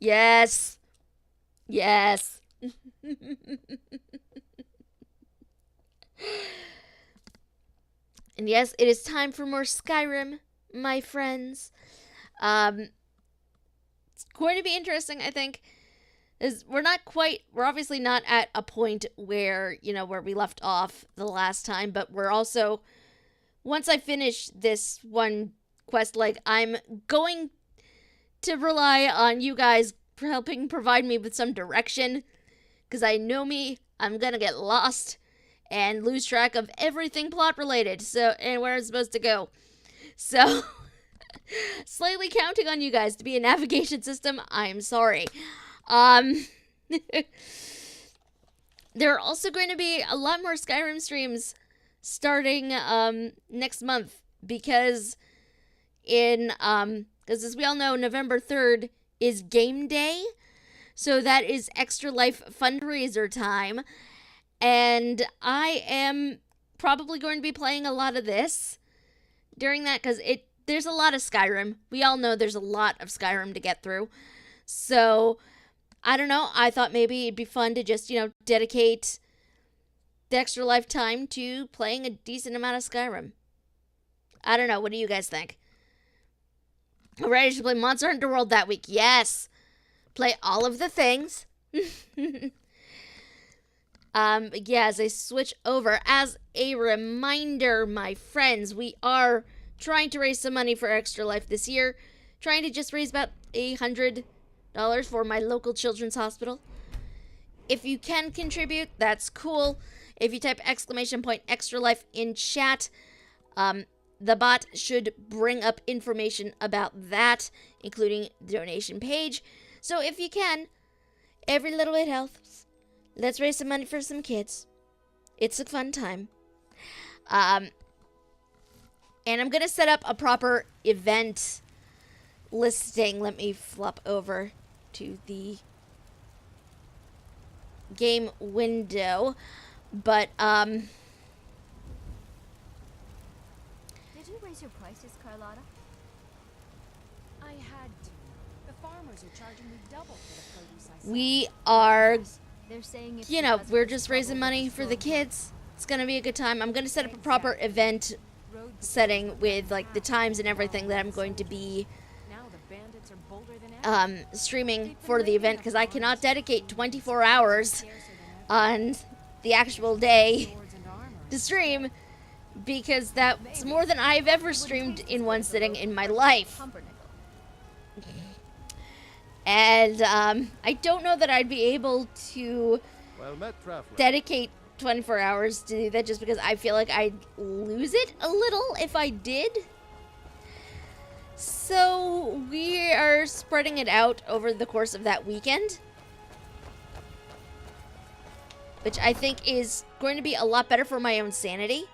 Yes. Yes. And yes, it is time for more Skyrim, my friends. Um, it's going to be interesting, I think. Is we're obviously not at a point where, where we left off the last time, but we're also, once I finish this one quest, like, I'm going to rely on you guys helping provide me with some direction, because I know me, I'm gonna get lost and lose track of everything plot related, so, and where I'm supposed to go. So, slightly counting on you guys to be a navigation system. I'm sorry. Um, there are also going to be a lot more Skyrim streams starting next month, because as we all know, November 3rd is game day. So that is Extra Life fundraiser time, and I am probably going to be playing a lot of this during that, because there's a lot of Skyrim. We all know there's a lot of Skyrim to get through. So, I don't know. I thought maybe it'd be fun to just, dedicate the Extra Life time to playing a decent amount of Skyrim. I don't know. What do you guys think? I'm ready to play Monster Hunter World that week. Yes. Play all of the things. As I switch over, as a reminder, my friends, we are trying to raise some money for Extra Life this year. Trying to just raise about $800 for my local children's hospital. If you can contribute, that's cool. If you type !Extra Life in chat, the bot should bring up information about that, including the donation page. So if you can, every little bit helps. Let's raise some money for some kids. It's a fun time. And I'm going to set up a proper event listing. Let me flop over to the game window. But, Did you raise your prices, Carlotta? I had to. The farmers are charging me double for the produce I sell. we are, They're saying if we're just raising money for the kids. It's going to be a good time. I'm going to set up a proper event setting with, like, the times and everything that I'm going to be Now the bandits are bolder than ever. streaming for the event, because I cannot dedicate 24 hours on the actual day Swords and armor. to stream, because that's more than I've ever streamed in one sitting in my life. Pumpernickel. And I don't know that I'd be able to Well met, traveler. dedicate 24 hours to do that, just because I feel like I'd lose it a little if I did. So we are spreading it out over the course of that weekend, which I think is going to be a lot better for my own sanity.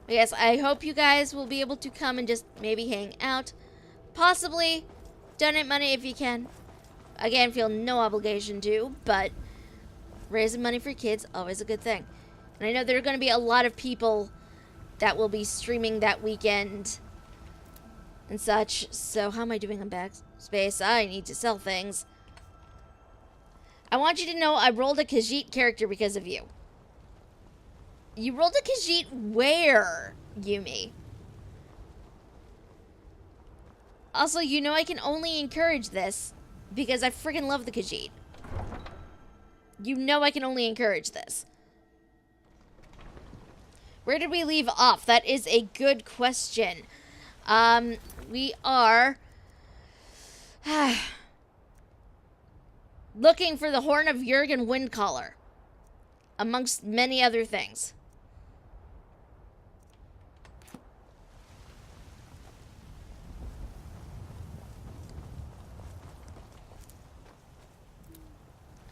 Yes, I hope you guys will be able to come and just maybe hang out. Possibly donate money if you can. Again, feel no obligation to, but raising money for kids, always a good thing. And I know there are going to be a lot of people that will be streaming that weekend and such. So how am I doing on backspace? I need to sell things. I want you to know I rolled a Khajiit character because of you. You rolled a Khajiit where, Yumi? Also, I can only encourage this because I freaking love the Khajiit. I can only encourage this. Where did we leave off? That is a good question. We are looking for the Horn of Jurgen Windcaller, amongst many other things.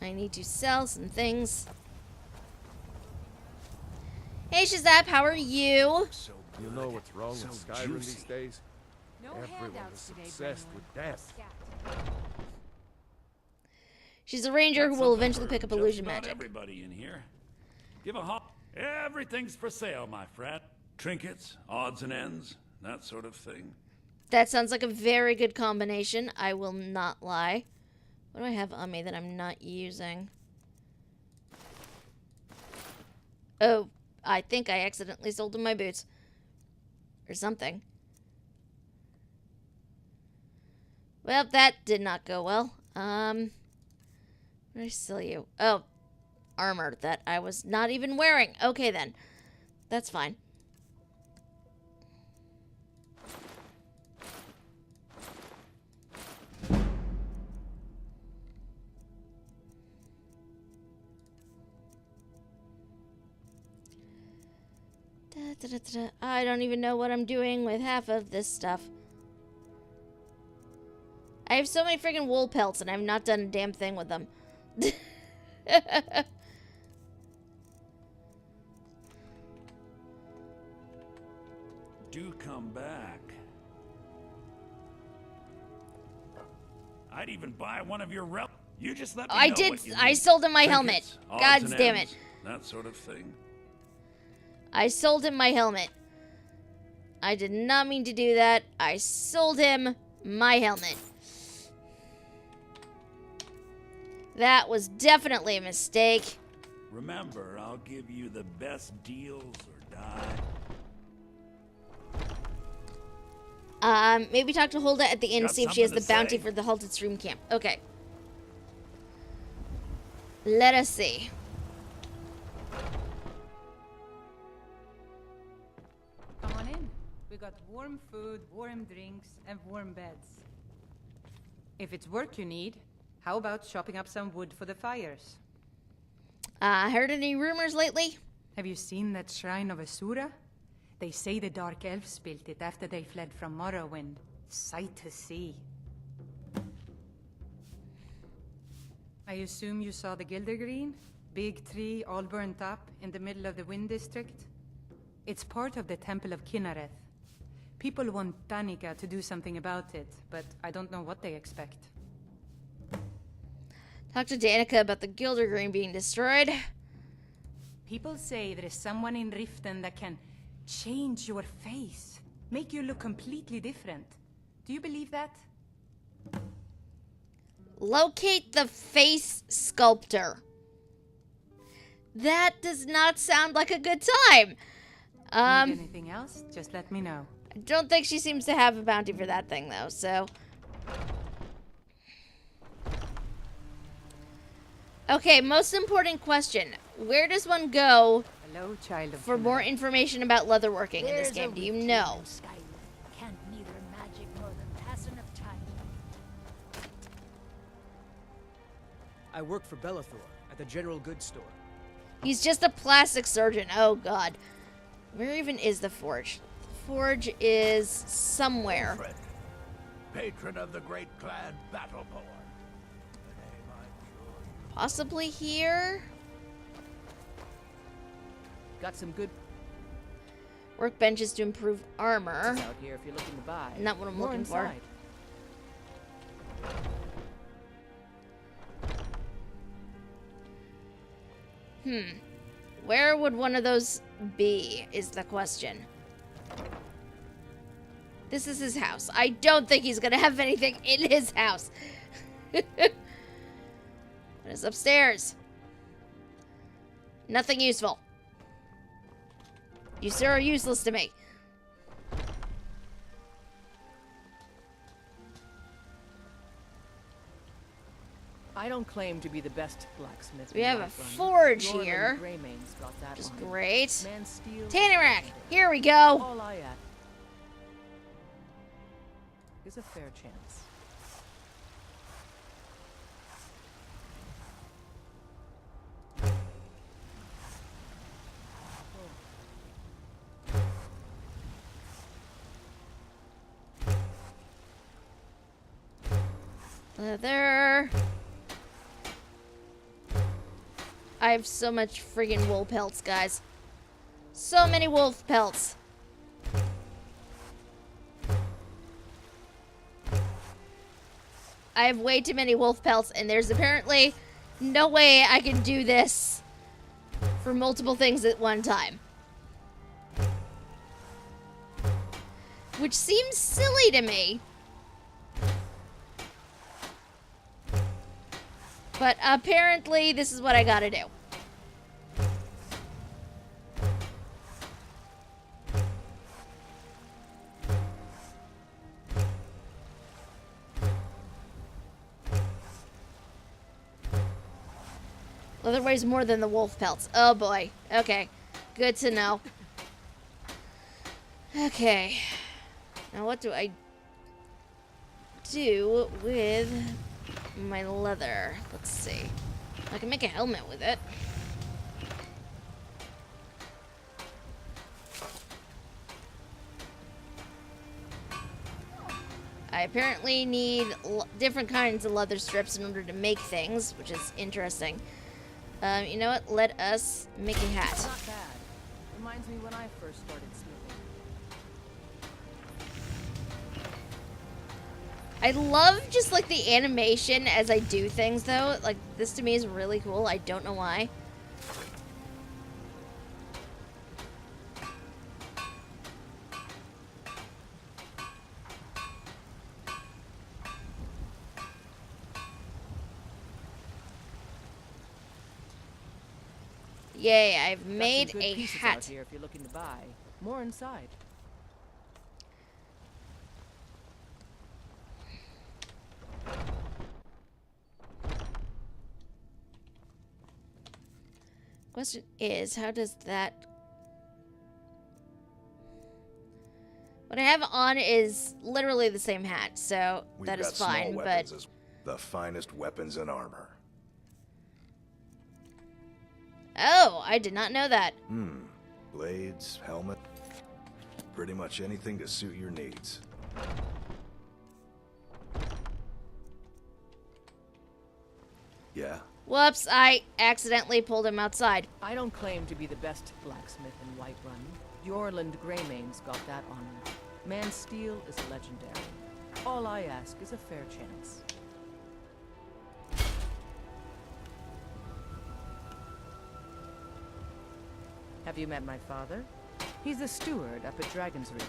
I need to sell some things. Hey Shazap, how are you? So you know what's wrong with Skyrim these days? No Everyone handouts is today, obsessed Brennan. with death. She's a ranger who will eventually pick up Just illusion about magic. Everybody in here. Give a hop. Everything's for sale, my friend. Trinkets, odds and ends, that sort of thing. That sounds like a very good combination. I will not lie. What do I have on me that I'm not using? Oh, I think I accidentally sold him my boots. Or something. Well, that did not go well. What did I sell you? Oh, armor that I was not even wearing. Okay, then. That's fine. I don't even know what I'm doing with half of this stuff. I have so many freaking wool pelts and I've not done a damn thing with them. Do come back. I'd even buy one of your You just let me I know did. what you I need. sold him my Trinkets, helmet. odds God and damn ends, it. That sort of thing. I sold him my helmet. I did not mean to do that. I sold him my helmet. That was definitely a mistake. Remember, I'll give you the best deals or die. Maybe talk to Hulda at the inn, Got see if she has the something to bounty say? for the halted stream camp. Okay. Let us see. Come on in. We got warm food, warm drinks, and warm beds. If it's work you need, how about chopping up some wood for the fires? Heard any rumors lately? Have you seen that shrine of Asura? They say the Dark Elves built it after they fled from Morrowind. Sight to see. I assume you saw the Gildergreen? Big tree, all burnt up, in the middle of the Wind District? It's part of the Temple of Kinnareth. People want Danica to do something about it, but I don't know what they expect. Talk to Danica about the Gildergreen being destroyed. People say there is someone in Riften that can change your face, make you look completely different. Do you believe that? Locate the face sculptor. That does not sound like a good time. Need anything else? Just let me know. I don't think she seems to have a bounty for that thing, though, so... Okay, most important question. Where does one go Hello, child of for more information about leatherworking in this game? Do you know? Skyrim. Can't neither magic nor the passing of time. I work for Bellathor at the general goods store. He's just a plastic surgeon. Oh, God. Where even is the forge? The forge is somewhere. Friend, patron of the great clan Battleborn. Possibly here? Got some good Workbenches to improve armor. out here if you're looking to buy. Not what I'm More looking for. inside. Where would one of those be, is the question. This is his house. I don't think he's gonna have anything in his house. What is upstairs? Nothing useful. You, sir, are useless to me. I don't claim to be the best blacksmith. We in have a Whiterun. forge Jordan here. Greymane's got that Which is one. great. Man steals Tannerak, here we go. All I ask is a fair chance. Leather. I have so much friggin' wool pelts, guys. So many wolf pelts. I have way too many wolf pelts, and there's apparently no way I can do this for multiple things at one time. Which seems silly to me. But apparently this is what I gotta do. Leather weighs more than the wolf pelts. Oh boy. Okay. Good to know. Okay. Now what do I do with my leather? Let's see. I can make a helmet with it. I apparently need different kinds of leather strips in order to make things, which is interesting. You know what? Let us make a hat. Not bad. Reminds me when I first started smithing. I love just like the animation as I do things though. Like this to me is really cool. I don't know why. Yay, I've made Got some good a pieces hat. out here if you're looking to buy. More inside. Question is, how does that... What I have on is literally the same hat, so We've that is got small fine, weapons but... as the finest weapons and armor. Oh, I did not know that. Blades, helmet, pretty much anything to suit your needs. Yeah? Whoops, I accidentally pulled him outside. I don't claim to be the best blacksmith in Whiterun. Yorland Greymane's got that honor. Man's steel is legendary. All I ask is a fair chance. Have you met my father? He's the steward up at Dragon's Reach.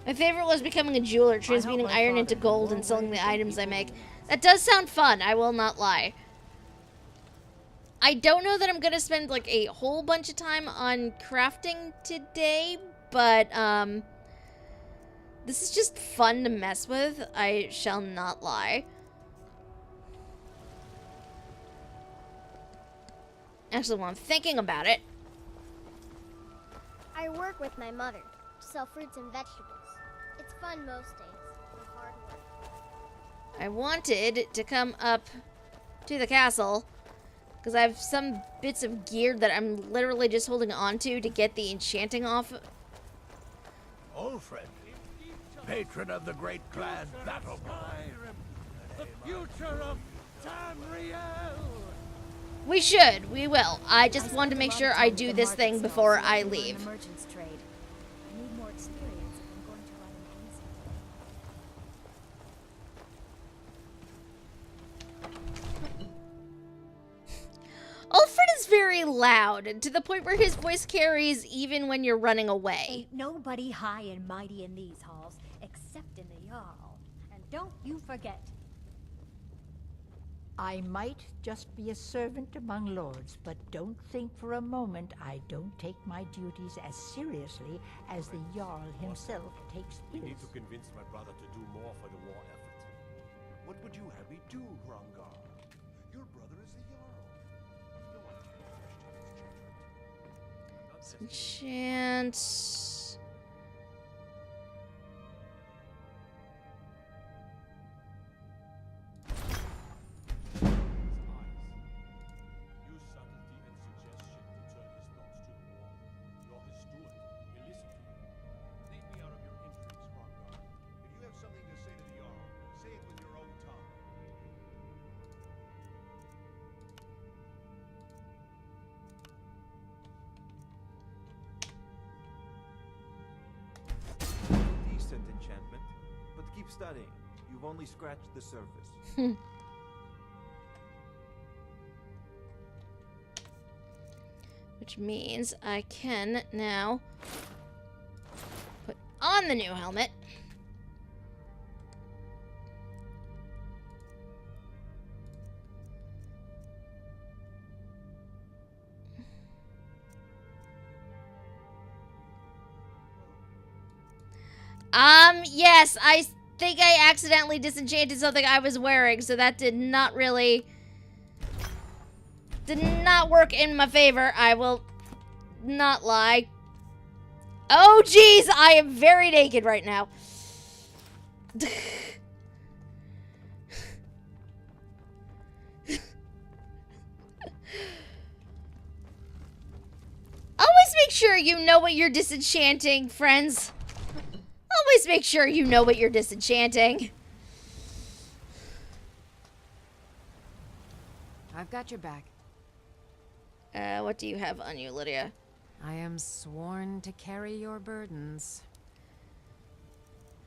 My favorite was becoming a jeweler, transmuting my iron father into in gold more and selling ways the than items I people make. realize. That does sound fun, I will not lie. I don't know that I'm gonna spend like a whole bunch of time on crafting today, but this is just fun to mess with, I shall not lie. Actually, while I'm thinking about it, I work with my mother to sell fruits and vegetables. It's fun most days, but hard work. I wanted to come up to the castle because I have some bits of gear that I'm literally just holding on to get the enchanting off. Ulfred, patron of the great clan Battle. The future of Tamriel! We will. I just wanted to make sure I do this thing before I leave. The merchant's trade. I need more experience if I'm going to run an innocent. Alfred is very loud, to the point where his voice carries even when you're running away. Ain't nobody high and mighty in these halls, except in the Jarl. And don't you forget, I might just be a servant among lords, but don't think for a moment I don't take my duties as seriously as the Jarl himself takes We his. need to convince my brother to do more for the war effort. What would you have me do, Hrongar? Your brother is the Jarl. No one can question his judgment. Enchant. Use subtlety and suggestion to turn his thoughts to the war. You're his steward. He'll listen to you. Leave me out of your intrigues, Hrongar. If you have something to say to the Jarl, say it with your own tongue. Decent enchantment, but keep studying. You've only scratched the surface. Which means I can now put on the new helmet. Yes, I think I accidentally disenchanted something I was wearing, so that did not work in my favor. I will not lie. Oh, geez, I am very naked right now. Always make sure you know what you're disenchanting, friends. Always make sure you know what you're disenchanting. I've got your back. What do you have on you, Lydia? I am sworn to carry your burdens.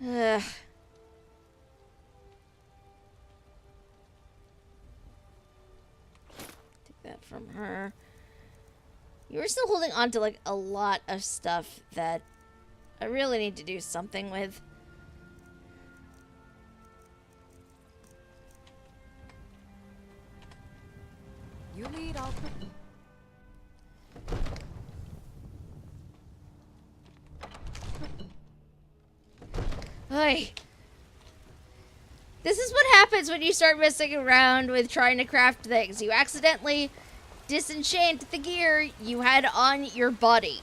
Take that from her. You were still holding on to, like, a lot of stuff that I really need to do something with. You lead, I'll... Hey. This is what happens when you start messing around with trying to craft things. You accidentally disenchant the gear you had on your body.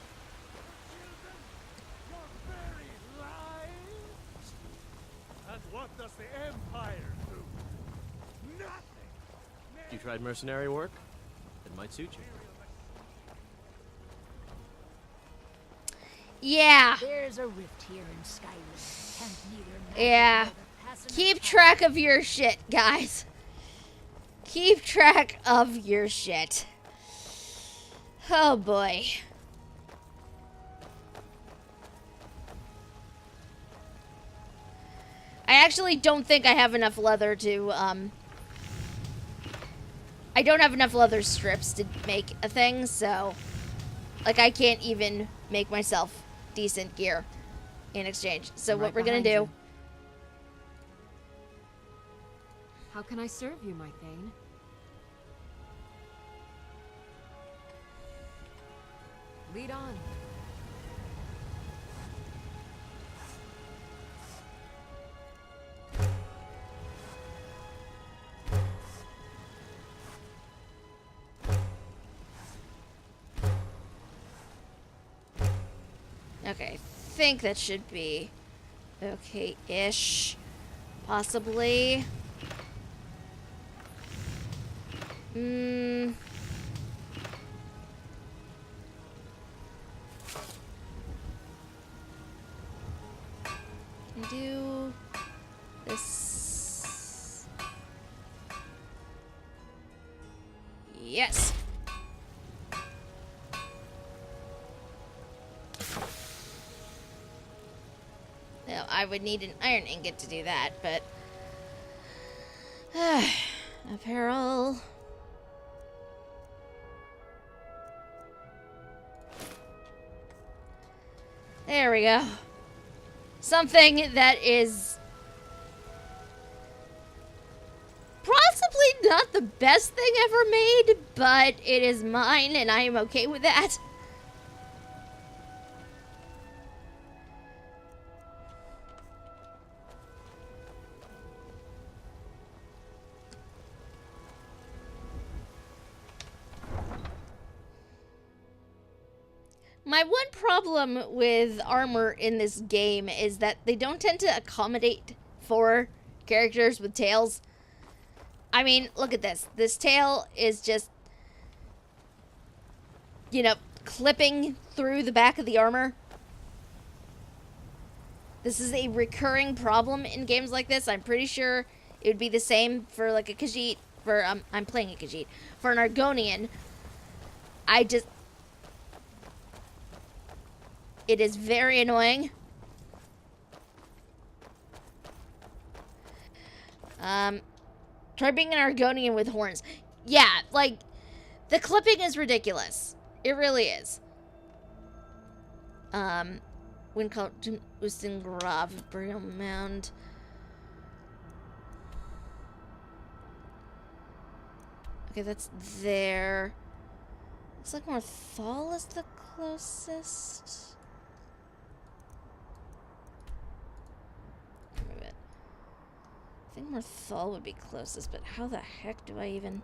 And what does the Empire do? Nothing! You tried mercenary work? It might suit you. Yeah. There's a rift here in Skyrim. Can't neither Yeah. Keep track of your shit, guys. Keep track of your shit. Oh boy. I actually don't think I have enough leather to, I don't have enough leather strips to make a thing, so, like, I can't even make myself decent gear in exchange. So what we're gonna do... How can I serve you, my Thane? Lead on. Okay, I think that should be okay-ish. Possibly. Can I do this? Yes. Now, I would need an iron ingot to do that, but... apparel... There we go. Something that is... possibly not the best thing ever made, but it is mine, and I am okay with that. My one problem with armor in this game is that they don't tend to accommodate for characters with tails. I mean, look at this. This tail is just, you know, clipping through the back of the armor. This is a recurring problem in games like this. I'm pretty sure it would be the same for, like, a Khajiit. For, I'm playing a Khajiit. For an Argonian, it is very annoying. Try being an Argonian with horns. Yeah, like, the clipping is ridiculous. It really is. Wincott Ustengrav Burial Mound. Okay, that's there. Looks like Morthal is the closest. Move it. I think Morthal would be closest, but how the heck do I even...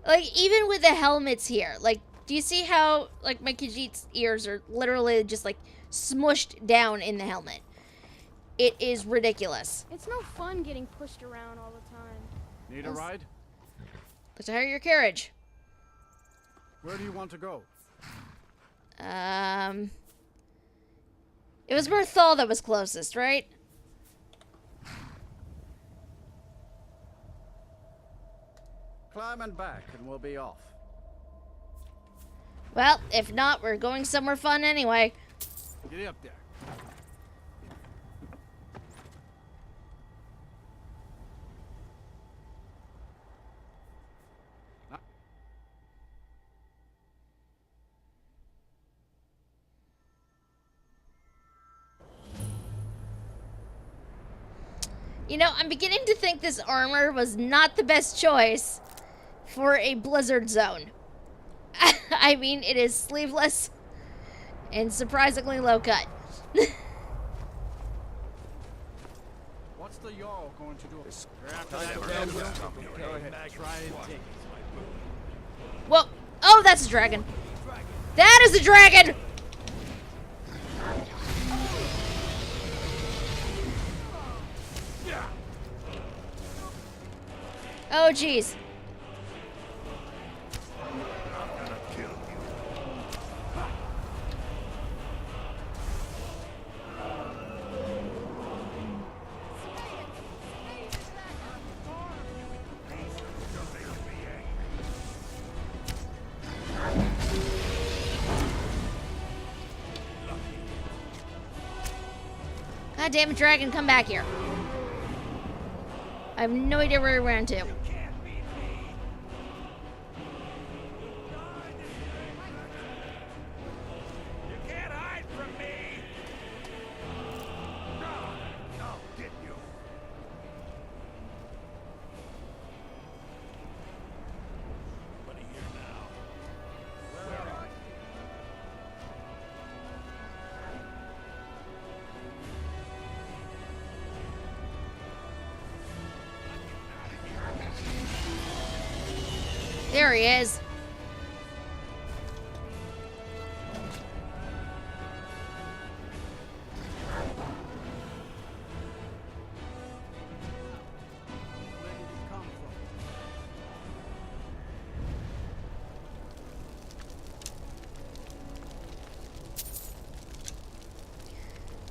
Like, even with the helmets here, like, do you see how, like, my Khajiit's ears are literally just, like, smushed down in the helmet? It is ridiculous. It's no fun getting pushed around all the time. Need a ride? Let's hire your carriage. Where do you want to go? It was Mirthal that was closest, right? Climb and back and we'll be off. Well, if not, we're going somewhere fun anyway. Get up there. You know, I'm beginning to think this armor was not the best choice for a blizzard zone. I mean, it is sleeveless and surprisingly low cut. What's the Jarl going to do? Go ahead, try and take it. Whoa! Oh, that's a dragon. That is a dragon! Oh, jeez. God damn it, dragon, come back here. I have no idea where he ran to. There he is.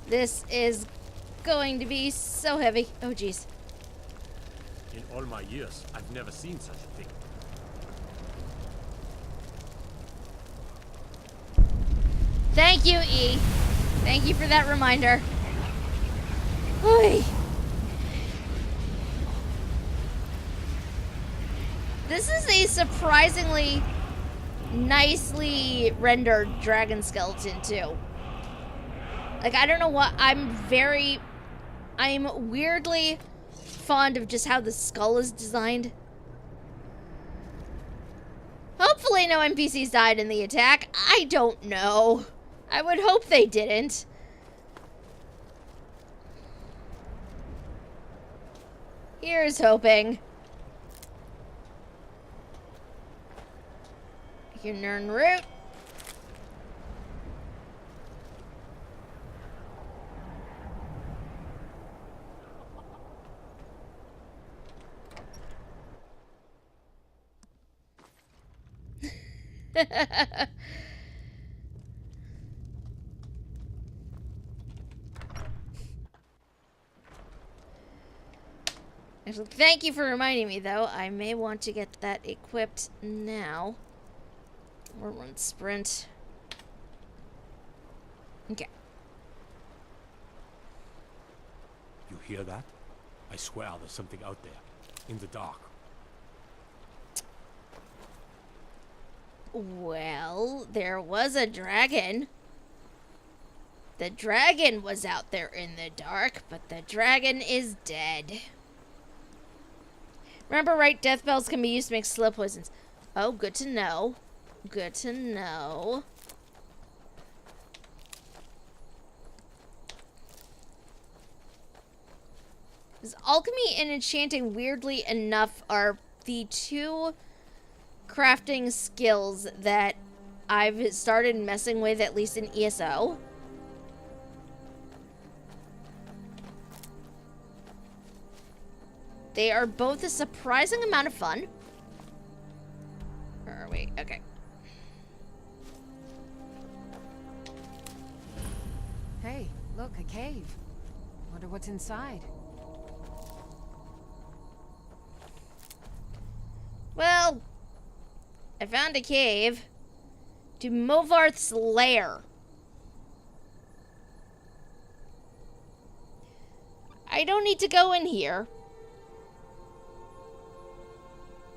This is going to be so heavy. Oh, jeez. In all my years, I've never seen such a thing. Thank you, E. Thank you for that reminder. Oy. This is a surprisingly nicely rendered dragon skeleton, too. Like, I don't know what, I'm weirdly fond of just how the skull is designed. Hopefully no NPCs died in the attack. I don't know. I would hope they didn't. Here's hoping. Your Nern root. Actually, thank you for reminding me, though. I may want to get that equipped now. Or run sprint. Okay. You hear that? I swear there's something out there. In the dark. Well, there was a dragon. The dragon was out there in the dark, but the dragon is dead. Remember, right? Death bells can be used to make slow poisons. Oh, good to know. Good to know. Is alchemy and enchanting, weirdly enough, are the two crafting skills that I've started messing with, at least in ESO. They are both a surprising amount of fun. Where are we? Okay. Hey, look, a cave. Wonder what's inside. Well, I found a cave to Movarth's lair. I don't need to go in here.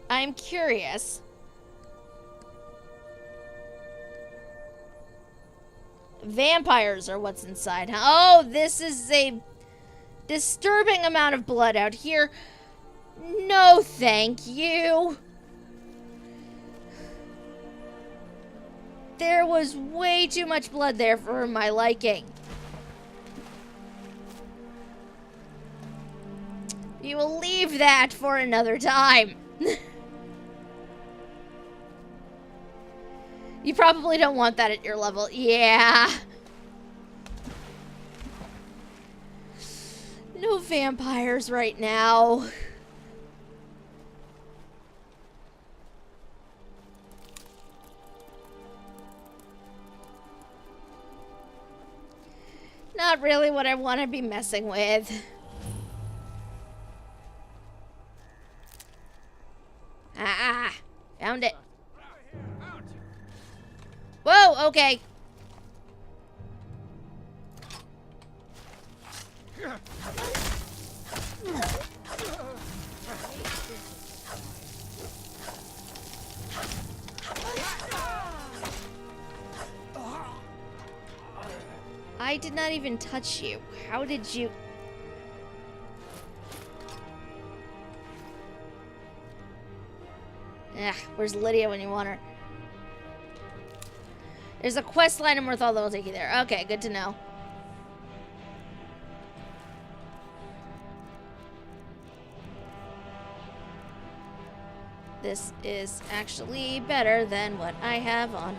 I'm curious. Vampires are what's inside, huh? Oh, this is a disturbing amount of blood out here. No, thank you. There was way too much blood there for my liking. You will leave that for another time. You probably don't want that at your level. Yeah. No vampires right now. Not really what I want to be messing with. Ah, found it. Whoa, okay. I did not even touch you. How did you... Ugh, where's Lydia when you want her? There's a quest line in Morthal that will take you there. Okay, good to know. This is actually better than what I have on.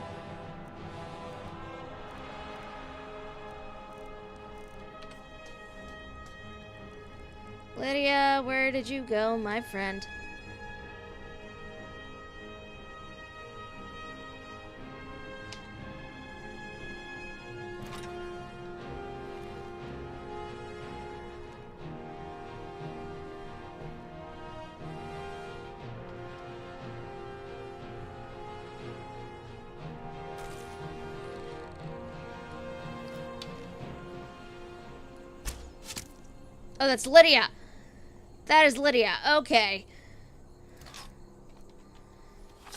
Lydia, where did you go, my friend? Oh, that's Lydia. That is Lydia. Okay.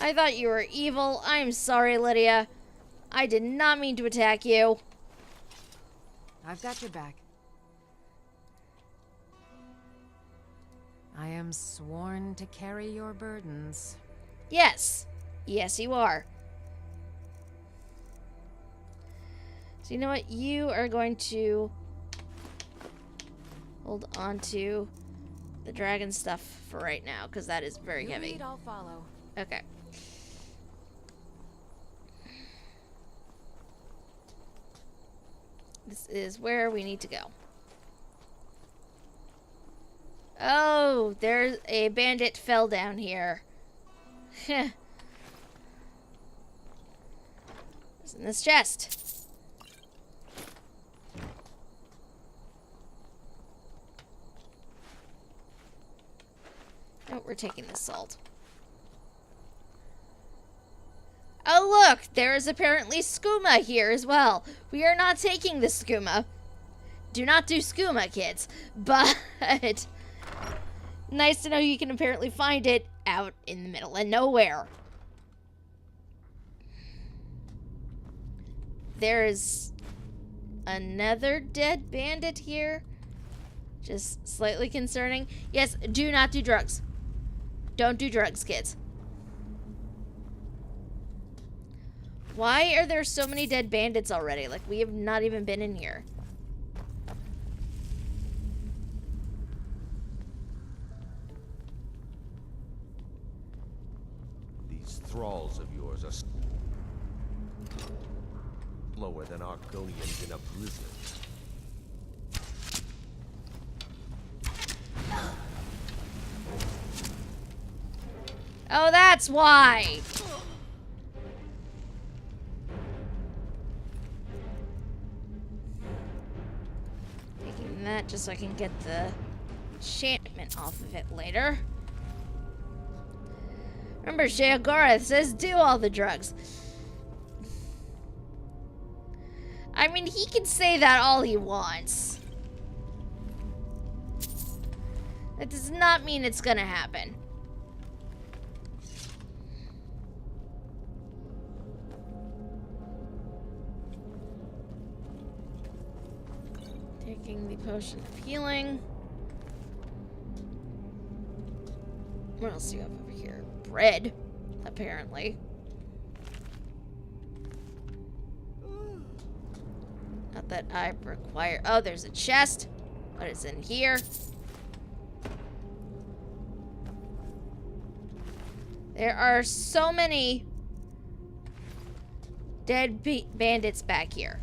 I thought you were evil. I'm sorry, Lydia. I did not mean to attack you. I've got your back. I am sworn to carry your burdens. Yes. Yes, you are. So you know what? You are going to hold on to the dragon stuff for right now, because that is very heavy. Lead, I'll follow. Okay. This is where we need to go. Oh, there's a bandit fell down here. It's in this chest. Oh, we're taking the salt. Oh, look! There is apparently skooma here as well. We are not taking the skooma. Do not do skooma, kids. But nice to know you can apparently find it out in the middle of nowhere. there is another dead bandit here. Just slightly concerning. Yes, do not do drugs. Don't do drugs, kids. Why are there so many dead bandits already? Like, we have not even been in here. These thralls of yours are slower than Argonians in a blizzard. Oh, that's why. Taking that just so I can get the enchantment off of it later. Remember, Sheogorath says do all the drugs. I mean, he can say that all he wants. That does not mean it's gonna happen. Taking the potion of healing. What else do you have over here? Bread, apparently. Not that I require. Oh, there's a chest. What is in here? There are so many dead bandits back here.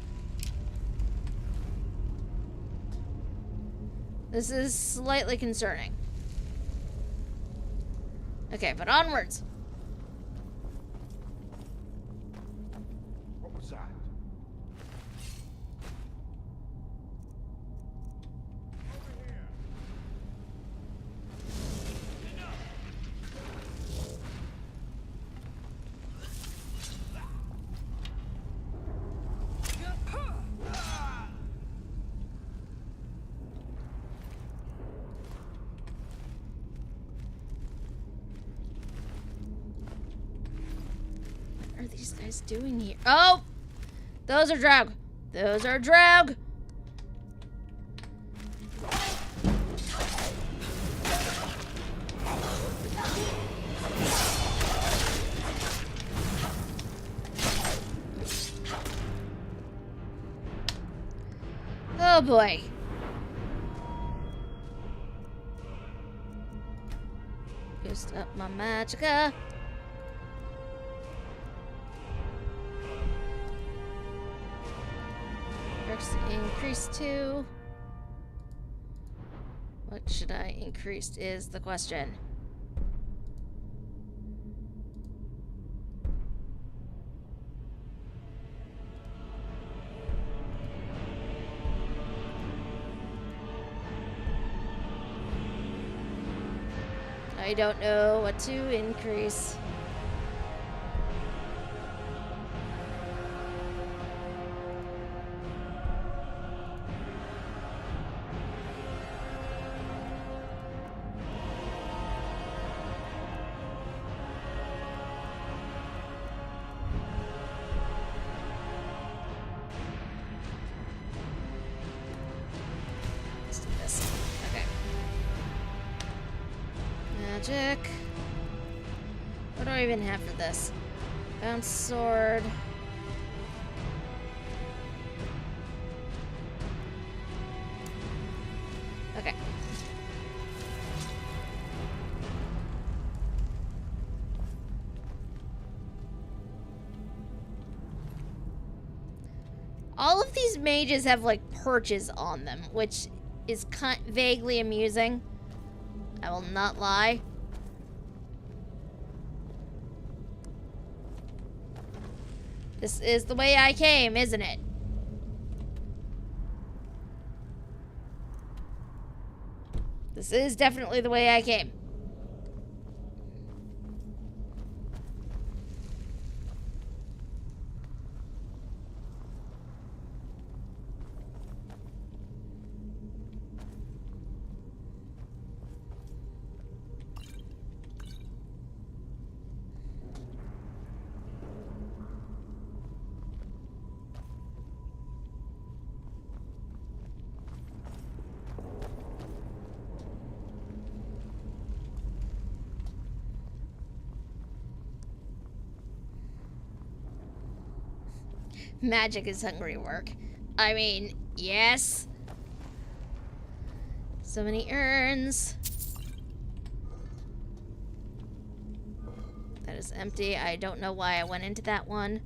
This is slightly concerning. Okay, but onwards. What was that? What are these guys doing here? Oh! Those are Draug. Those are Draug. Oh boy. Boost up my magicka. Increase to. What should I increase is the question. I don't know what to increase. Magic. What do I even have for this? Bounce sword. Okay. All of these mages have like perches on them, which is vaguely amusing. I will not lie. This is the way I came, isn't it? This is definitely the way I came. Magic is hungry work. I mean, yes. So many urns. That is empty. I don't know why I went into that one.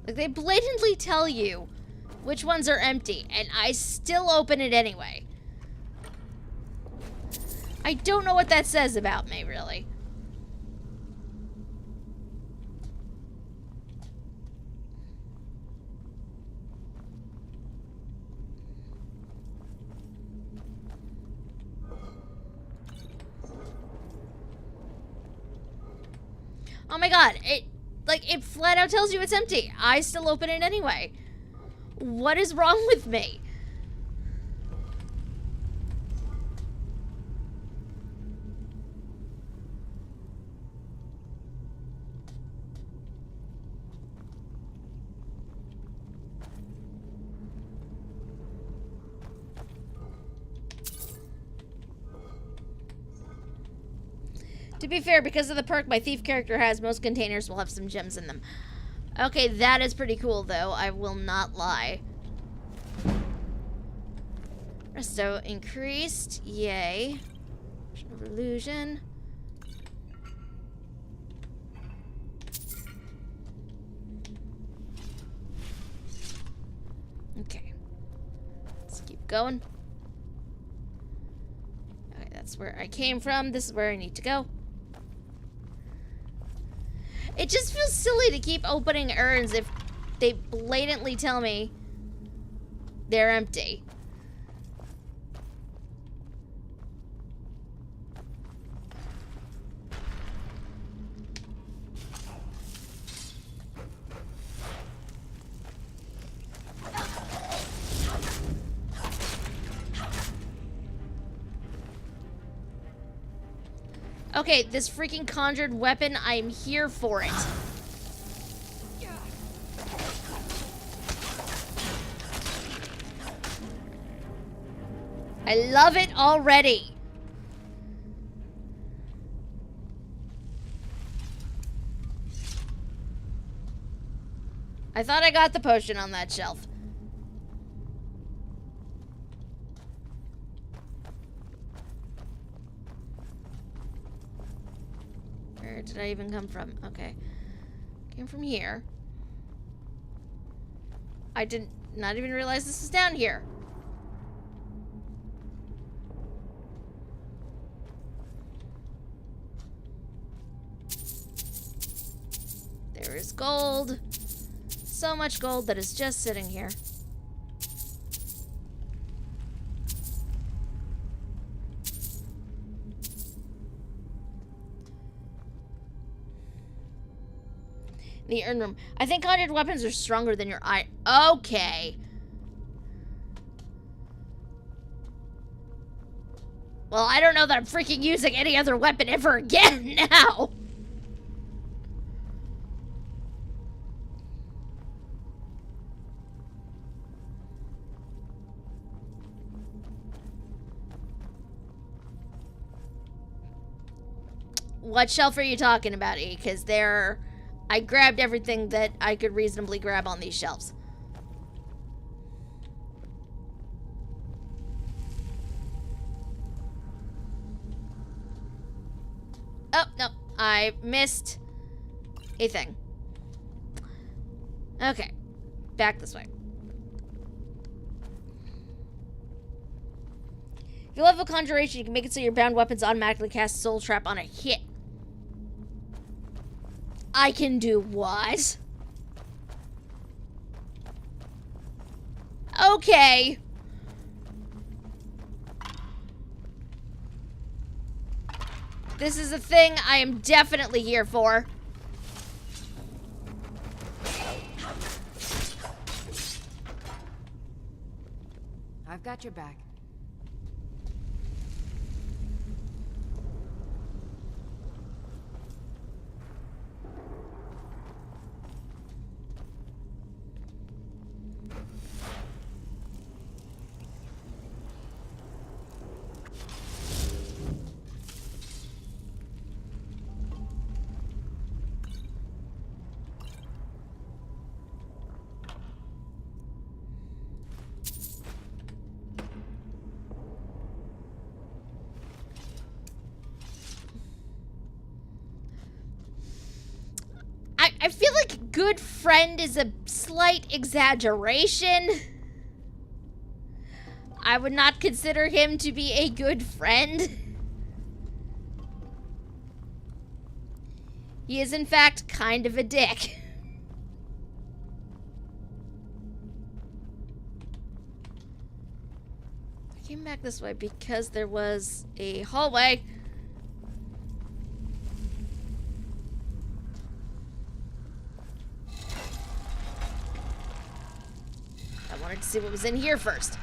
Like, they blatantly tell you which ones are empty, and I still open it anyway. I don't know what that says about me, really. Oh my god, it flat out tells you it's empty. I still open it anyway. What is wrong with me? To be fair, because of the perk my thief character has, most containers will have some gems in them. Okay, that is pretty cool, though. I will not lie. Resto increased. Yay. Potion of illusion. Okay. Let's keep going. Okay, that's where I came from. This is where I need to go. It just feels silly to keep opening urns if they blatantly tell me they're empty. Okay, this freaking conjured weapon, I'm here for it. I love it already. I thought I got the potion on that shelf. Where did I even come from? Okay. Came from here. I did not even realize this was down here. There is gold. So much gold that is just sitting here. The urn room. I think conjured weapons are stronger than your eye. Okay. Well, I don't know that I'm freaking using any other weapon ever again now. What shelf are you talking about, E? Because I grabbed everything that I could reasonably grab on these shelves. Oh, no. I missed a thing. Okay. Back this way. If you level Conjuration, you can make it so your bound weapons automatically cast Soul Trap on a hit. I can do what? Okay. This is a thing I am definitely here for. I've got your back. good friend is a slight exaggeration. I would not consider him to be a good friend. He is, in fact, kind of a dick. I came back this way because there was a hallway. I wanted to see what was in here first.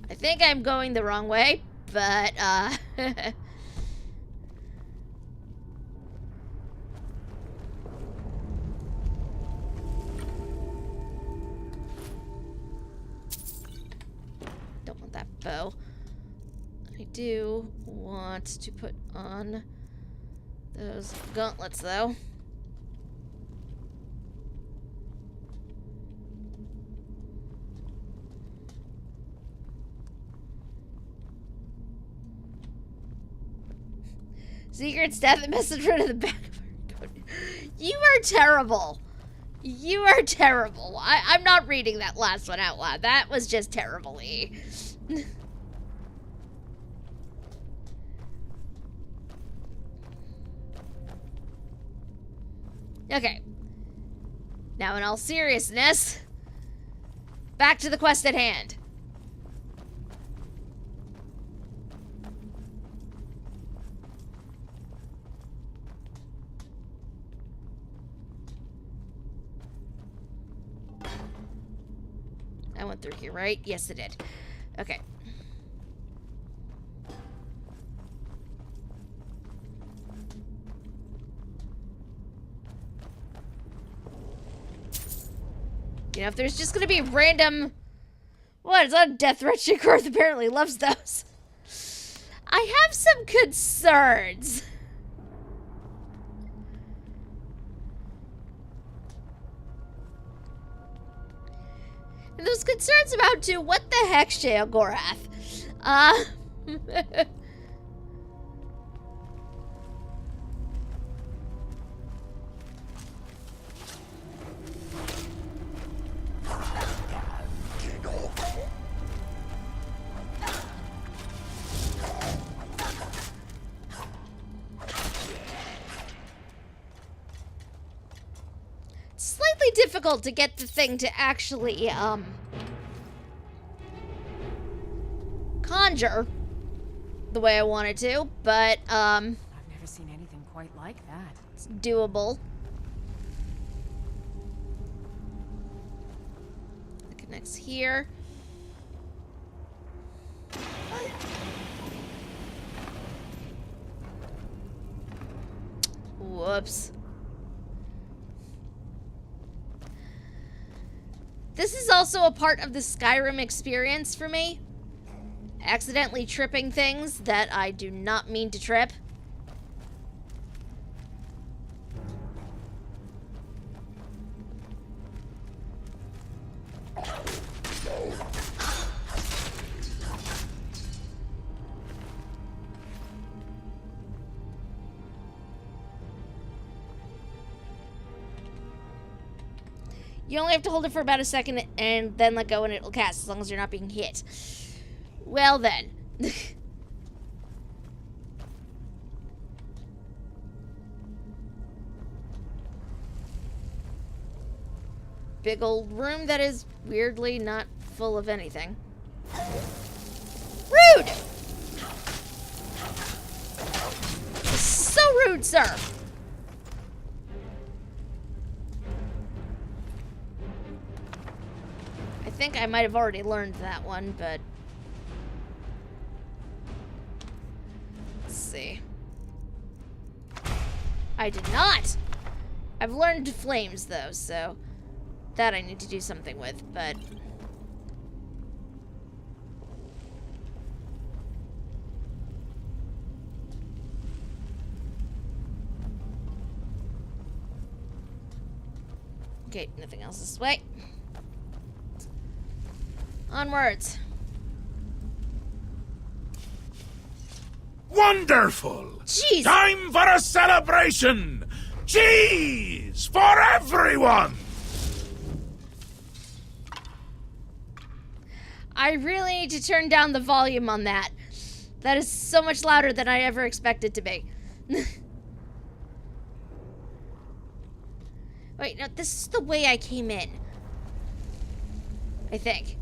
I think I'm going the wrong way, but, don't want that bow. I do want to put on those gauntlets, though. Secret staff message right in the back of our code. You are terrible. You are terrible. I'm not reading that last one out loud. That was just terribly. Okay. Now, in all seriousness, back to the quest at hand. I went through here, right? Yes, it did. Okay. You know, if there's just gonna be random... What, it's not a death threat? Shitgrowth apparently loves those. I have some concerns. And those concerns about to what the heck, Sheogorath? Slightly difficult to get the thing to actually, conjure the way I wanted to, but, I've never seen anything quite like that. It's doable. It connects here. Whoops. This is also a part of the Skyrim experience for me. Accidentally tripping things that I do not mean to trip. You only have to hold it for about a second and then let go and it'll cast as long as you're not being hit. Well then. Big old room that is weirdly not full of anything. Rude! So rude, sir! I think I might have already learned that one, but... Let's see. I did not! I've learned flames, though, so... That I need to do something with, but... Okay, nothing else this way. Onwards. Wonderful! Jeez! Time for a celebration! Cheese for everyone! I really need to turn down the volume on that. That is so much louder than I ever expected to be. Wait, no, this is the way I came in. I think.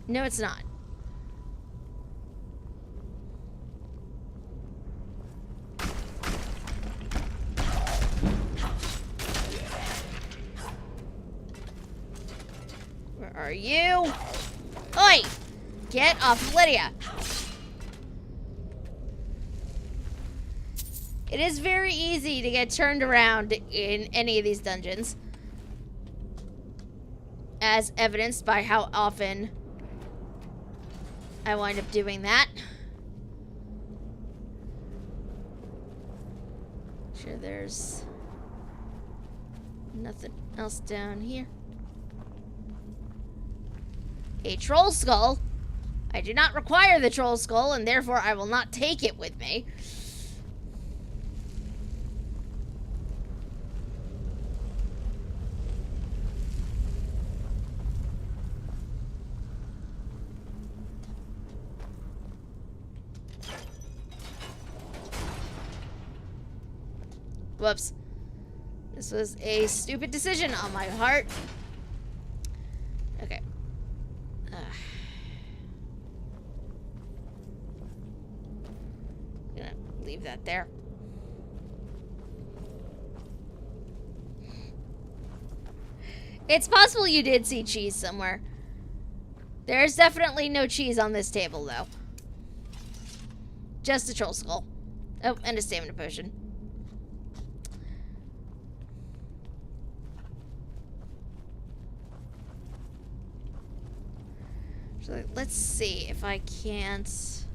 No, it's not. Where are you? Oi! Get off Lydia. It is very easy to get turned around in any of these dungeons, as evidenced by how often I wind up doing that. Sure, there's nothing else down here. A troll skull. I do not require the troll skull, and therefore I will not take it with me. Whoops. This was a stupid decision on my part. Okay. Gonna leave that there. It's possible you did see cheese somewhere. There's definitely no cheese on this table, though. Just a troll skull. Oh, and a stamina potion. So let's see if I can't...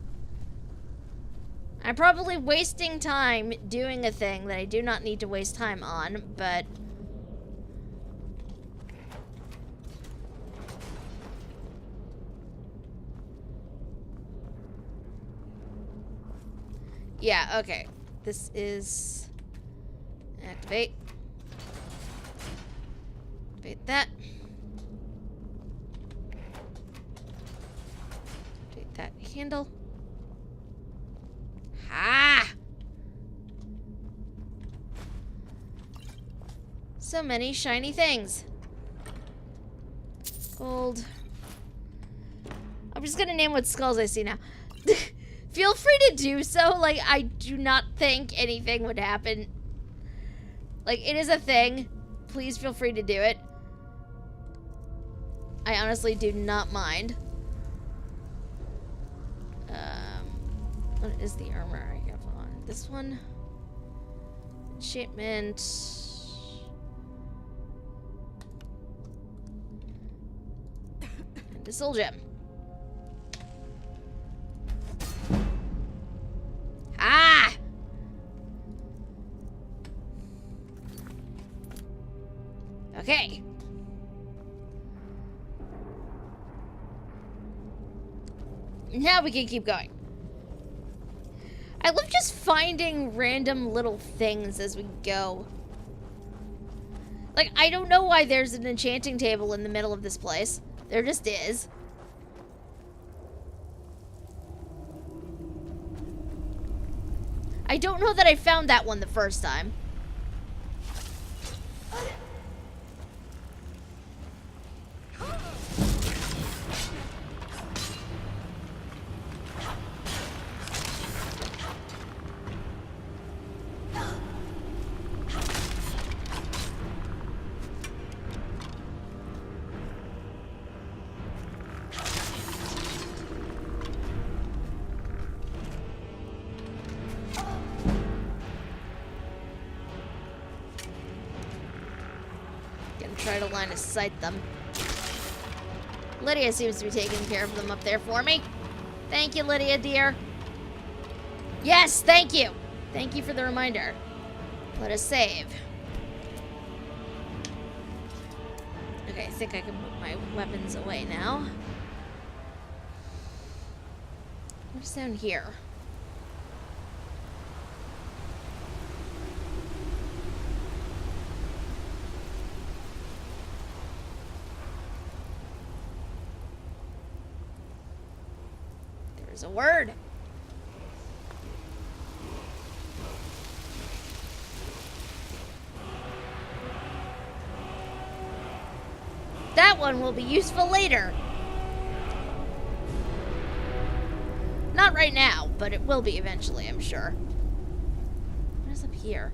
I'm probably wasting time doing a thing that I do not need to waste time on, but... yeah, okay. This is... activate. Activate that. Activate that handle. Ah! So many shiny things. Gold. I'm just gonna name what skulls I see now. Feel free to do so. Like, I do not think anything would happen. Like, it is a thing. Please feel free to do it. I honestly do not mind. What is the armor I have on? This one? Enchantment. And a soul gem. Ah! Okay. Now we can keep going. I love just finding random little things as we go. Like, I don't know why there's an enchanting table in the middle of this place. There just is. I don't know that I found that one the first time. Try to line of sight them. Lydia seems to be taking care of them up there for me. Thank you, Lydia, dear. Yes, thank you. Thank you for the reminder. Let us save. Okay, I think I can put my weapons away now. What's down here? There's a word. That one will be useful later. Not right now, but it will be eventually, I'm sure. What is up here?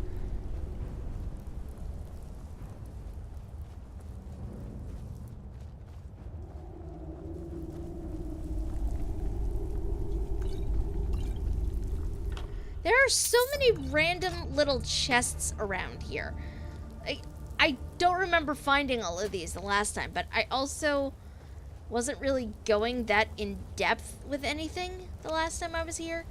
There are so many random little chests around here. I don't remember finding all of these the last time, but I also wasn't really going that in depth with anything the last time I was here.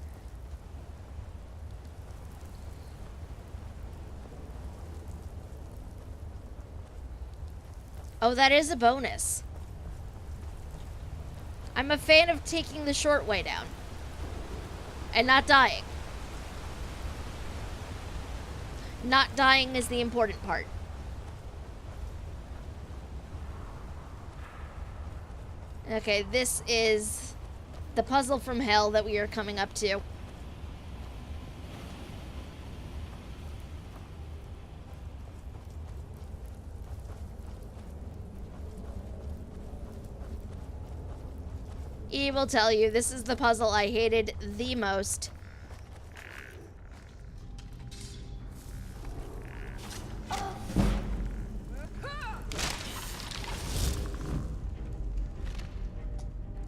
Oh, that is a bonus. I'm a fan of taking the short way down and not dying. Not dying is the important part. Okay, this is the puzzle from hell that we are coming up to. E will tell you this is the puzzle I hated the most.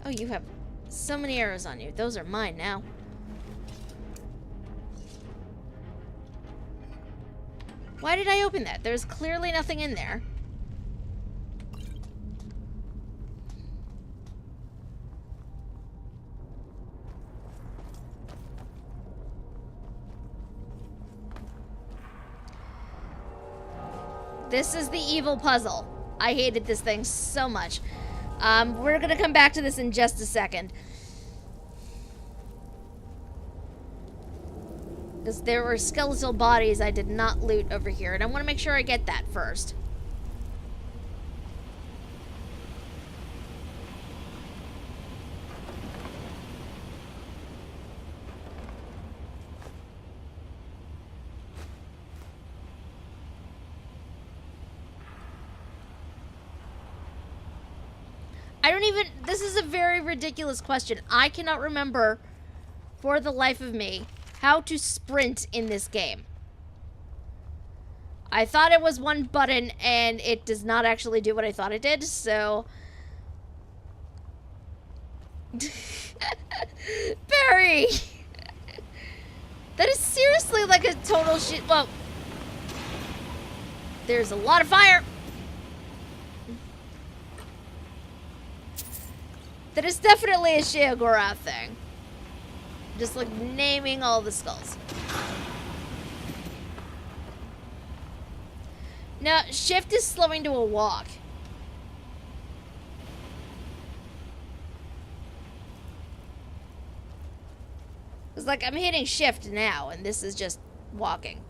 Oh, you have so many arrows on you. Those are mine now. Why did I open that? There's clearly nothing in there. This is the evil puzzle. I hated this thing so much. We're gonna come back to this in just a second. Because there were skeletal bodies I did not loot over here, and I want to make sure I get that first. This is a very ridiculous question. I cannot remember, for the life of me, how to sprint in this game. I thought it was one button, and it does not actually do what I thought it did, so... Barry! That is seriously like a total shit... Well... There's a lot of fire! That is definitely a Sheogorath thing. Just like naming all the skulls. Now, shift is slowing to a walk. It's like I'm hitting shift now, and this is just walking.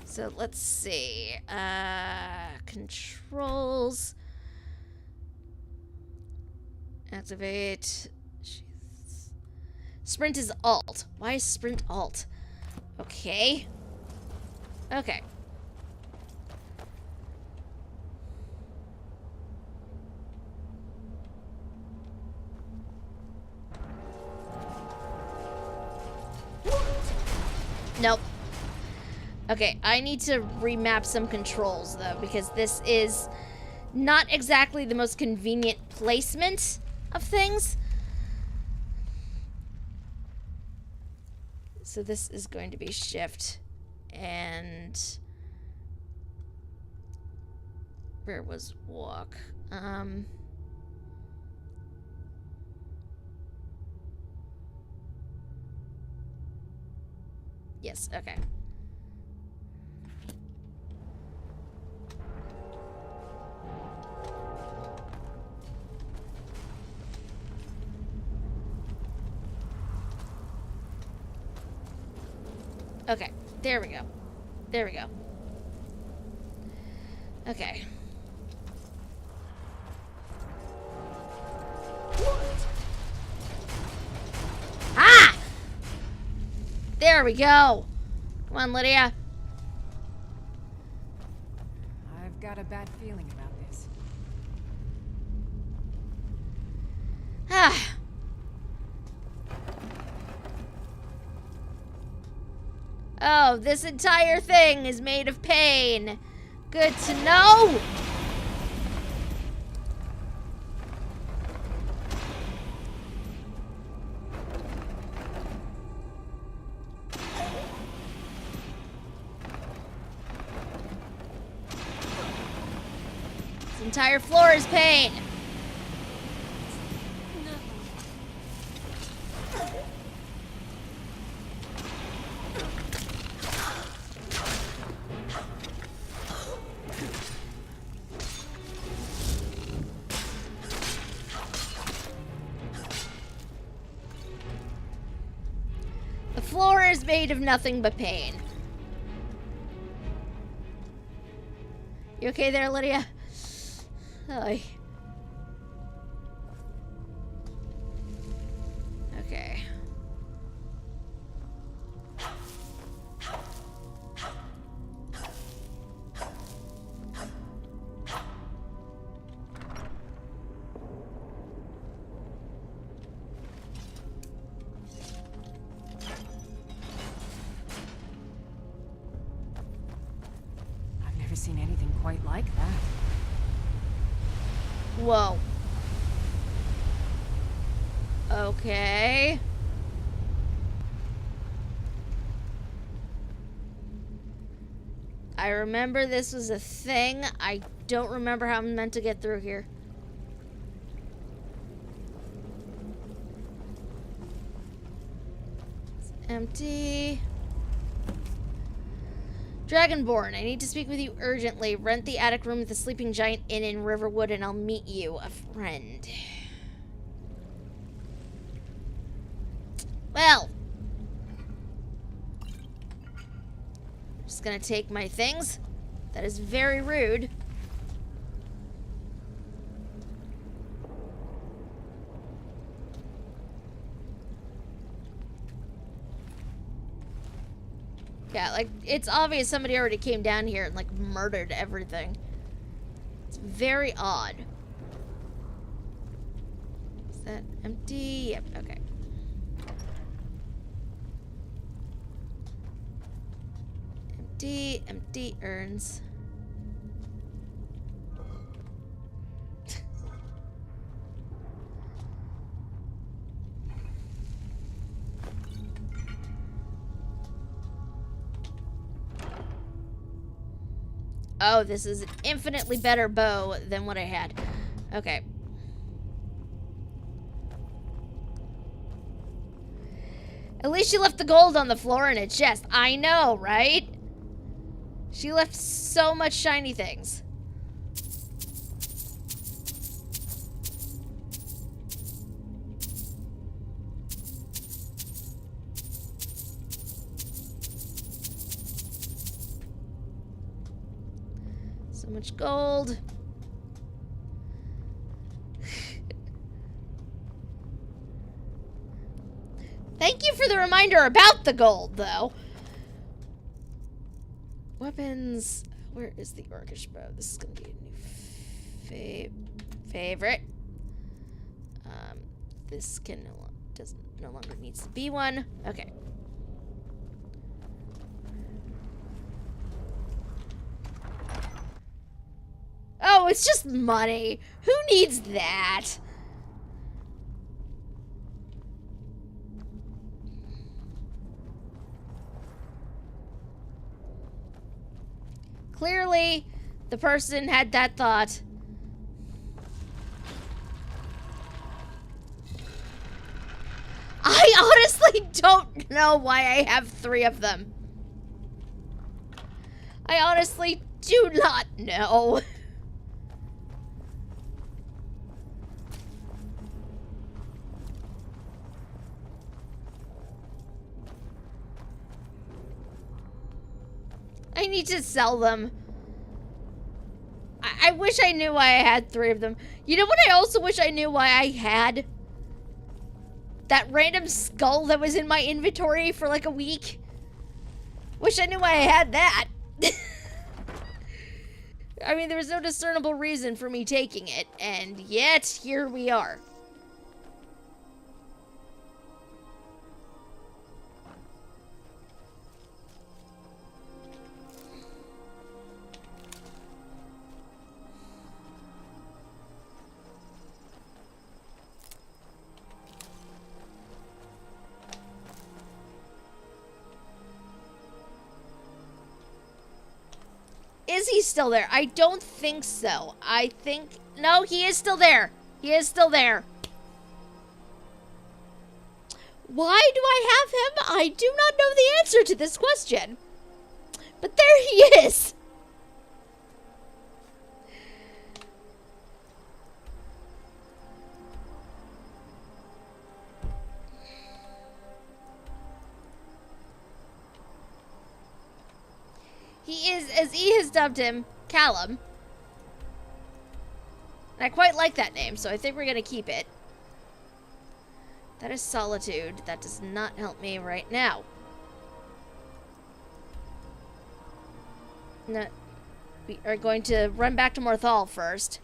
So let's see. Controls. Activate. Jeez. Sprint is alt. Why is sprint alt? Okay. Okay. Nope. Okay, I need to remap some controls, though, because this is not exactly the most convenient placement of things. So this is going to be shift, and... Where was walk? Yes, okay. Okay, there we go. There we go. Okay. There we go. Come on, Lydia. I've got a bad feeling about this. Ah. Oh, this entire thing is made of pain. Good to know. This entire floor is pain. The floor is made of nothing but pain. You okay there, Lydia? Hi. Okay. I've never seen anything quite like that. Whoa. Okay. I remember this was a thing. I don't remember how I'm meant to get through here. It's empty. Dragonborn, I need to speak with you urgently. Rent the attic room at the Sleeping Giant Inn in Riverwood and I'll meet you, a friend. Well. Just gonna take my things. That is very rude. Yeah, like, it's obvious somebody already came down here and, like, murdered everything. It's very odd. Is that empty? Yep, okay. Empty, empty urns. Oh, this is an infinitely better bow than what I had. Okay. At least she left the gold on the floor in a chest. I know, right? She left so much shiny things. So much gold. Thank you for the reminder about the gold, though. Weapons. Where is the orcish bow? This is going to be a new favorite. This can no longer needs to be one. Okay. Oh, it's just money. Who needs that? Clearly, the person had that thought. I honestly don't know why I have 3 of them. I honestly do not know. I need to sell them. I wish I knew why I had 3 of them. You know what I also wish I knew why I had? That random skull that was in my inventory for like a week. Wish I knew I had that. I mean, there was no discernible reason for me taking it, and yet here we are. Is he still there? I don't think so. I think... No, he is still there. He is still there. Why do I have him? I do not know the answer to this question. But there he is. He is, as E has dubbed him, Callum. And I quite like that name, so I think we're going to keep it. That is solitude. That does not help me right now. No, we are going to run back to Morthal first.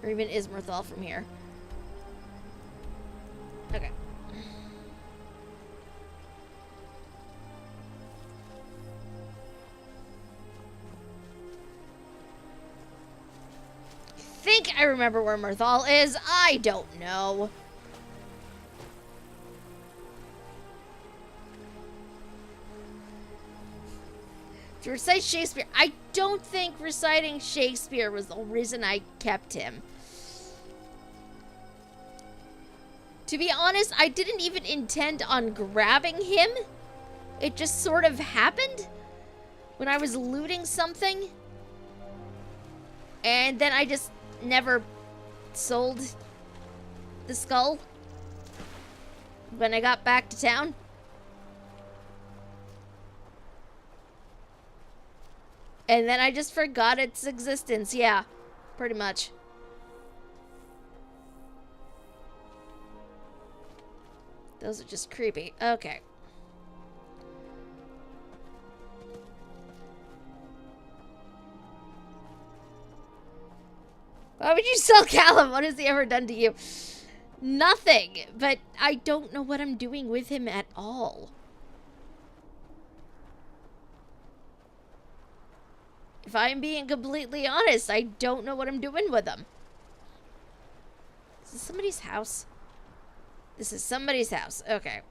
Or even is Morthal from here? Okay. I think I remember where Morthal is. I don't know. To recite Shakespeare. I don't think reciting Shakespeare was the reason I kept him. To be honest, I didn't even intend on grabbing him. It just sort of happened when I was looting something. And then I just never sold the skull when I got back to town. And then I just forgot its existence. Yeah, pretty much. Those are just creepy. Okay. Why would you sell Callum? What has he ever done to you? Nothing. But I don't know what I'm doing with him at all. If I'm being completely honest, I don't know what I'm doing with him. Is this somebody's house? This is somebody's house. Okay.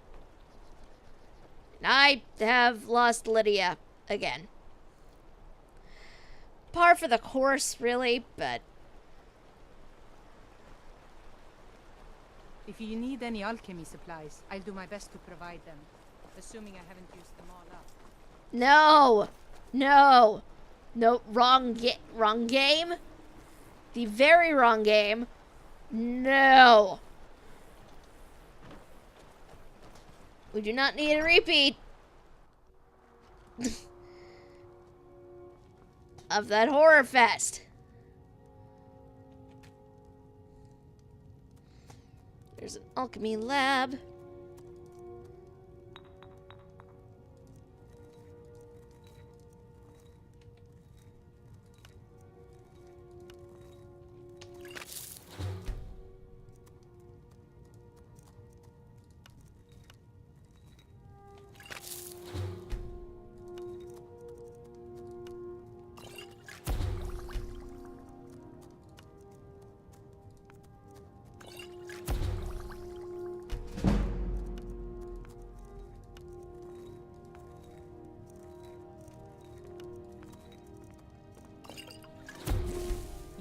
And I have lost Lydia again. Par for the course, really, but... If you need any alchemy supplies, I'll do my best to provide them. Assuming I haven't used them all up. No! No! No, wrong game? The very wrong game. No! We do not need a repeat of that horror fest. There's an alchemy lab.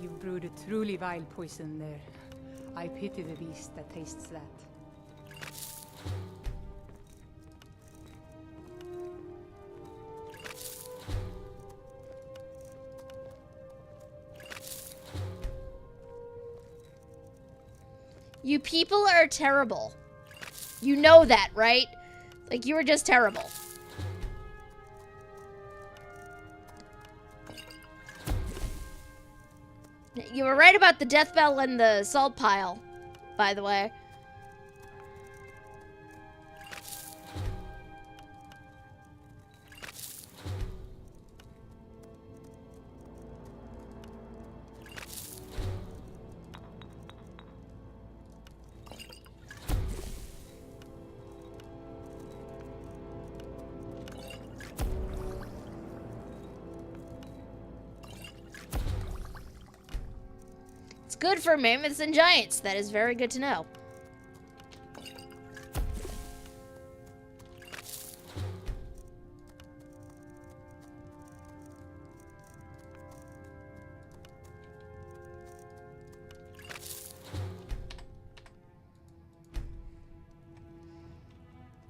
You've brewed a truly vile poison there. I pity the beast that tastes that. You people are terrible. You know that, right? Like, you are just terrible. You were right about the death bell and the salt pile, by the way. Good for mammoths and giants. That is very good to know.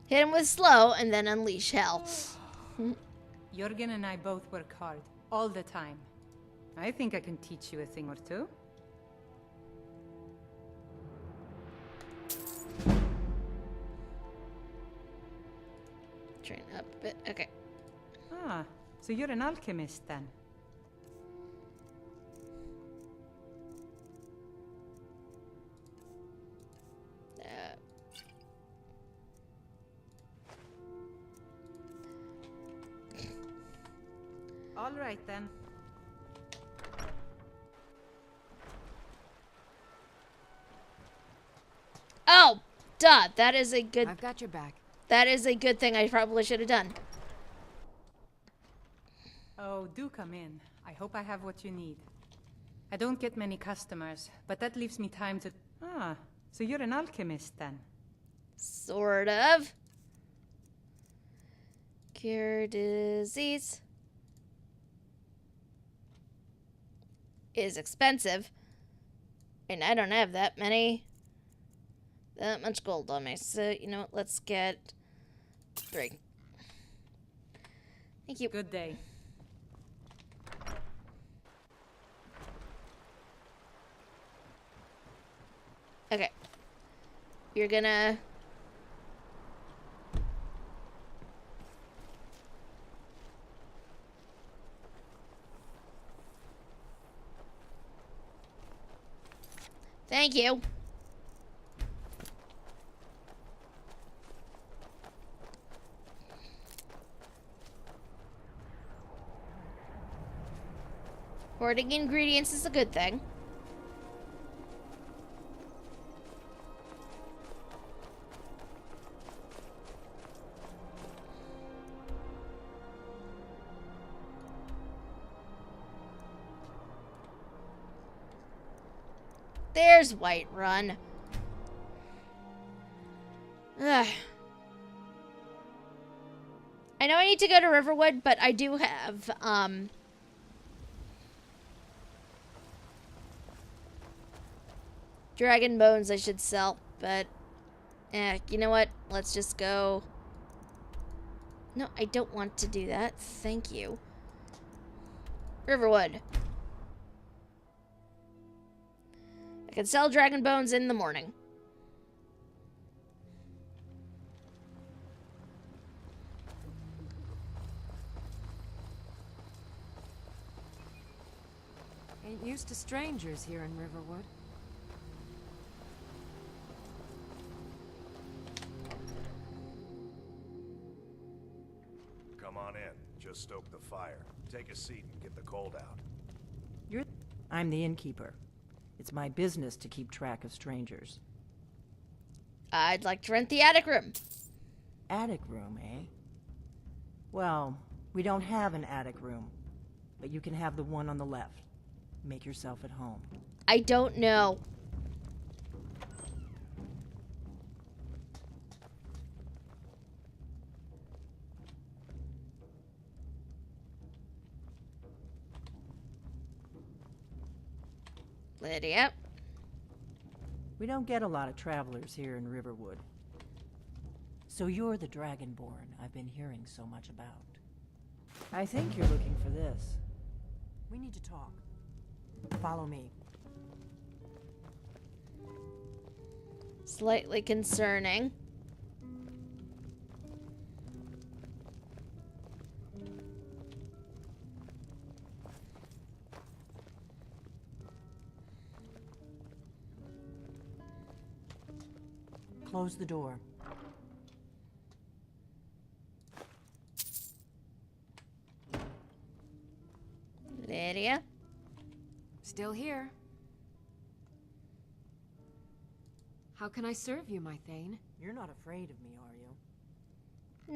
Hit him with slow and then unleash hell. Jürgen and I both work hard, all the time. I think I can teach you a thing or two. Train up a bit. Okay. Ah, so you're an alchemist then? All right then. Oh, duh. That is a good. I've got your back. That is a good thing. I probably should have done. Oh, do come in. I hope I have what you need. I don't get many customers, but that leaves me time to... Ah, so you're an alchemist then? Sort of. Cure disease. Is expensive. And I don't have that much gold on me. So, you know what? Let's get 3. Thank you. Good day. Okay. You're gonna... Thank you. Hoarding ingredients is a good thing. There's Whiterun. Ugh. I know I need to go to Riverwood, but I do have, dragon bones I should sell, but, you know what? Let's just go. No, I don't want to do that. Thank you. Riverwood. I can sell dragon bones in the morning. Ain't used to strangers here in Riverwood. Come on in. Just stoke the fire. Take a seat and get the cold out. I'm the innkeeper. It's my business to keep track of strangers. I'd like to rent the attic room. Attic room, eh? Well, we don't have an attic room, but you can have the one on the left. Make yourself at home. I don't know. Lydia. We don't get a lot of travelers here in Riverwood. So you're the Dragonborn I've been hearing so much about. I think you're looking for this. We need to talk. Follow me. Slightly concerning. Close the door. Lydia? Still here. How can I serve you, my Thane? You're not afraid of me, are you?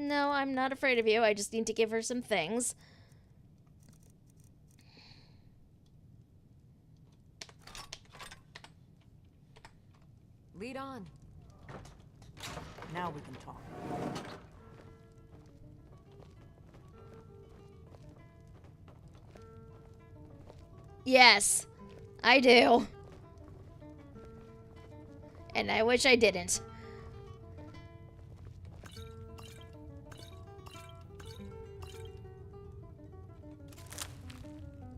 No, I'm not afraid of you. I just need to give her some things. Lead on. Now we can talk. Yes, I do. And I wish I didn't.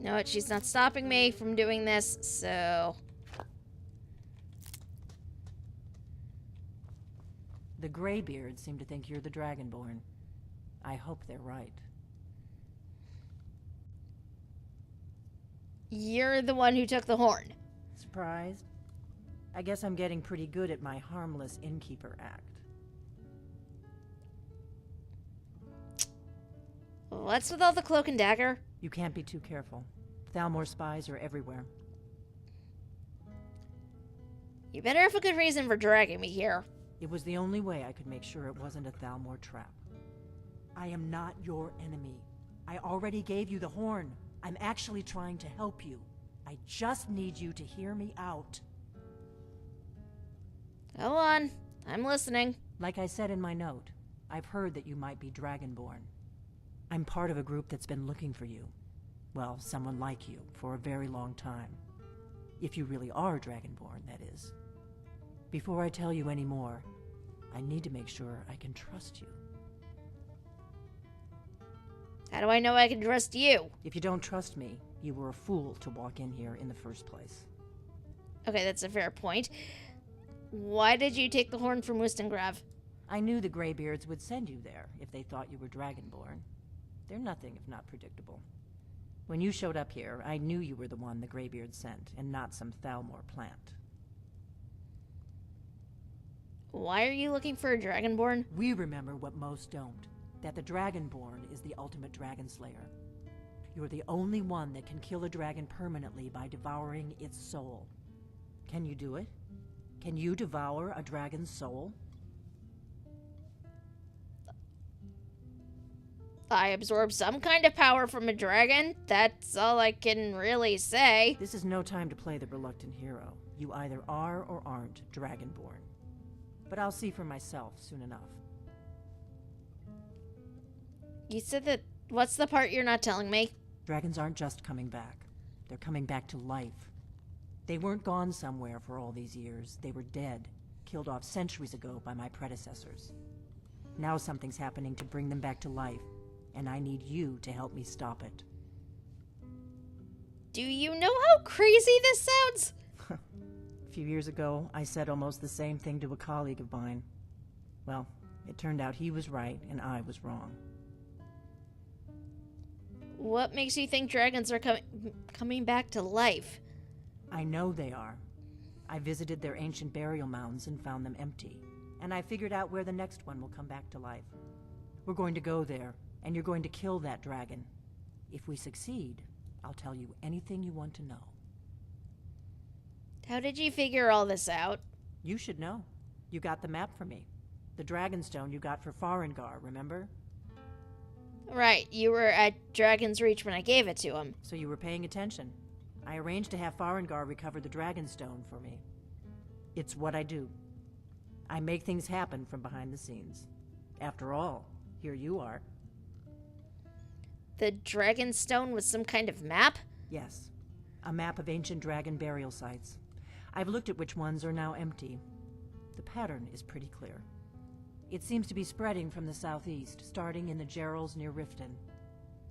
No, what? She's not stopping me from doing this, so... The Greybeards seem to think you're the Dragonborn. I hope they're right. You're the one who took the horn. Surprised? I guess I'm getting pretty good at my harmless innkeeper act. What's with all the cloak and dagger? You can't be too careful. Thalmor spies are everywhere. You better have a good reason for dragging me here. It was the only way I could make sure it wasn't a Thalmor trap. I am not your enemy. I already gave you the horn. I'm actually trying to help you. I just need you to hear me out. Go on. I'm listening. Like I said in my note, I've heard that you might be Dragonborn. I'm part of a group that's been looking for you. Well, someone like you, for a very long time. If you really are Dragonborn, that is. Before I tell you any more, I need to make sure I can trust you. How do I know I can trust you? If you don't trust me, you were a fool to walk in here in the first place. Okay, that's a fair point. Why did you take the horn from Wostengrav? I knew the Greybeards would send you there if they thought you were Dragonborn. They're nothing if not predictable. When you showed up here, I knew you were the one the Greybeards sent, and not some Thalmor plant. Why are you looking for a Dragonborn? We remember what most don't, that the Dragonborn is the ultimate dragon slayer. You're the only one that can kill a dragon permanently by devouring its soul. Can you do it? Can you devour a dragon's soul? I absorb some kind of power from a dragon. That's all I can really say. This is no time to play the reluctant hero. You either are or aren't Dragonborn. But I'll see for myself soon enough. You said that... What's the part you're not telling me? Dragons aren't just coming back. They're coming back to life. They weren't gone somewhere for all these years. They were dead, killed off centuries ago by my predecessors. Now something's happening to bring them back to life, and I need you to help me stop it. Do you know how crazy this sounds? A few years ago, I said almost the same thing to a colleague of mine. Well, it turned out he was right and I was wrong. What makes you think dragons are coming back to life? I know they are. I visited their ancient burial mounds and found them empty. And I figured out where the next one will come back to life. We're going to go there, and you're going to kill that dragon. If we succeed, I'll tell you anything you want to know. How did you figure all this out? You should know. You got the map for me. The Dragonstone you got for Farengar, remember? Right, you were at Dragon's Reach when I gave it to him. So you were paying attention. I arranged to have Farengar recover the Dragonstone for me. It's what I do. I make things happen from behind the scenes. After all, here you are. The Dragonstone was some kind of map? Yes. A map of ancient dragon burial sites. I've looked at which ones are now empty. The pattern is pretty clear. It seems to be spreading from the southeast, starting in the Gerals near Riften.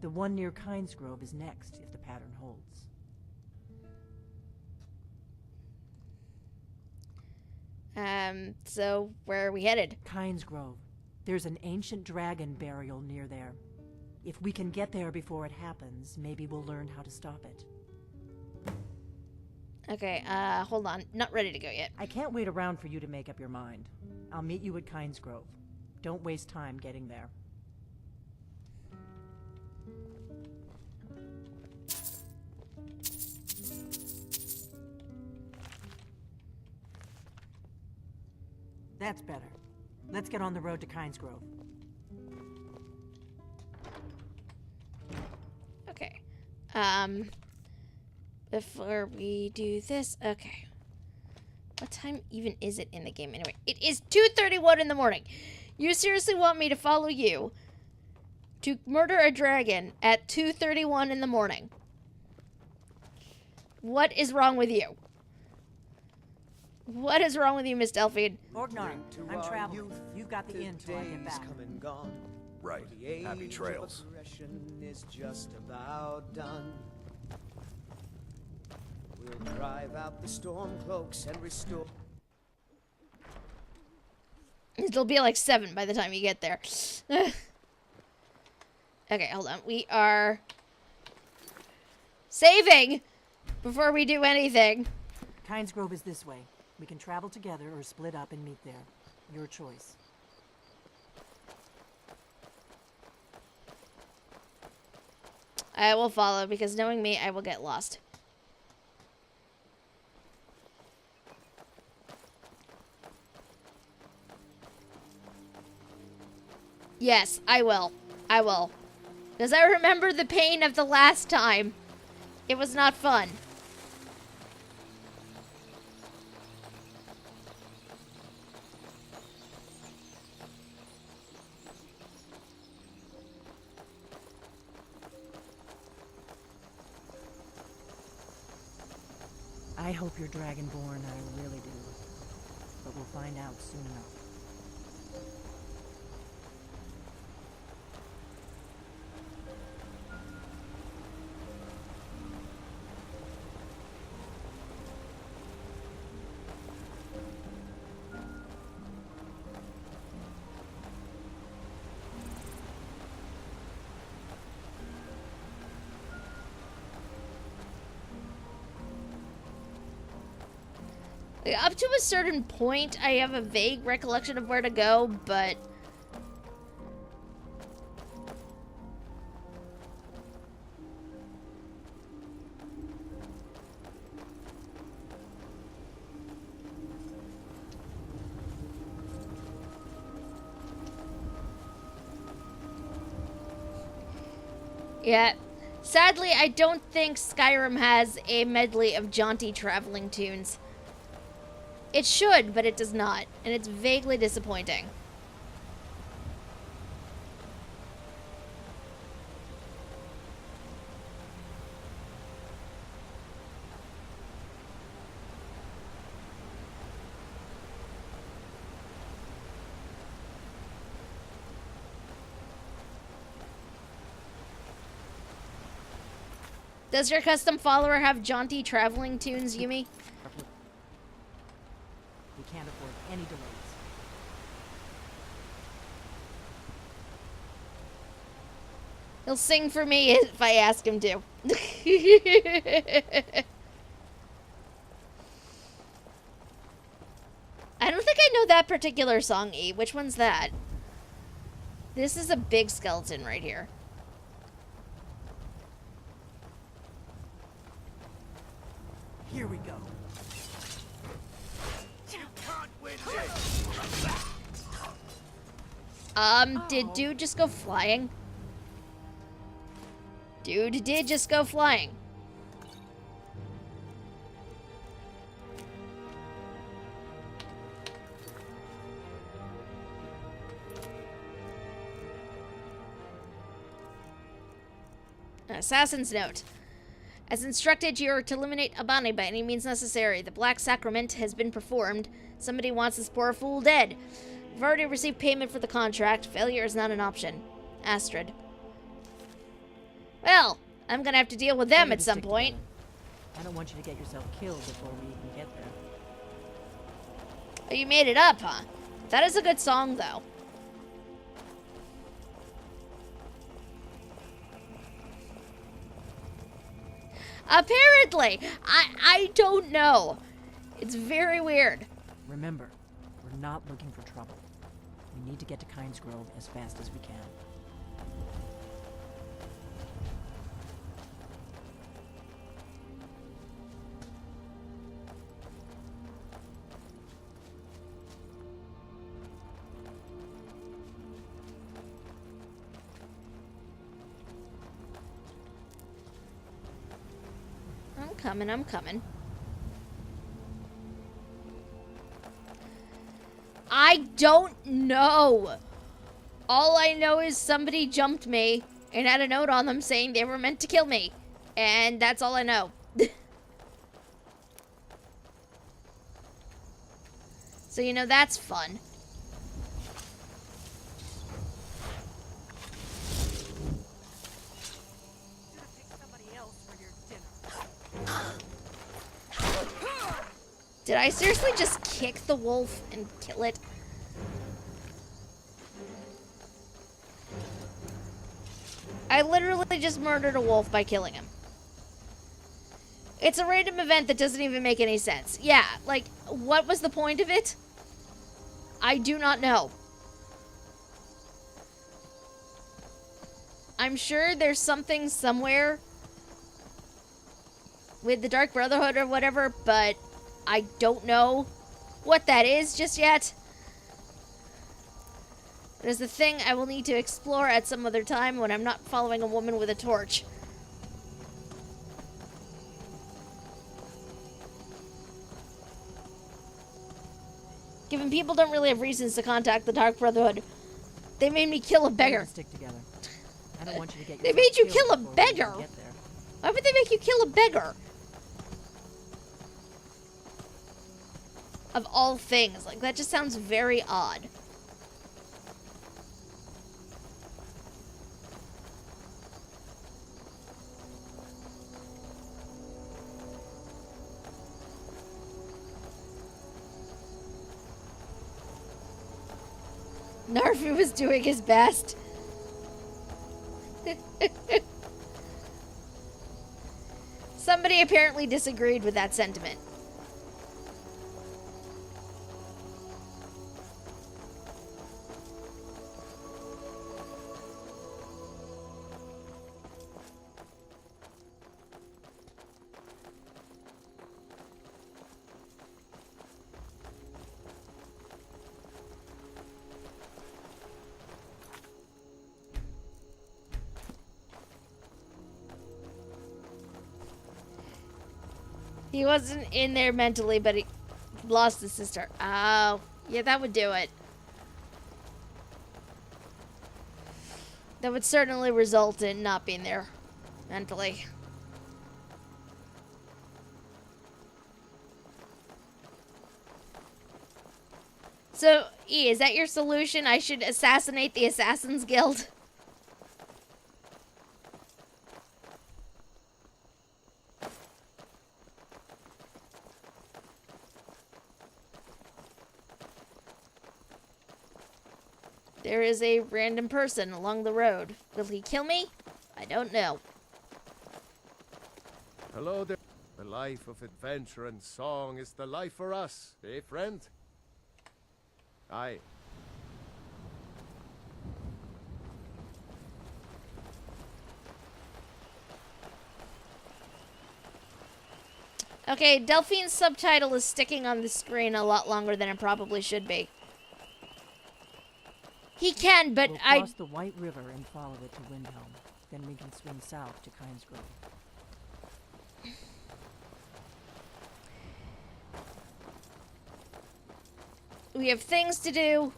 The one near Kynesgrove is next, if the pattern holds. So where are we headed? Kynesgrove. There's an ancient dragon burial near there. If we can get there before it happens, maybe we'll learn how to stop it. Okay, hold on. Not ready to go yet. I can't wait around for you to make up your mind. I'll meet you at Kynesgrove. Don't waste time getting there. That's better. Let's get on the road to Kynesgrove. Okay. Before we do this, okay. What time even is it in the game anyway? It is 2:31 in the morning. You seriously want me to follow you to murder a dragon at 2:31 in the morning? What is wrong with you? What is wrong with you, Miss Delphine? Orgnar, I'm traveling. You've got the inn till I get back. Right. Happy trails. Is just about done. We'll drive out the storm cloaks and restore. It'll be like 7 by the time you get there. Okay, hold on. We are saving before we do anything. Kynes Grove is this way. We can travel together or split up and meet there. Your choice. I will follow because knowing me, I will get lost. Yes, I will. I will. Because I remember the pain of the last time. It was not fun. I hope you're Dragonborn, I really do. But we'll find out soon enough. Up to a certain point, I have a vague recollection of where to go, but... yeah. Sadly, I don't think Skyrim has a medley of jaunty traveling tunes. It should, but it does not, and it's vaguely disappointing. Does your custom follower have jaunty traveling tunes, Yumi? We can't afford any delays. He'll sing for me if I ask him to. I don't think I know that particular song, E. Which one's that? This is a big skeleton right here. Here we go. Did dude just go flying? Dude did just go flying. Assassin's note. As instructed, you are to eliminate Abani by any means necessary. The Black Sacrament has been performed. Somebody wants this poor fool dead. We've already received payment for the contract. Failure is not an option. Astrid. Well, I'm gonna have to deal with them at some point. I don't want you to get yourself killed before we even get there. Oh, you made it up, huh? That is a good song, though. Apparently! I don't know. It's very weird. Remember, we're not looking for trouble. We need to get to Kynes Grove as fast as we can. I'm coming. I don't know. All I know is somebody jumped me and had a note on them saying they were meant to kill me. And that's all I know. So, you know, that's fun. Did I seriously just kick the wolf and kill it? I literally just murdered a wolf by killing him. It's a random event that doesn't even make any sense. Yeah, like, what was the point of it? I do not know. I'm sure there's something somewhere with the Dark Brotherhood or whatever, but I don't know what that is just yet. It is a thing I will need to explore at some other time when I'm not following a woman with a torch. Given people don't really have reasons to contact the Dark Brotherhood, they made me kill a beggar. Stick together. I don't want you to get They made you kill a beggar. Why would they make you kill a beggar? Of all things, like that just sounds very odd. Narfu was doing his best. Somebody apparently disagreed with that sentiment. He wasn't in there mentally, but he lost his sister. Oh, yeah, that would do it. That would certainly result in not being there mentally. So, E, is that your solution? I should assassinate the Assassin's Guild? There is a random person along the road. Will he kill me? I don't know. Hello there. The life of adventure and song is the life for us, eh, friend? Aye. Okay, Delphine's subtitle is sticking on the screen a lot longer than it probably should be. He can, but we'll I... cross the White River and follow it to Windhelm. Then we can swing south to Kynes Grove. We have things to do.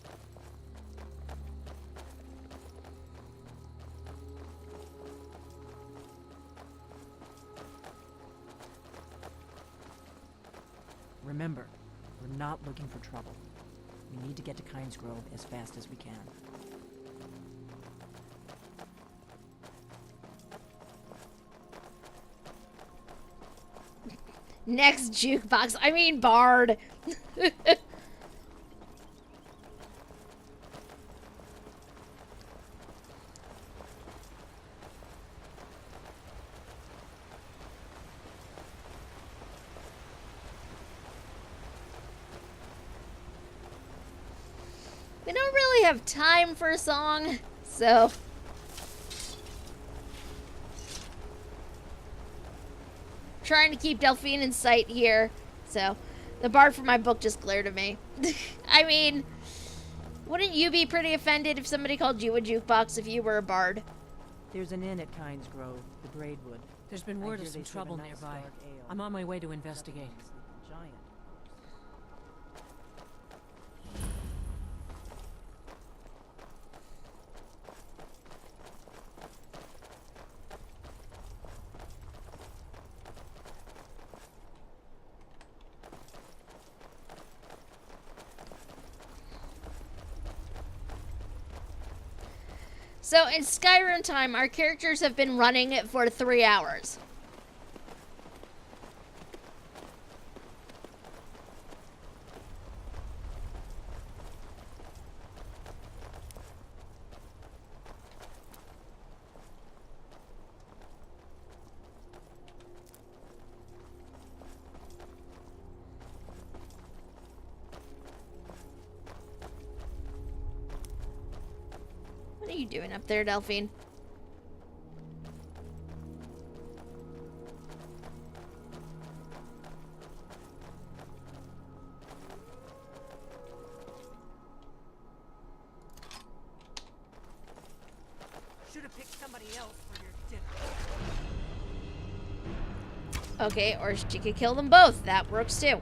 Remember, we're not looking for trouble. We need to get to Kynes Grove as fast as we can. Next jukebox. I mean bard. We don't really have time for a song, so... Trying to keep Delphine in sight here, so... The bard for my book just glared at me. I mean... Wouldn't you be pretty offended if somebody called you a jukebox if you were a bard? There's an inn at Kynes Grove, the Braidwood. There's been word of some trouble nearby. I'm on my way to investigate. Giant. So in Skyrim time, our characters have been running for 3 hours. What are you doing up there, Delphine? Should have picked somebody else for your dinner. Okay, or she could kill them both. That works too.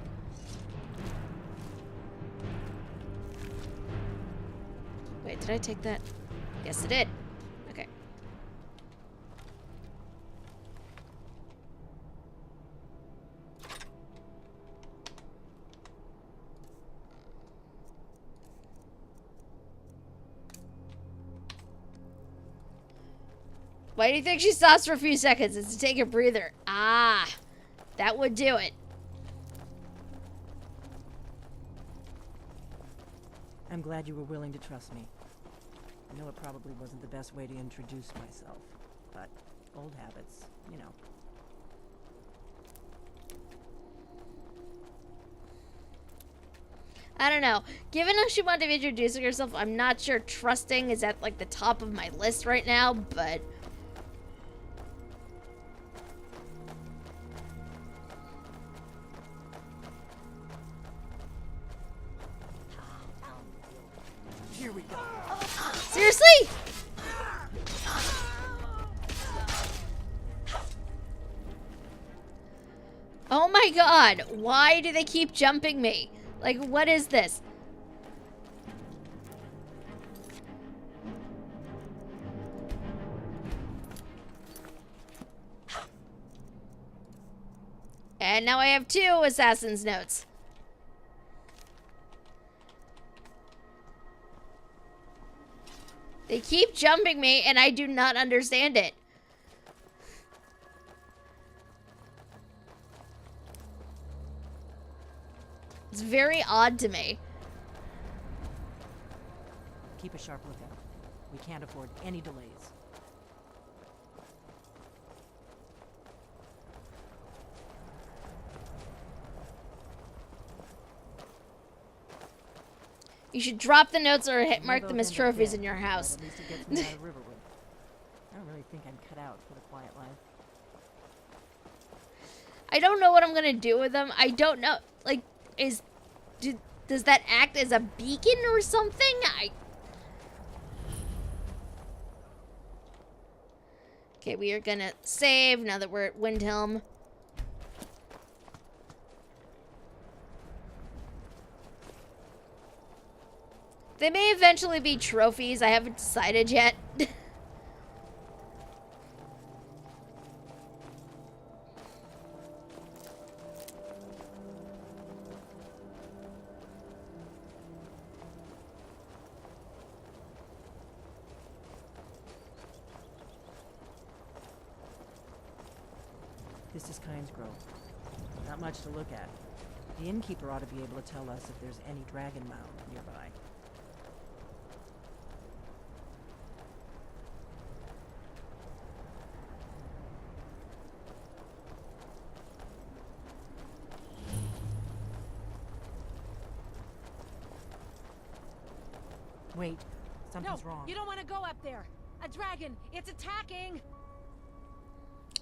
Wait, did I take that? Yes, I did. Okay. Why do you think she stops for a few seconds? It's to take a breather. Ah, that would do it. I'm glad you were willing to trust me. I know it probably wasn't the best way to introduce myself, but old habits, you know. I don't know. Given how she wanted to be introducing herself, I'm not sure trusting is at like the top of my list right now, but Here we go. seriously? Oh my god, why do they keep jumping me? Like, what is this? And now I have 2 assassin's notes. They keep jumping me, and I do not understand it. It's very odd to me. Keep a sharp lookout. We can't afford any delays. You should drop the notes or mark Those them as end up trophies dead, in your but house. At least it gets me out of Riverwood. I don't really think I'm cut out for the quiet life. I don't know what I'm gonna do with them. I don't know. Like, does that act as a beacon or something? Okay, we are gonna save now that we're at Windhelm. They may eventually be trophies. I haven't decided yet. This is Kynes Grove. Not much to look at. The innkeeper ought to be able to tell us if there's any dragon mound nearby. Wait, something's No, wrong. you don't want to go up there. A dragon, it's attacking.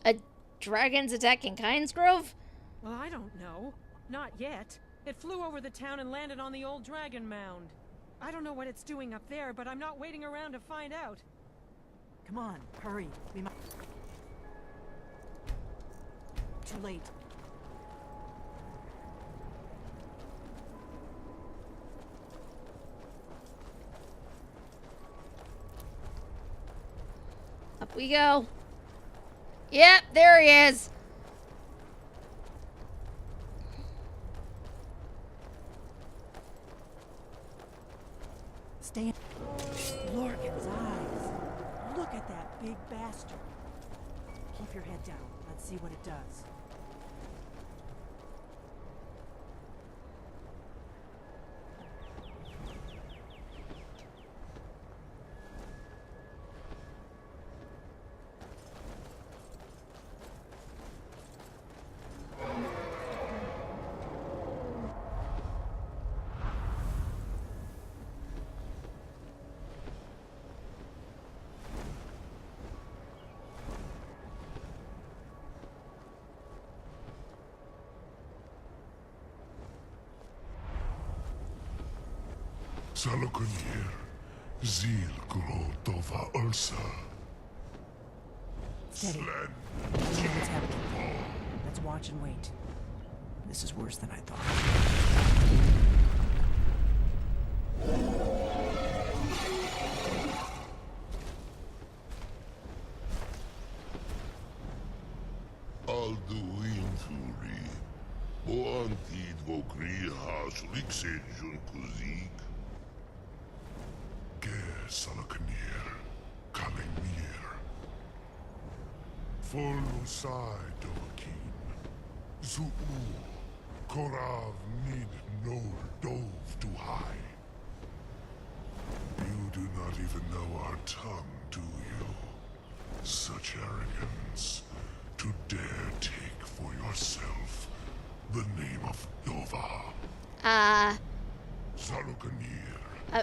A dragon's attacking Kynes Grove? Well, I don't know. Not yet. It flew over the town and landed on the old dragon mound. I don't know what it's doing up there, but I'm not waiting around to find out. Come on, hurry. We might... Too late. Up we go. Yep, there he is. Stay in. Lorcan's eyes. Look at that big bastard. Keep your head down. Let's see what it does. Salokunir, Zil Gro Dova Ursa. Steady. I don't know what's happening. Let's watch and wait. This is worse than I thought. Alduin Turi, Boantid Vokri Has Rixejun Kuzik. Ger Salokunir, Kalimir. Folusai Dovakin. Zuu, Korav Nid Nol Dove Du Hai. You do not even know our tongue, do you? Such arrogance. To dare take for yourself the name of Dova. Salokunir.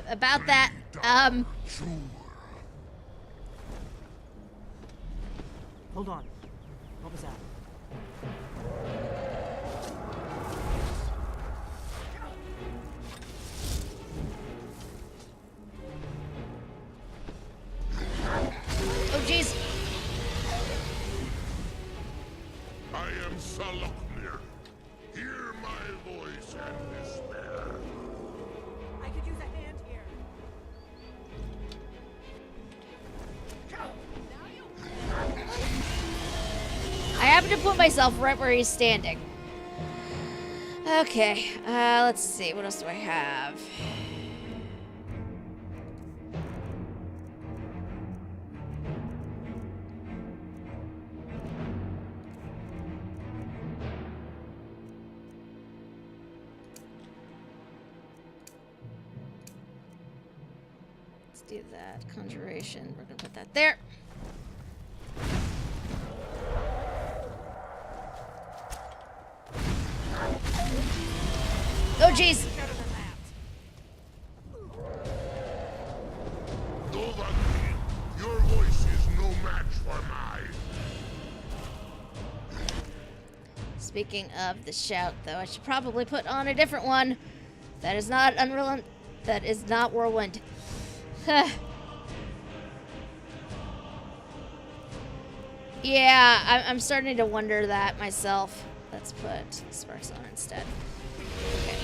About that, Sure. Hold on. What was that? oh jeez. I am Saloknir. Hear my voice and despair. I could use a hand here. I happen to put myself right where he's standing. Okay, let's see. What else do I have? Let's do that. Conjuration. We're gonna put that there. Oh, jeez. Dovahkiin, your voice is no match for mine. Speaking of the shout, though, I should probably put on a different one. That is not Unreal. That is not Whirlwind. Yeah, I'm starting to wonder that myself. Let's put Sparks on instead. Okay.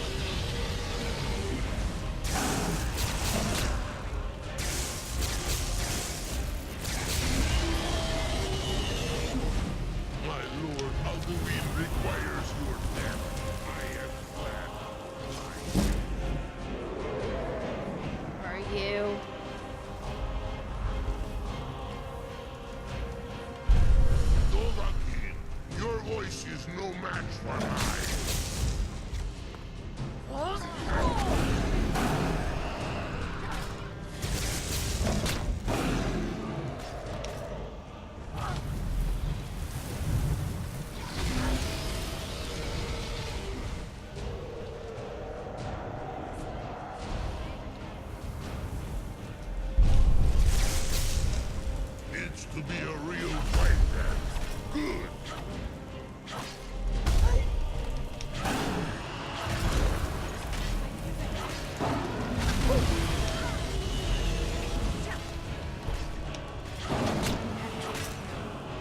My lord Alduin requires your death. I am glad. Where are you? Dovahkiin, your voice is no match for mine. It's to be a real fight then. Good.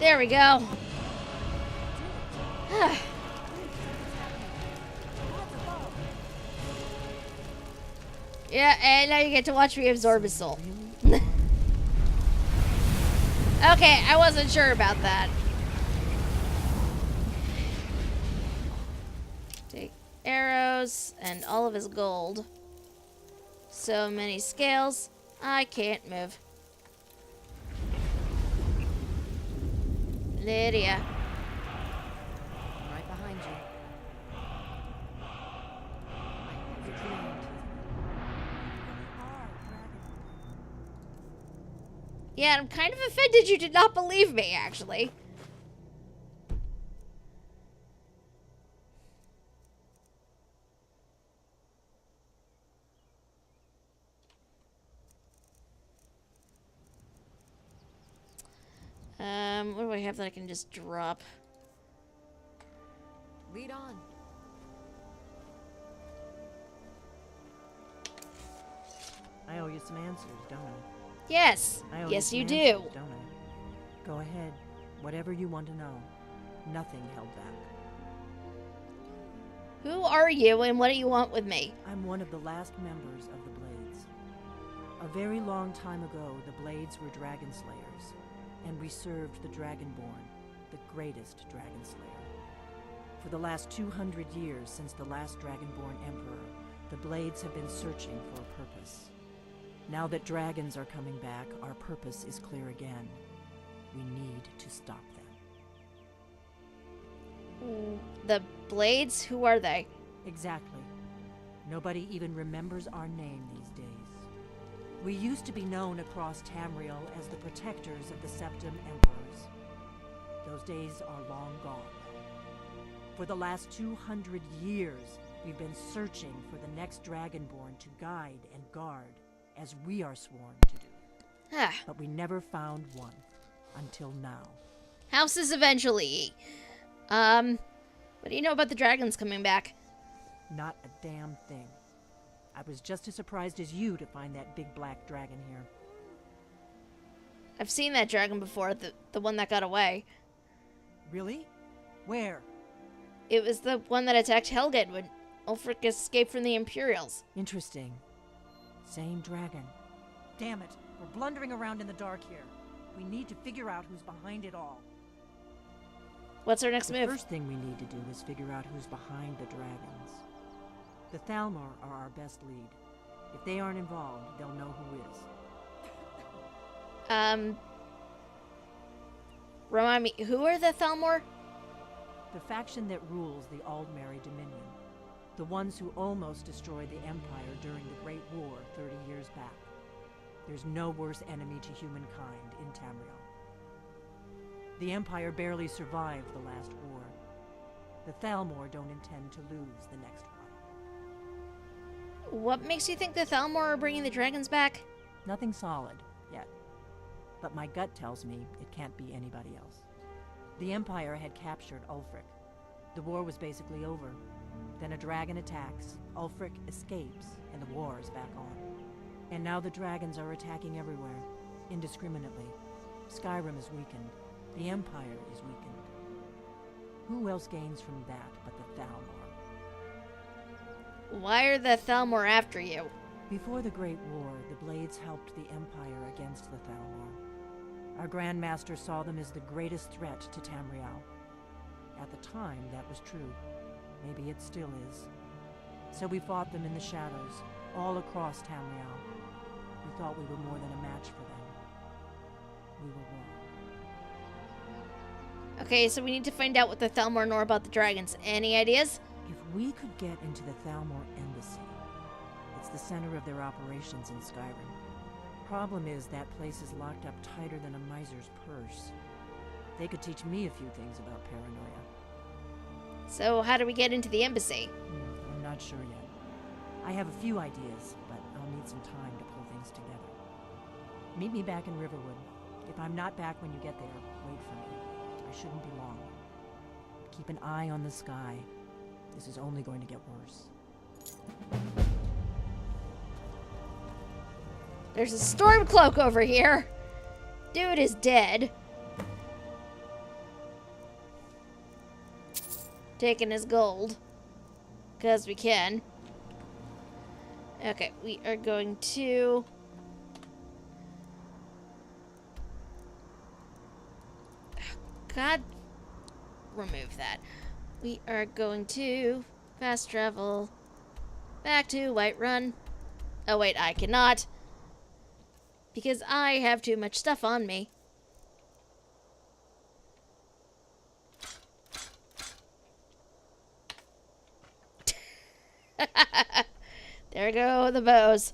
There we go. Yeah, and now you get to watch me absorb his soul. Okay, I wasn't sure about that. Take arrows and all of his gold. So many scales, I can't move. Lydia. I'm right behind you. I have cleaned. Yeah, I'm kind of offended you did not believe me, actually. What do I have that I can just drop? Lead on. I owe you some answers, don't I? Yes. I owe Yes, you you some do. answers, don't I? Go ahead. Whatever you want to know. Nothing held back. Who are you and what do you want with me? I'm one of the last members of the Blades. A very long time ago, the Blades were dragon slayers, and we served the Dragonborn, the greatest dragon slayer. For the last 200 years since the last Dragonborn Emperor, the Blades have been searching for a purpose. Now that dragons are coming back, our purpose is clear again. We need to stop them. The Blades? Who are they? Exactly. Nobody even remembers our name these days. We used to be known across Tamriel as the protectors of the Septim Emperors. Those days are long gone. For the last 200 years, we've been searching for the next Dragonborn to guide and guard, as we are sworn to do. But we never found one, until now. Houses eventually. What do you know about the dragons coming back? Not a damn thing. I was just as surprised as you to find that big black dragon here. I've seen that dragon before, the one that got away. Really? Where? It was the one that attacked Helgen when Ulfric escaped from the Imperials. Interesting. Same dragon. Damn it, we're blundering around in the dark here. We need to figure out who's behind it all. What's our next move? The first thing we need to do is figure out who's behind the dragons. The Thalmor are our best lead. If they aren't involved, they'll know who is. Remind me, who are the Thalmor? The faction that rules the Aldmeri Dominion. The ones who almost destroyed the Empire during the Great War 30 years back. There's no worse enemy to humankind in Tamriel. The Empire barely survived the last war. The Thalmor don't intend to lose the next one. What makes you think the Thalmor are bringing the dragons back? Nothing solid, yet. But my gut tells me it can't be anybody else. The Empire had captured Ulfric. The war was basically over. Then a dragon attacks, Ulfric escapes, and the war is back on. And now the dragons are attacking everywhere, indiscriminately. Skyrim is weakened. The Empire is weakened. Who else gains from that but the Thalmor? Why are the Thalmor after you? Before the Great War, the Blades helped the Empire against the Thalmor. Our Grand Master saw them as the greatest threat to Tamriel. At the time, that was true. Maybe it still is. So we fought them in the shadows, all across Tamriel. We thought we were more than a match for them. We were wrong. Okay, so we need to find out what the Thalmor know about the dragons. Any ideas? If we could get into the Thalmor embassy, it's the center of their operations in Skyrim. Problem is, that place is locked up tighter than a miser's purse. They could teach me a few things about paranoia. So how do we get into the embassy? I'm not sure yet. I have a few ideas, but I'll need some time to pull things together. Meet me back in Riverwood. If I'm not back when you get there, wait for me. I shouldn't be long. Keep an eye on the sky. This is only going to get worse. There's a storm cloak over here. Dude is dead. Taking his gold. Because we can. Okay, we are going to... God, remove that. We are going to fast travel back to Whiterun. Oh wait, I cannot. Because I have too much stuff on me. There go the bows.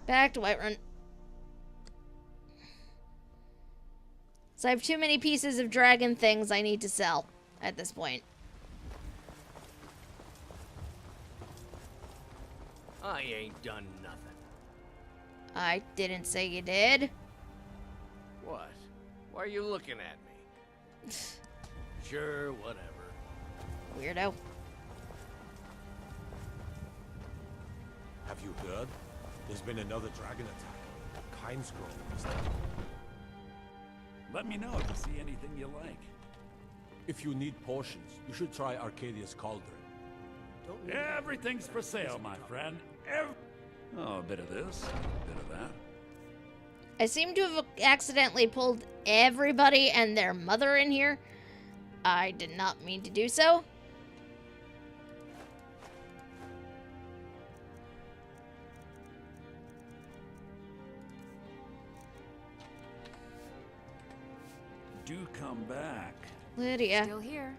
Back to Whiterun. So I have too many pieces of dragon things I need to sell at this point. I ain't done nothing. I didn't say you did. What? Why are you looking at me? Sure, whatever. Weirdo. Have you heard? There's been another dragon attack. Kind's growing. Let me know if you see anything you like. If you need potions, you should try Arcadia's Cauldron. Everything's for sale, my friend. Oh, a bit of this, a bit of that. I seem to have accidentally pulled everybody and their mother in here. I did not mean to do so. Do come back. Lydia. Still here.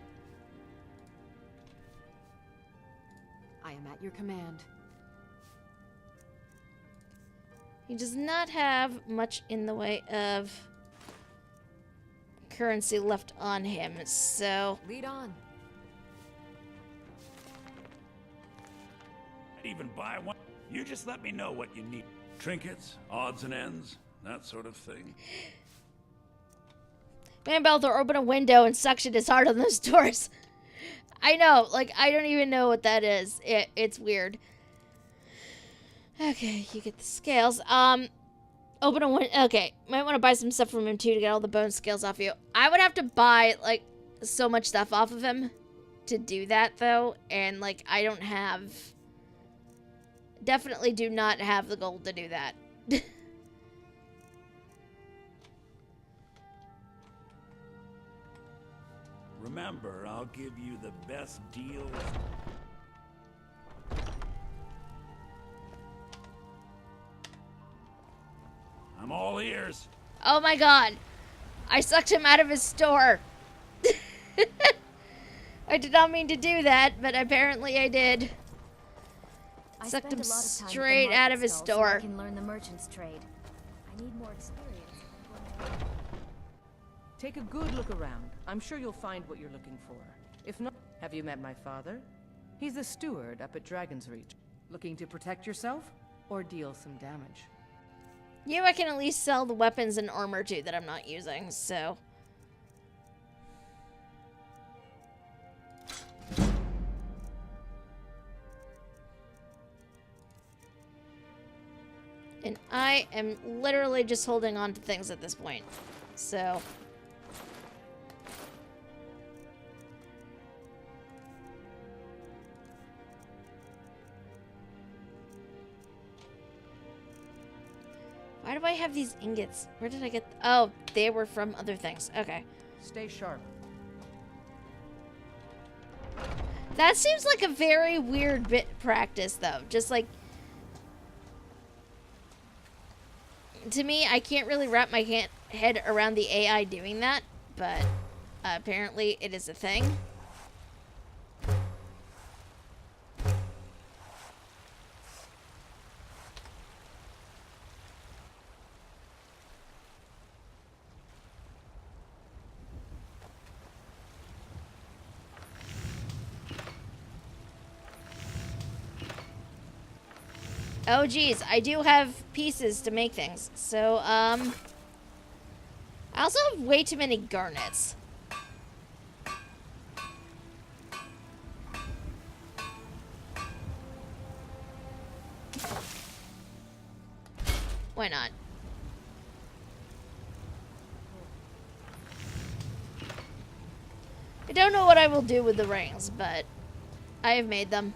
I am at your command. He does not have much in the way of currency left on him, so... Lead on. I'd even buy one. You just let me know what you need. Trinkets, odds and ends, that sort of thing. Man, Balthor, open a window and suction his heart on those doors. I know, like, I don't even know what that is. It's weird. Okay, you get the scales. Open a window. Okay, might want to buy some stuff from him, too, to get all the bone scales off you. I would have to buy, like, so much stuff off of him to do that, though. And, like, I don't have... Definitely do not have the gold to do that. Remember, I'll give you the best deals. I'm all ears. Oh my god. I sucked him out of his store. I did not mean to do that, but apparently I did. Sucked him straight out of his store. So I can learn the merchant's trade. I need more experience. Take a good look around. I'm sure you'll find what you're looking for. If not, have you met my father? He's the steward up at Dragon's Reach. Looking to protect yourself or deal some damage? You, I can at least sell the weapons and armor too that I'm not using, so. And I am literally just holding on to things at this point, so. Why do I have these ingots? Where did I get... Oh, they were from other things. Okay. Stay sharp. That seems like a very weird bit practice, though. Just like... To me, I can't really wrap my head around the AI doing that, but apparently it is a thing. Oh, geez. I do have pieces to make things. So, I also have way too many garnets. Why not? I don't know what I will do with the rings, but I have made them.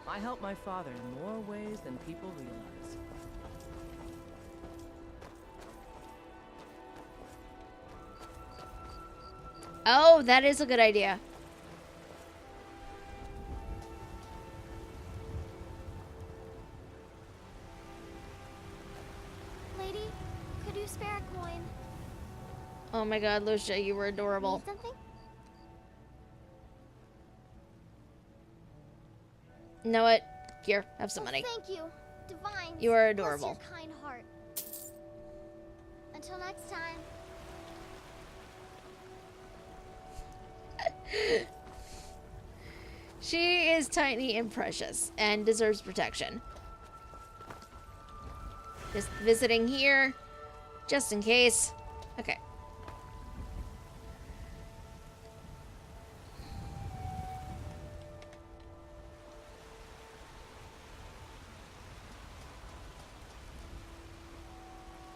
I help my father in more ways than people realize. Oh, that is a good idea. Lady, could Oh my god, Lucia, you were adorable. Need something? Know what? Here, have some money. Thank you, Divine. You are adorable. Bless your kind heart. Until next time. She is tiny and precious and deserves protection. Just visiting here, just in case. Okay.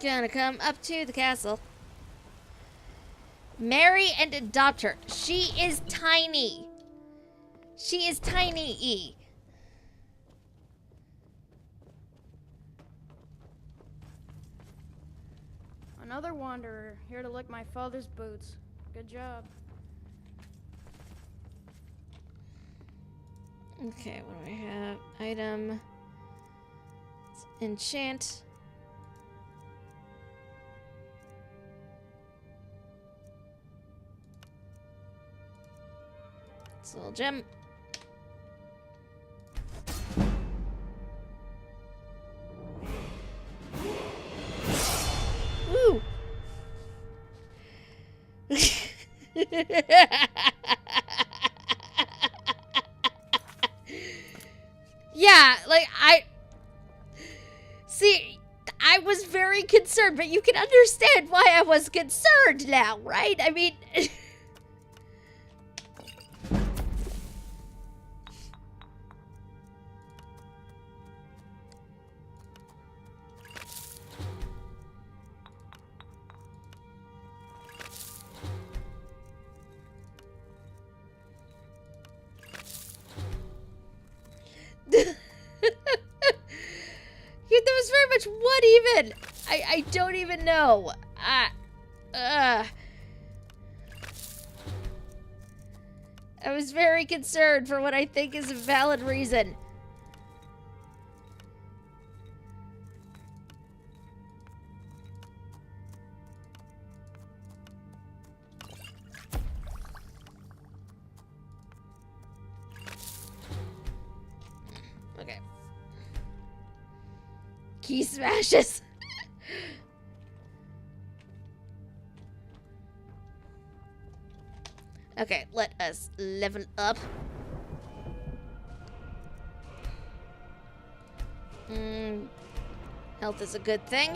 Gonna come up to the castle. Marry and adopt her. She is tiny. She is tiny. Another wanderer, here to lick my father's boots. Good job. Okay, what do I have? Item. Enchant. Soul gem. Woo! Yeah, like see, I was very concerned, but you can understand why I was concerned now, right? I mean, that was very much what even? I don't even know. I was very concerned for what I think is a valid reason. Okay. Key smashes. Okay, let us level up. Health is a good thing.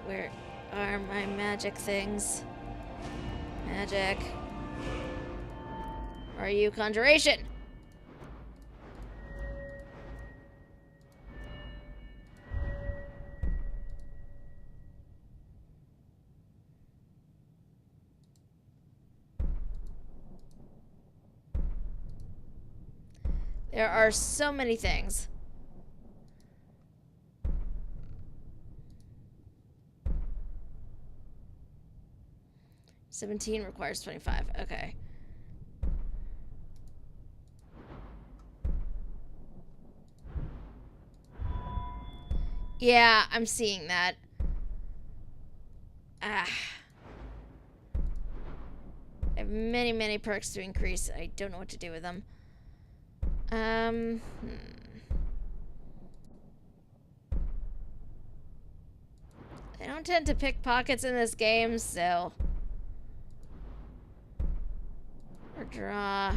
Where are my magic things? Magic. Are you conjuration? There are so many things. $17 requires $25. Okay. Yeah, I'm seeing that. I have many, many perks to increase. I don't know what to do with them. I don't tend to pick pockets in this game, so... Or draw...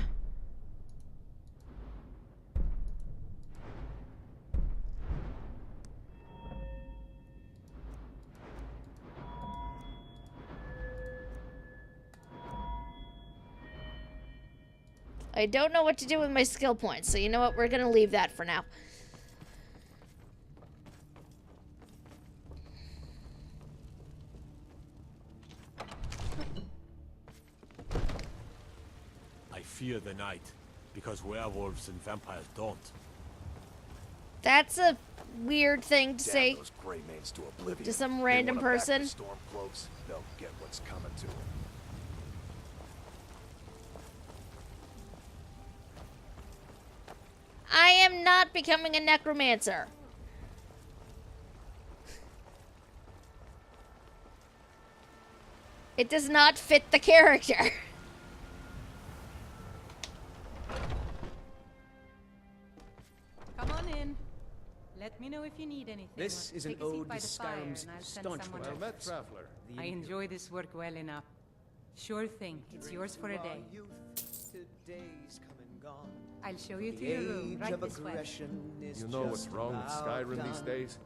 I don't know what to do with my skill points, so you know what? We're gonna leave that for now. I fear the night, because werewolves and vampires don't. That's a weird thing to say Damn those gray mains to oblivion. to some They random wanna back the person. storm cloaks, they'll get what's coming to them. I am not becoming a necromancer. It does not fit the character. Come on in. Let me know if you need anything. This is an Take a seat ode by to the fire Skyrim's and I'll send staunch someone well else. met, traveler. I enjoy this work well enough. Sure thing. It's yours for a day. Today's come and gone. I'll show you to The your room age right of this way. aggression is You know what's just wrong with about Skyrim these done. days?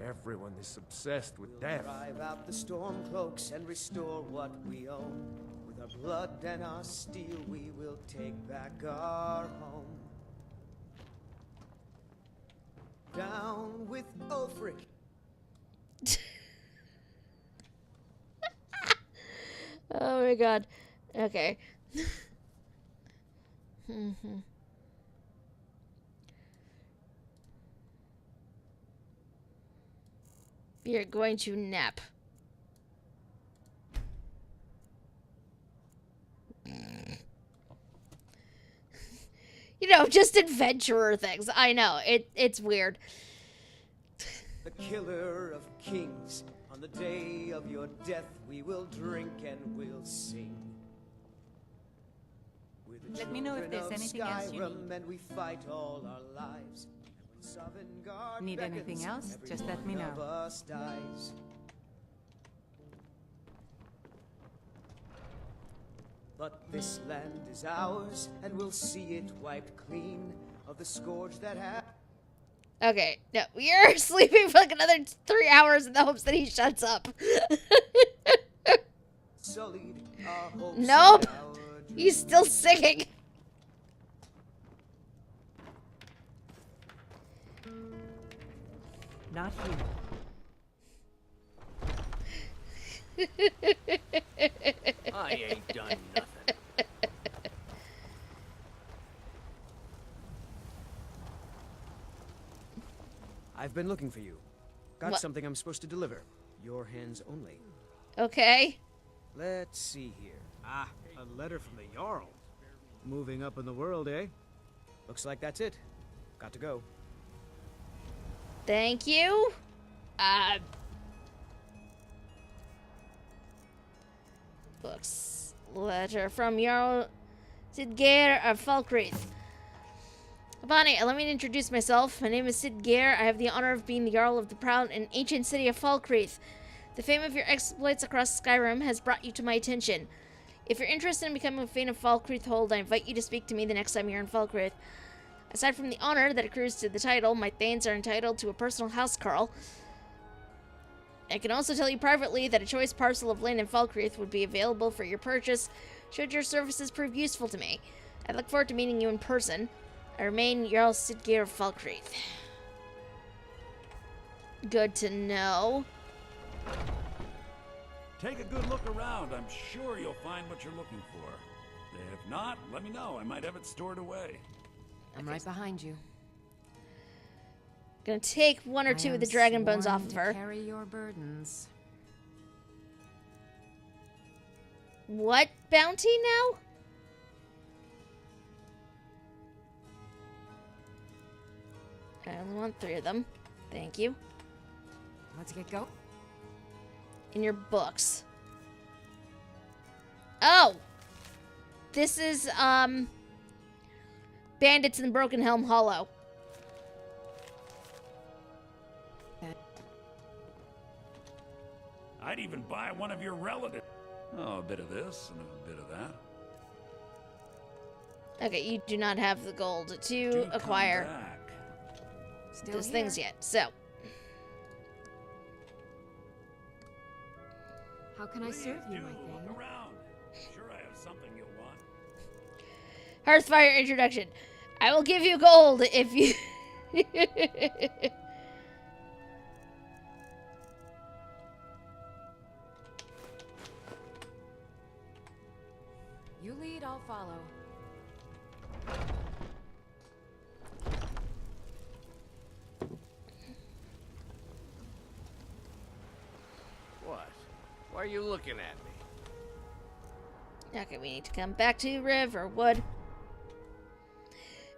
Everyone is obsessed with death. Drive out the storm cloaks and restore what we own. With our blood and our steel, we will take back our home. Down with Ulfric. Oh my god. Okay. You're going to nap. You know, just adventurer things. I know. It's weird. The killer of kings. On the day of your death, we will drink and we'll sing. We're the Let me know if children there's of anything else you Skyrim, need. and we fight all our lives. And when Sovngarde Need beckons, anything else? every Just let me one of know. us dies. But this land is ours, and we'll see it wiped clean of the scourge that has. Okay, no, you're sleeping for like another 3 hours in the hopes that he shuts up. Sullied our hopes Nope, and our he's still singing. Not here. I ain't done nothing. I've been looking for you. Got What? something I'm supposed to deliver. Your hands only. Okay. Let's see here. Ah, a letter from the Jarl. Moving up in the world, eh? Looks like that's it. Got to go. Thank you. Books. Letter from Jarl Sidgeir of Falkreath. Bonnie, allow me to introduce myself. My name is Sidgeir. I have the honor of being the Jarl of the proud and ancient city of Falkreath. The fame of your exploits across Skyrim has brought you to my attention. If you're interested in becoming a fan of Falkreath Hold, I invite you to speak to me the next time you're in Falkreath. Aside from the honor that accrues to the title, my Thanes are entitled to a personal house carl. I can also tell you privately that a choice parcel of land in Falkreath would be available for your purchase should your services prove useful to me. I look forward to meeting you in person. I remain Jarl Sidgeir of Falkreath. Good to know. Take a good look around. I'm sure you'll find what you're looking for. If not, let me know. I might have it stored away. I'm right behind you. Gonna take one or two of the dragon bones off of her. Carry your burdens. What bounty now? I only want 3 of them. Thank you. Let's get going. In your books. Oh! This is, Bandits in the Broken Helm Hollow. I'd even buy one of your relatives. Oh, a bit of this and a bit of that. Okay, you do not have the gold to Do come acquire back. Still those here. things yet. So, How can I serve you, my Look thing? around. Sure, I have something you'll want. Hearthfire introduction. I will give you gold if you... You lead, I'll follow. What? Why are you looking at me? Okay, we need to come back to Riverwood.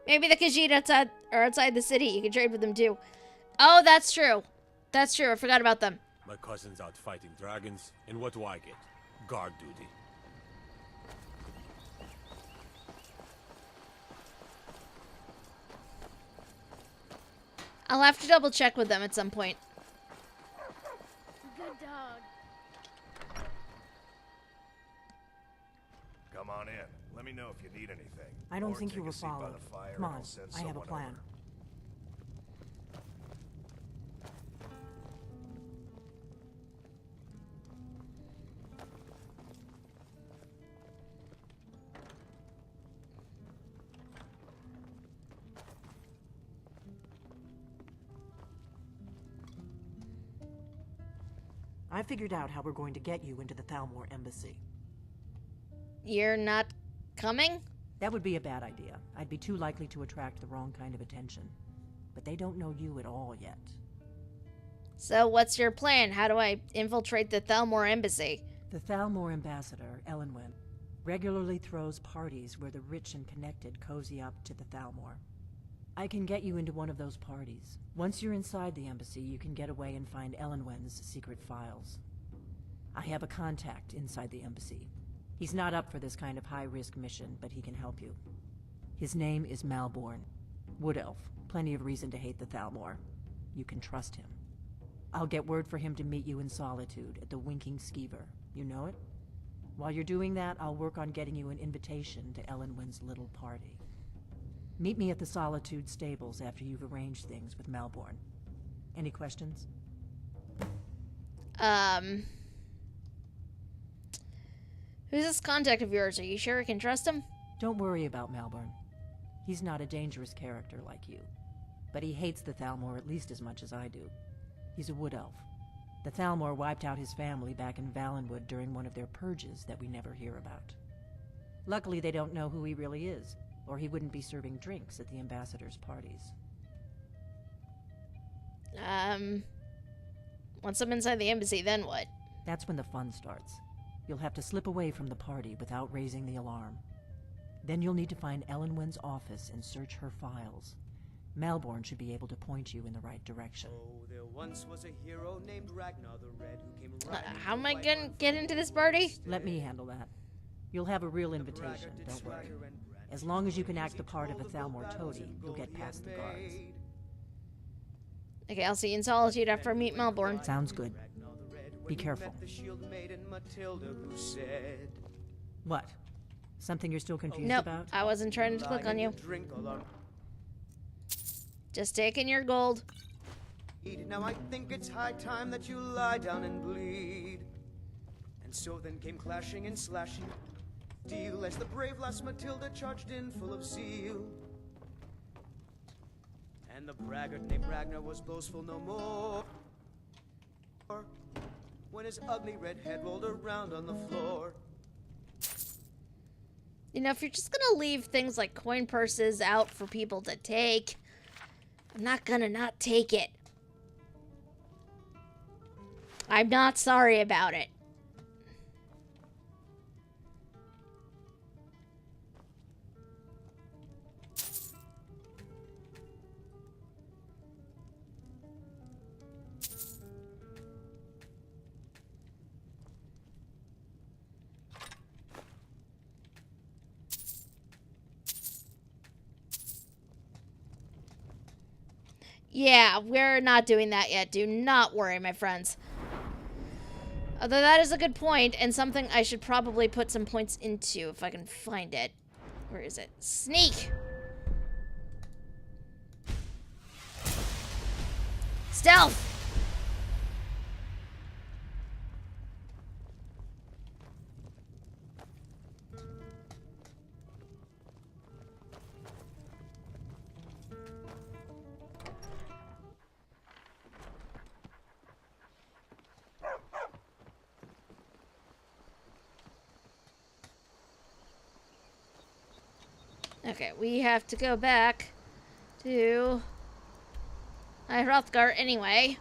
Maybe the Khajiit outside are outside the city. You can trade with them too. Oh, that's true. That's true. I forgot about them. My cousin's out fighting dragons, and what do I get? guard duty. I'll have to double check with them at some point. Good dog. Come on in. Let me know if you need anything. I don't Or think take you a were seat by followed. the fire Come and on, I'll send I have a someone plan. over. I figured out how we're going to get you into the Thalmor embassy. You're not coming? That would be a bad idea. I'd be too likely to attract the wrong kind of attention. But they don't know you at all yet. So what's your plan? How do I infiltrate the Thalmor embassy? The Thalmor ambassador, Elenwen, regularly throws parties where the rich and connected cozy up to the Thalmor. I can get you into one of those parties. Once you're inside the embassy, you can get away and find Elenwen's secret files. I have a contact inside the embassy. He's not up for this kind of high-risk mission, but he can help you. His name is Malborn. Wood Elf. Plenty of reason to hate the Thalmor. You can trust him. I'll get word for him to meet you in Solitude at the Winking Skeever. You know it? While you're doing that, I'll work on getting you an invitation to Elenwen's little party. Meet me at the Solitude stables after you've arranged things with Malborn. Any questions? Who's this contact of yours? Are you sure I can trust him? Don't worry about Malborn. He's not a dangerous character like you. But he hates the Thalmor at least as much as I do. He's a wood elf. The Thalmor wiped out his family back in Valenwood during one of their purges that we never hear about. Luckily, they don't know who he really is, or he wouldn't be serving drinks at the ambassador's parties. Once I'm inside the embassy, then what? That's when the fun starts. You'll have to slip away from the party without raising the alarm. Then you'll need to find Elenwen's office and search her files. Malborn should be able to point you in the right direction. Oh, there once was a hero named Ragnar the Red who came riding How am I gonna get into this party? Let me handle that. You'll have a real invitation, don't worry. As long as you can act the part of a Thalmor toady, you'll get past the guards. Okay, I'll see you in Solitude after I meet Malborn. Sounds good. Be careful. What? Something you're still confused Nope, about? I wasn't trying to click on you. Just taking your gold. Now I think it's high time that you lie down and bleed. And so then came clashing and slashing steel as the brave lass Matilda charged in full of zeal. And the braggart named Ragnar was boastful no more when his ugly red head rolled around on the floor. You know, if you're just gonna leave things like coin purses out for people to take, I'm not gonna not take it. I'm not sorry about it. Yeah, we're not doing that yet. Do not worry, my friends. Although that is a good point, and something I should probably put some points into if I can find it. Where is it? Sneak! Stealth! Okay, we have to go back to Hrothgar anyway.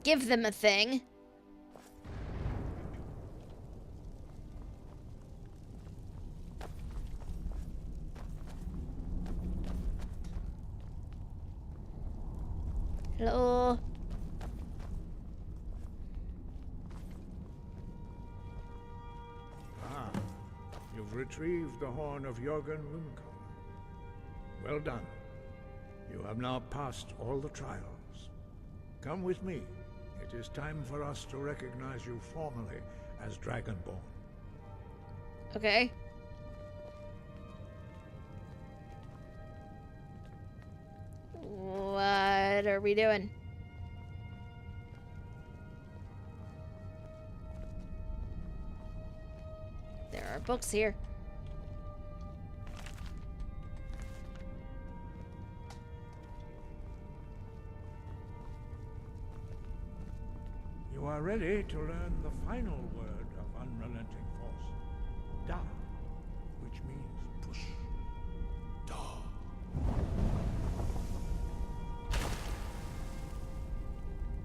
Give them a thing. Hello? Ah, you've retrieved the horn of Jorgen Wimkum. Well done. You have now passed all the trials. Come with me. It is time for us to recognize you formally as Dragonborn. Okay. What are we doing? There are books here. You are ready to learn the final word of unrelenting force. Da, which means push. Da.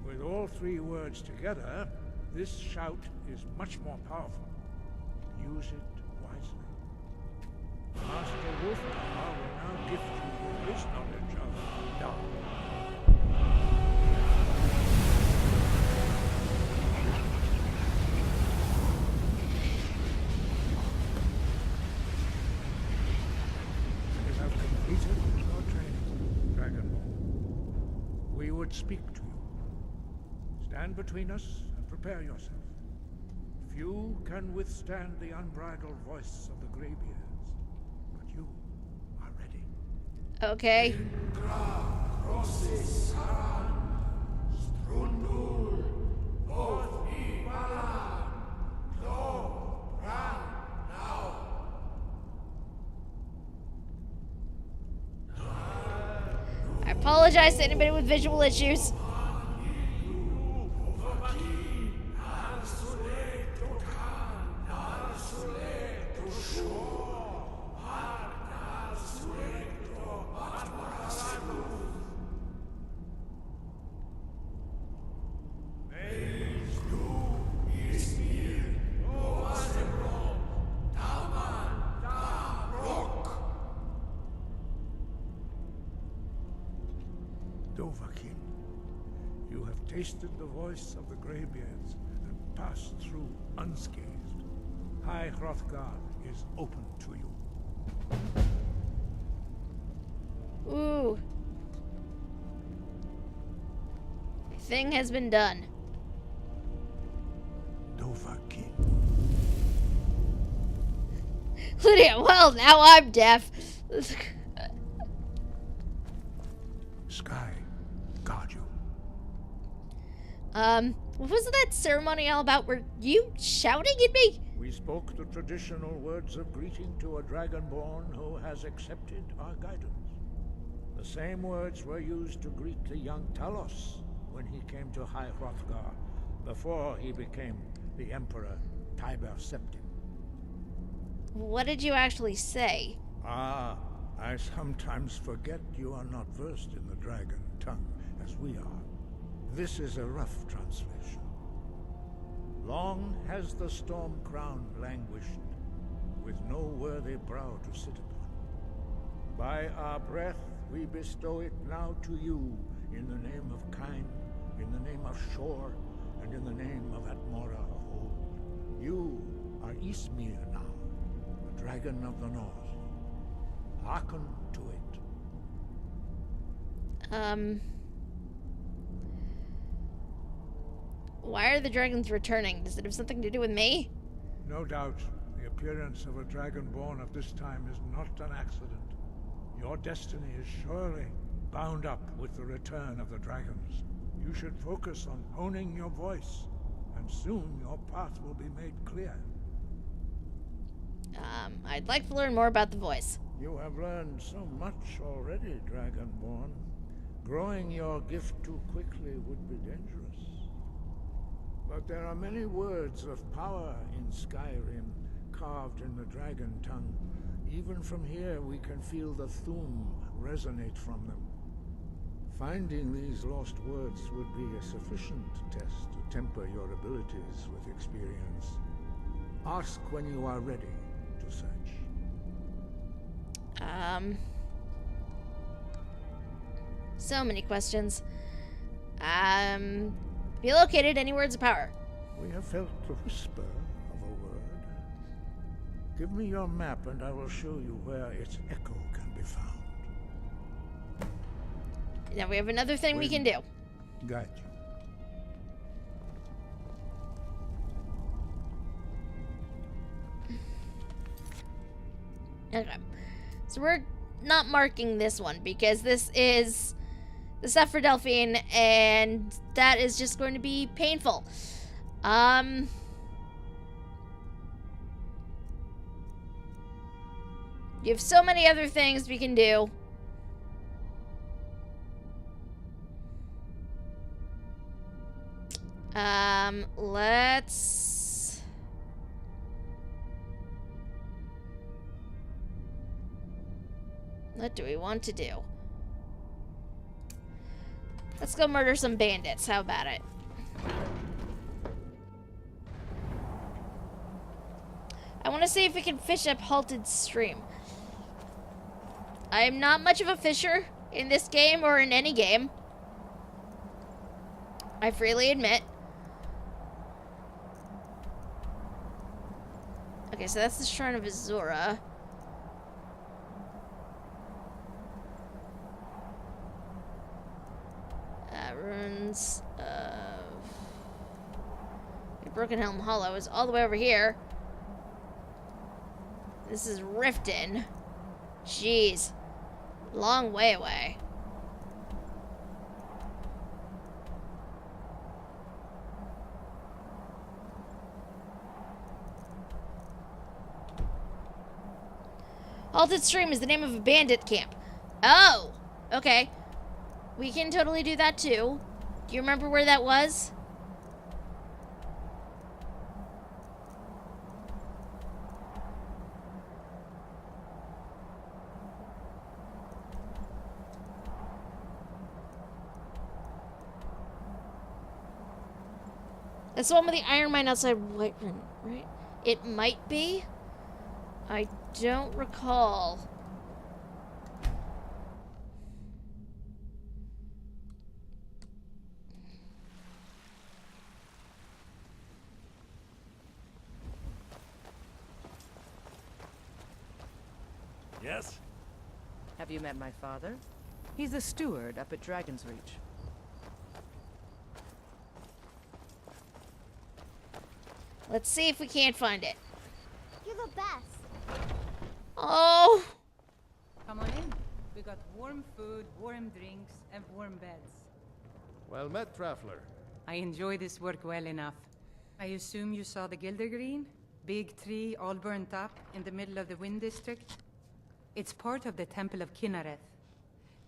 With all three words together, this shout is much more powerful. Use it wisely. Master Wolfgar will now gift you with his knowledge of Da. You have completed your training, Dragonborn. We would speak to you. Stand between us and prepare yourself. Few can withstand the unbridled voice of the Greybeards, but you are ready. Okay. I apologize to anybody with visual issues. Dovahkiin, you have tasted the voice of the Greybeards and passed through unscathed. High Hrothgar is open to you. Ooh. My thing has been done. Dovahkiin. Lydia, well, now I'm deaf. Sky, guard you. What was that ceremony all about? Were you shouting at me? We spoke the traditional words of greeting to a Dragonborn who has accepted our guidance. The same words were used to greet the young Talos when he came to High Hrothgar, before he became the Emperor Tiber Septim. What did you actually say? Ah, I sometimes forget you are not versed in the dragon tongue, as we are. This is a rough translation. Long has the storm crown languished, with no worthy brow to sit upon. By our breath we bestow it now to you, in the name of Kyne, in the name of Shor, and in the name of Atmora of old. You are Ysmir now, the dragon of the north. Hearken to it. Why are the dragons returning? Does it have something to do with me? No doubt, the appearance of a dragonborn of this time is not an accident. Your destiny is surely bound up with the return of the dragons. You should focus on honing your voice, and soon your path will be made clear. I'd like to learn more about the voice. You have learned so much already, Dragonborn. Growing your gift too quickly would be dangerous. But there are many words of power in Skyrim, carved in the dragon tongue. Even from here we can feel the Thum resonate from them. Finding these lost words would be a sufficient test to temper your abilities with experience. Ask when you are ready to search. So many questions. Be located any words of power. We have felt the whisper of a word. Give me your map and I will show you where its echo can be found. Now we have another thing we can do. Guide you. Okay. So we're not marking this one because this is the stuff for Delphine and that is just going to be painful. You have so many other things we can do. Let's... What do we want to do? Let's go murder some bandits. How about it? I want to see if we can fish up Halted Stream. I am not much of a fisher in this game or in any game. I freely admit. Okay, so that's the Shrine of Azura. Ruins of... Broken Helm Hollow is all the way over here. This is Riften. Jeez. Long way away. Halted Stream is the name of a bandit camp. Oh! Okay. We can totally do that too. Do you remember where that was? That's the one with the iron mine outside Whiterun, right? It might be. I don't recall. Yes? Have you met my father? He's the steward up at Dragon's Reach. Let's see if we can't find it. You're the best. Oh! Come on in. We got warm food, warm drinks, and warm beds. Well met, traveler. I enjoy this work well enough. I assume you saw the Gildergreen? Big tree, all burnt up, in the middle of the Wind District? It's part of the Temple of Kinnareth.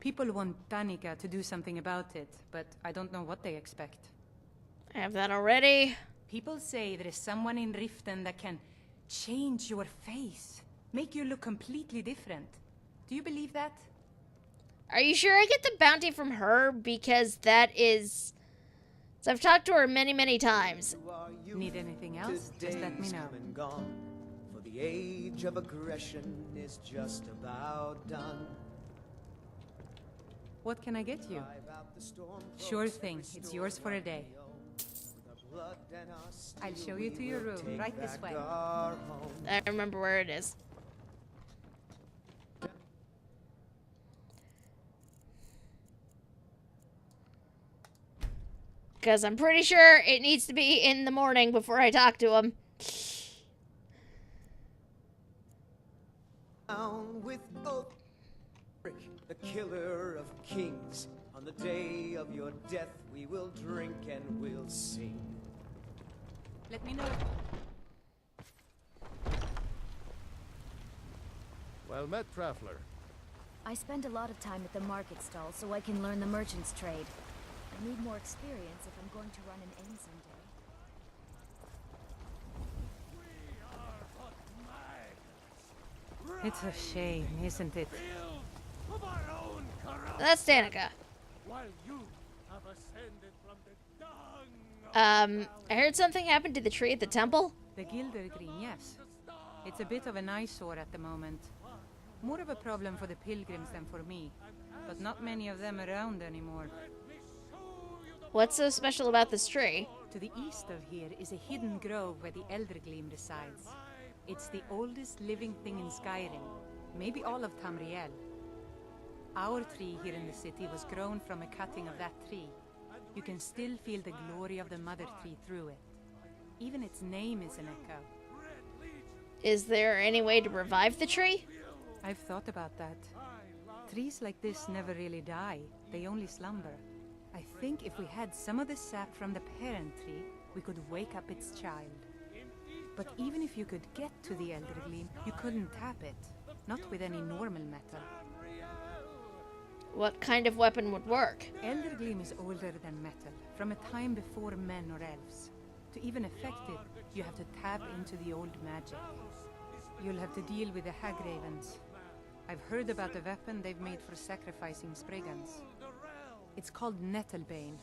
People want Danica to do something about it, but I don't know what they expect. I have that already. People say there is someone in Riften that can change your face, make you look completely different. Do you believe that? Are you sure I get the bounty from her? Because that is... So I've talked to her many, many times. Need anything else? Just let me know. For the age of aggression is just about done. What can I get you? Sure thing. It's yours for a day. I'll show you to your room, right this way. I remember where it is. Because I'm pretty sure it needs to be in the morning before I talk to him. With the killer of kings. On the day of your death, we will drink and we'll sing. Let me know. Well met, traveler. I spend a lot of time at the market stall so I can learn the merchant's trade. I need more experience if I'm going to run an inn someday. It's a shame, isn't it? That's Danica. I heard something happened to the tree at the temple. The Gildergreen, yes. It's a bit of an eyesore at the moment. More of a problem for the pilgrims than for me, but not many of them around anymore. What's so special about this tree? To the east of here is a hidden grove where the Eldergleam resides. It's the oldest living thing in Skyrim, maybe all of Tamriel. Our tree here in the city was grown from a cutting of that tree. You can still feel the glory of the mother tree through it. Even its name is an echo. Is there any way to revive the tree? I've thought about that. Trees like this never really die, they only slumber. I think if we had some of the sap from the parent tree, we could wake up its child. But even if you could get to the Eldergleam, you couldn't tap it. Not with any normal metal. What kind of weapon would work? Eldergleam is older than metal, from a time before men or elves. To even affect it, you have to tap into the old magic. You'll have to deal with the Hagravens. I've heard about the weapon they've made for sacrificing Spriggans. It's called Nettlebane.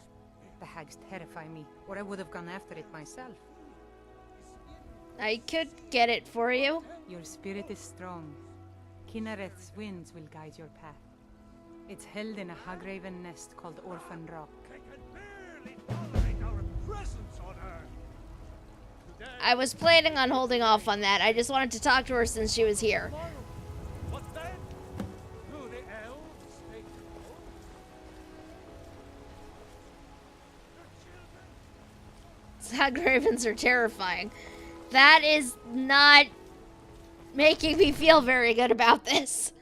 The hags terrify me, or I would have gone after it myself. I could get it for you. Your spirit is strong. Kinnereth's winds will guide your path. It's held in a Hagraven nest called Orphan Rock. I was planning on holding off on that. I just wanted to talk to her since she was here. Hagravens are terrifying. That is not making me feel very good about this.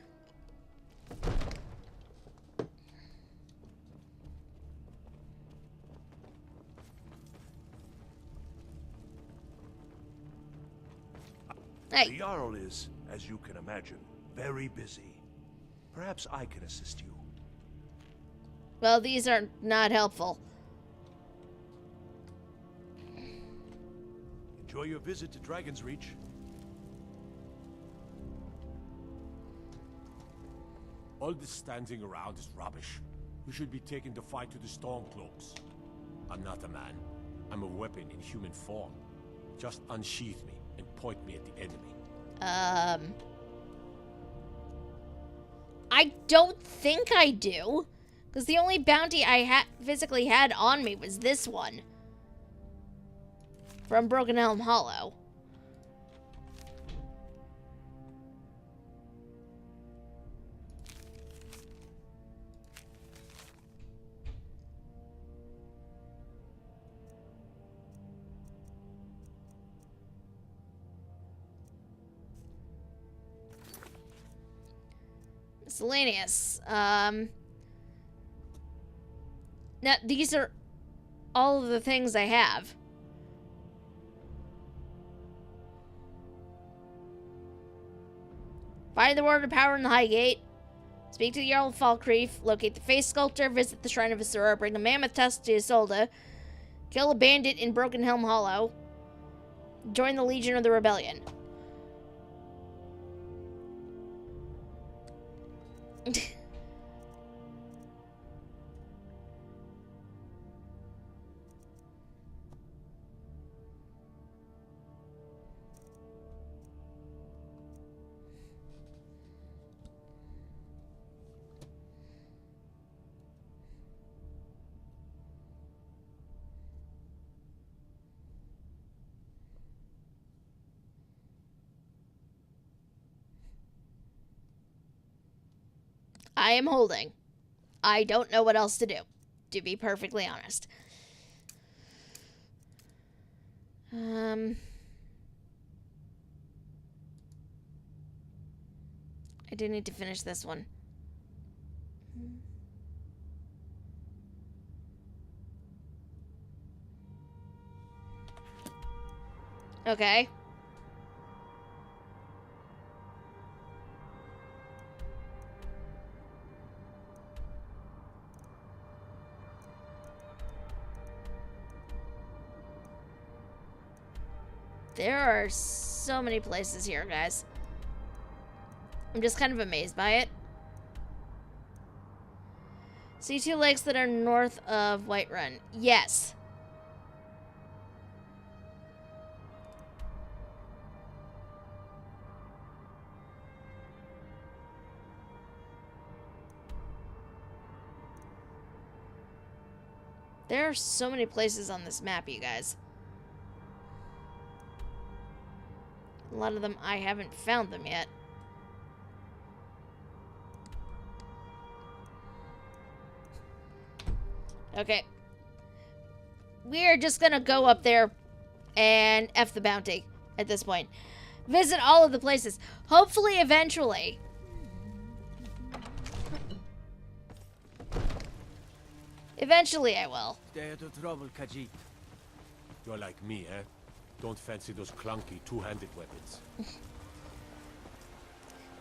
Hey. The Jarl is, as you can imagine, very busy. Perhaps I can assist you. Well, these are not helpful. Enjoy your visit to Dragon's Reach. All this standing around is rubbish. We should be taking the fight to the Stormcloaks. I'm not a man. I'm a weapon in human form. Just unsheath me and point me at the enemy. I don't think I do. Because the only bounty I physically had on me was this one. From Broken Helm Hollow. Miscellaneous. Now, these are all of the things I have. Find the word of power in the High Gate. Speak to the Jarl of Falkreath. Locate the face sculptor. Visit the Shrine of Asura. Bring a mammoth tusk to Isolde. Kill a bandit in Broken Helm Hollow. Join the Legion of the Rebellion. I am holding. I don't know what else to do, to be perfectly honest. I do need to finish this one. Okay. There are so many places here, guys. I'm just kind of amazed by it. See two lakes that are north of Whiterun. Yes. There are so many places on this map, you guys. A lot of them, I haven't found them yet. Okay. We're just gonna go up there and F the bounty at this point. Visit all of the places. Hopefully, eventually. Eventually, I will. Stay out of trouble, Khajiit. You're like me, eh? Don't fancy those clunky two-handed weapons.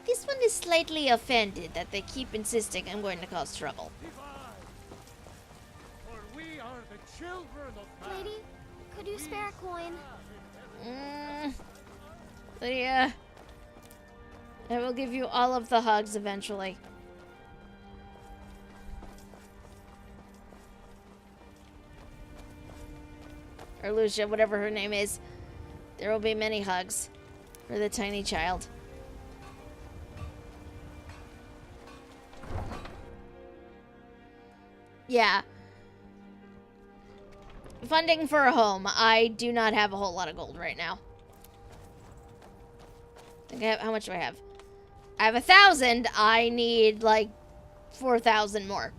This one is slightly offended that they keep insisting I'm going to cause trouble. For we are the children of man. Lady, could you spare a coin? Lydia, I will give you all of the hugs eventually. Or Lucia, whatever her name is. There will be many hugs for the tiny child. Yeah. Funding for a home. I do not have a whole lot of gold right now. How much do I have? I have 1,000. I need like 4,000 more.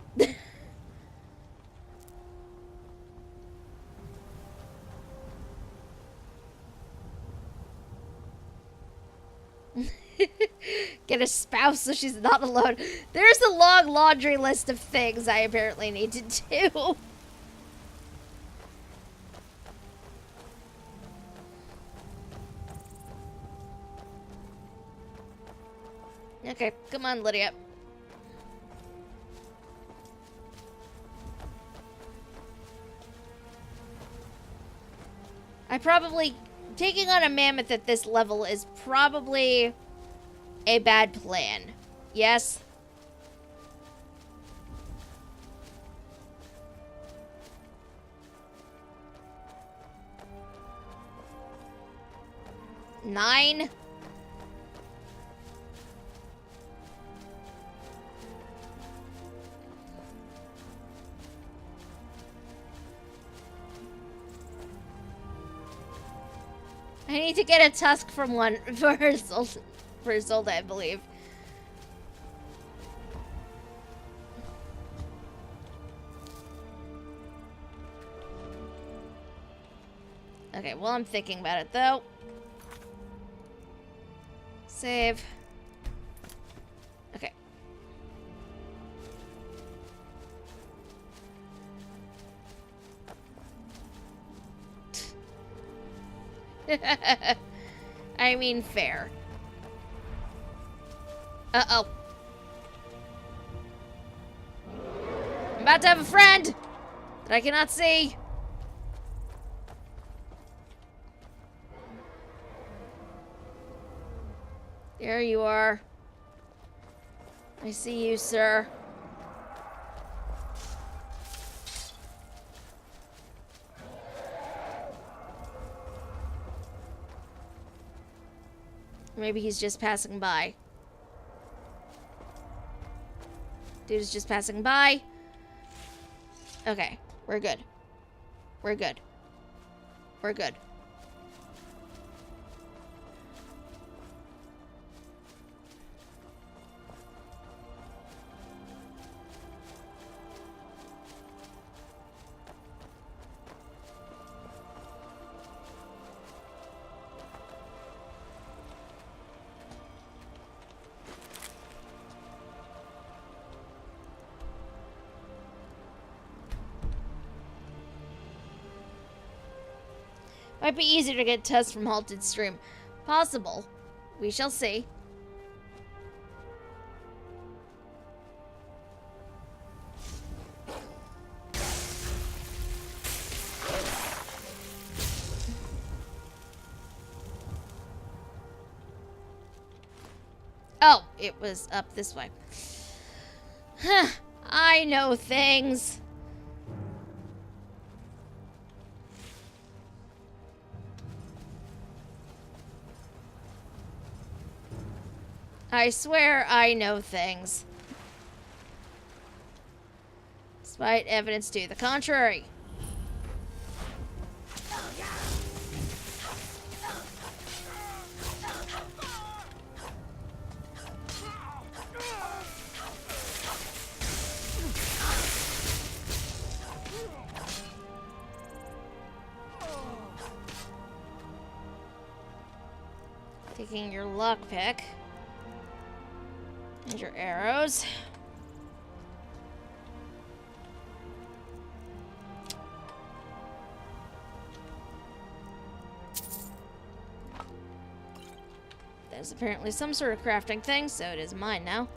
Get a spouse so she's not alone. There's a long laundry list of things I apparently need to do. Okay, come on, Lydia. Taking on a mammoth at this level is probably a bad plan. Yes? Nine? I need to get a tusk from one for Isolde, I believe. Okay, well, I'm thinking about it, though. Save. Okay. I mean, fair. Uh-oh. I'm about to have a friend that I cannot see. There you are. I see you, sir. Maybe he's just passing by. Dude is just passing by. Okay, we're good. We're good. We're good. Might be easier to get tusks from Halted Stream. Possible. We shall see. Oh, it was up this way. Huh, I know things. I swear I know things. Despite evidence to the contrary. taking your lockpick. And your arrows. There's apparently some sort of crafting thing, so it is mine now.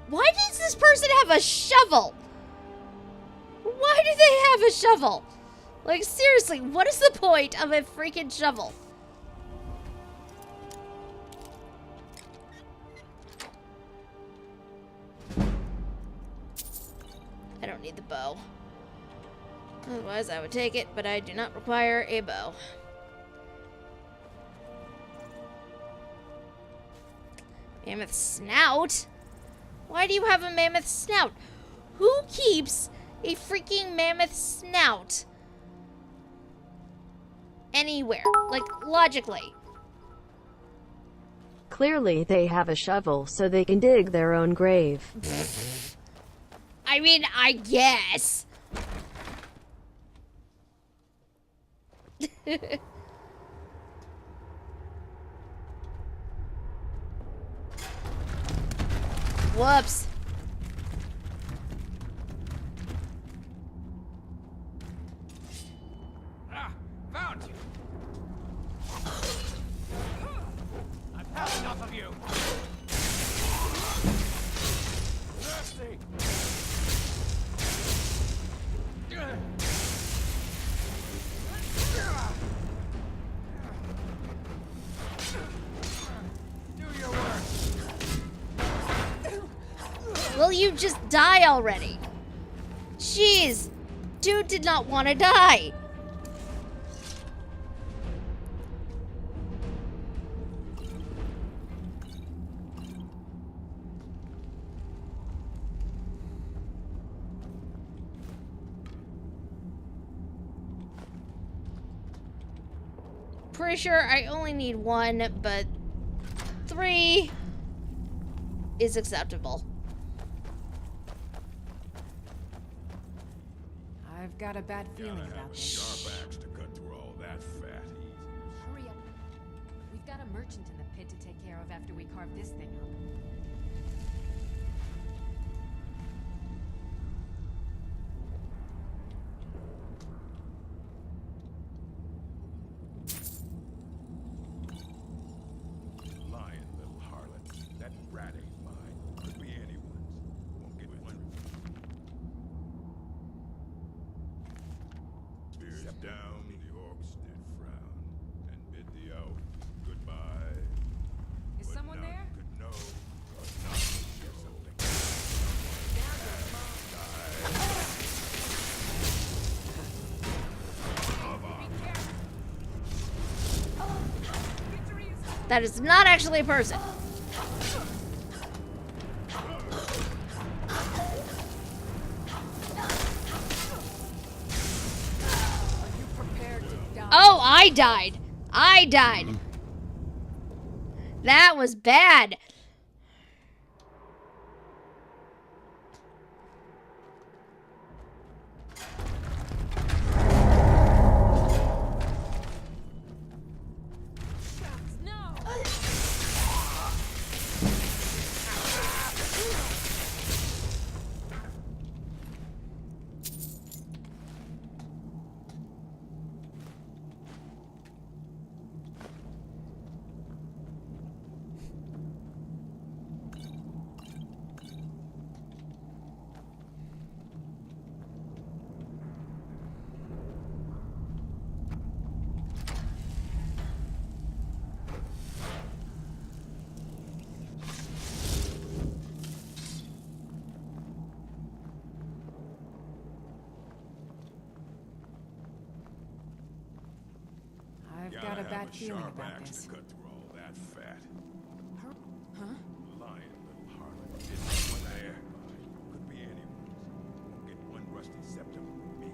Why does this person have a shovel? Why do they have a shovel? Like, seriously, what is the point of a freaking shovel? I don't need the bow. Otherwise, I would take it, but I do not require a bow. Mammoth snout? Why do you have a mammoth snout? Who keeps a freaking mammoth snout anywhere? Like, logically. Clearly they have a shovel so they can dig their own grave. I mean, I guess. Whoops. Ah, found you. I've had enough of you. Mercy. Do your work. Will you just die already? Jeez. Dude did not want to die. Pretty sure I only need one, but 3 is acceptable. I've got a bad feeling about this. Sharp axe to cut through all that fat. Hurry up. We've got a merchant in the pit to take care of after we carve this thing up. Lying little harlot. That rat ain't mine. Could be anyone's. Won't get one. Step down, the orcs did frown, and bid the elf goodbye. Is But someone none there? could know, or not show. That is not actually a person. Oh, I died. I died. That was bad. I've Gotta got a have bad feeling sharp about axe this. to cut through all that fat. Huh? Lying little harlot. Didn't one there. Could be anyone's. Won't get one rusty septum from me.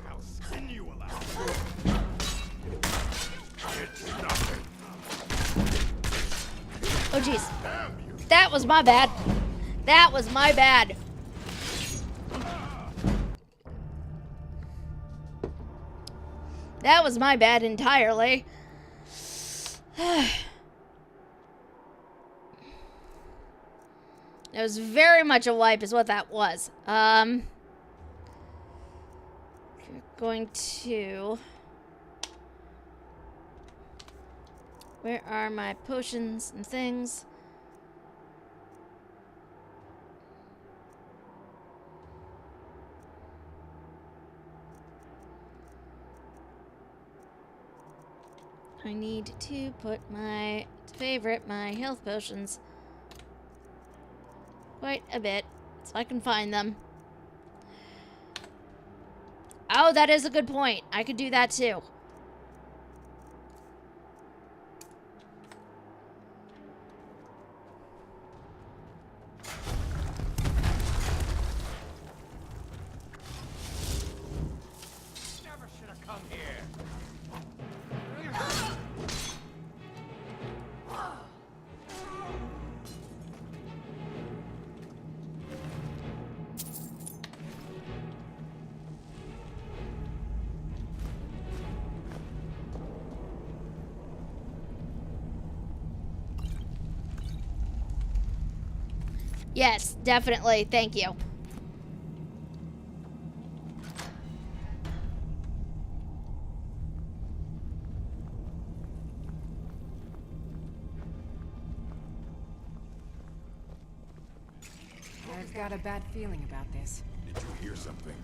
I'll skin you alive. Oh, jeez. That was my bad. That was my bad. That was my bad entirely. It was very much a wipe is what that was. We're going to... Where are my potions and things? I need to put my favorite, my health potions, quite a bit, so I can find them. Oh, that is a good point. I could do that too. Never should have come here. Yes, definitely. Thank you. I've got a bad feeling about this. Did you hear something?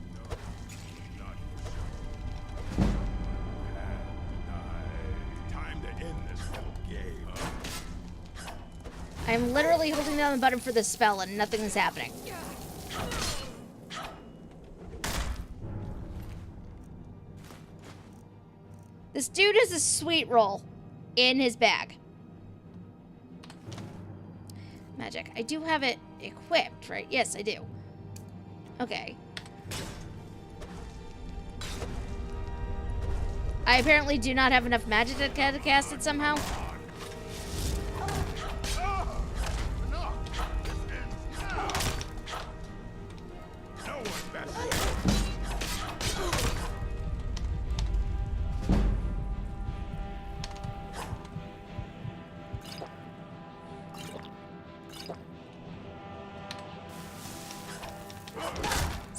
Time to end this whole game. I'm literally holding down the button for this spell and nothing is happening. This dude has a sweet roll in his bag. Magic. I do have it equipped, right? Yes, I do. Okay. I apparently do not have enough magic to cast it somehow.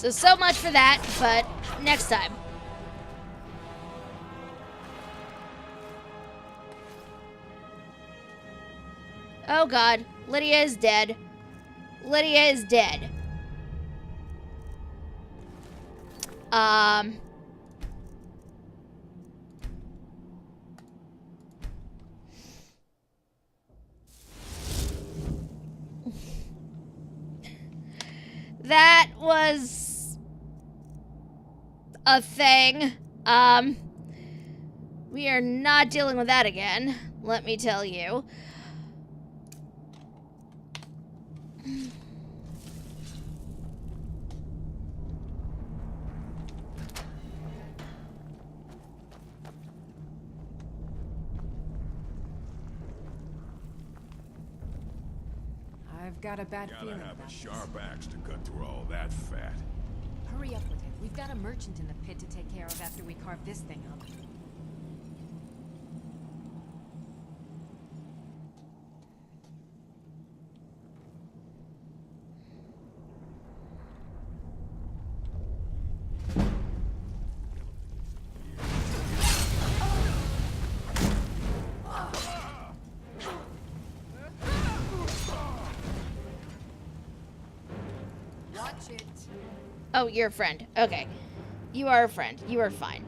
So much for that, but next time. Oh god, Lydia is dead. Lydia is dead. That was a thing. We are not dealing with that again, let me tell you. I've got a bad Gotta feeling have about a this. sharp axe to cut through all that fat. Hurry up with it. We've got a merchant in the pit to take care of after we carve this thing up. Watch it. Oh, you're a friend. Okay. You are a friend. You are fine.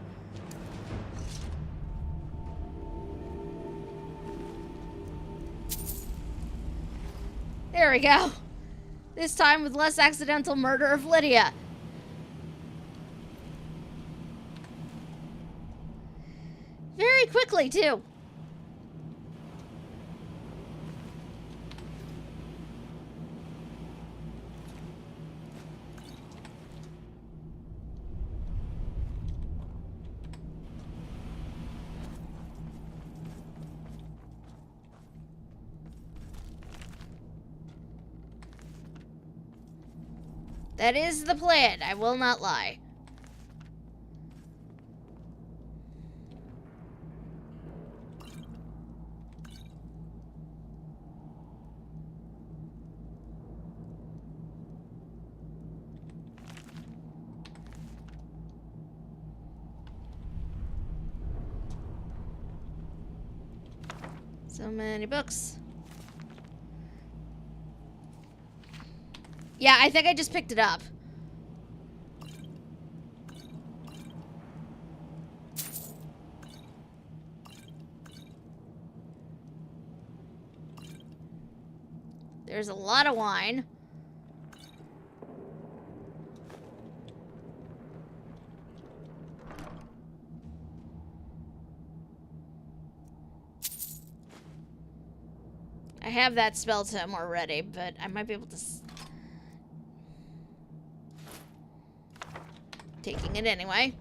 There we go. This time with less accidental murder of Lydia. Very quickly, too. That is the plan. I will not lie. So many books. Yeah, I think I just picked it up. There's a lot of wine. I have that spell tome already, but I might be able to... Taking it anyway.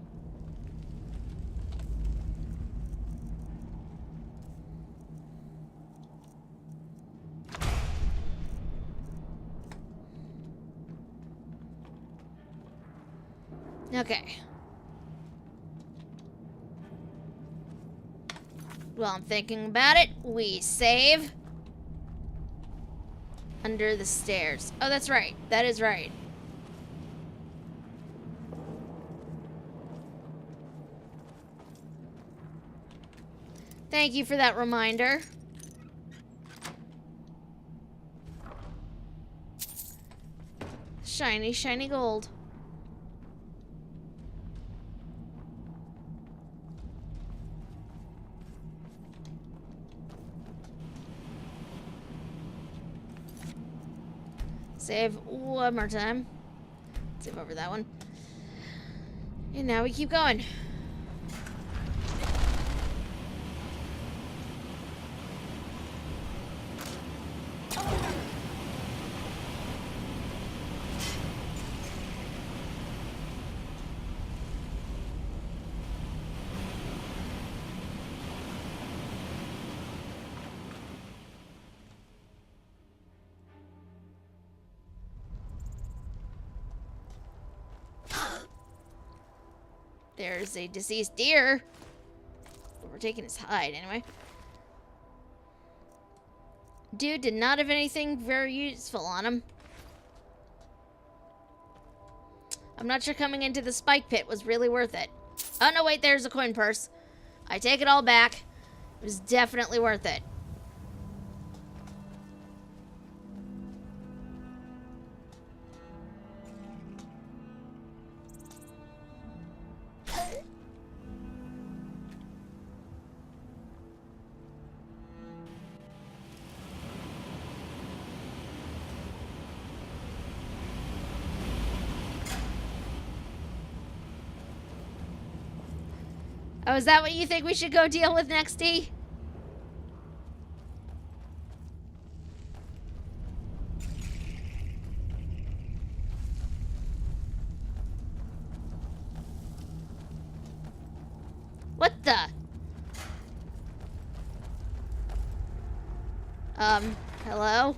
Okay. Well, I'm thinking about it. We save. Under the stairs. Oh, that's right. That is right. Thank you for that reminder. Shiny, shiny gold. Save one more time. Save over that one. And now we keep going. There's a deceased deer. But we're taking his hide anyway. Dude did not have anything very useful on him. I'm not sure coming into the spike pit was really worth it. Oh no, wait, there's a coin purse. I take it all back. It was definitely worth it. Oh, is that what you think we should go deal with next, D? What the? Hello?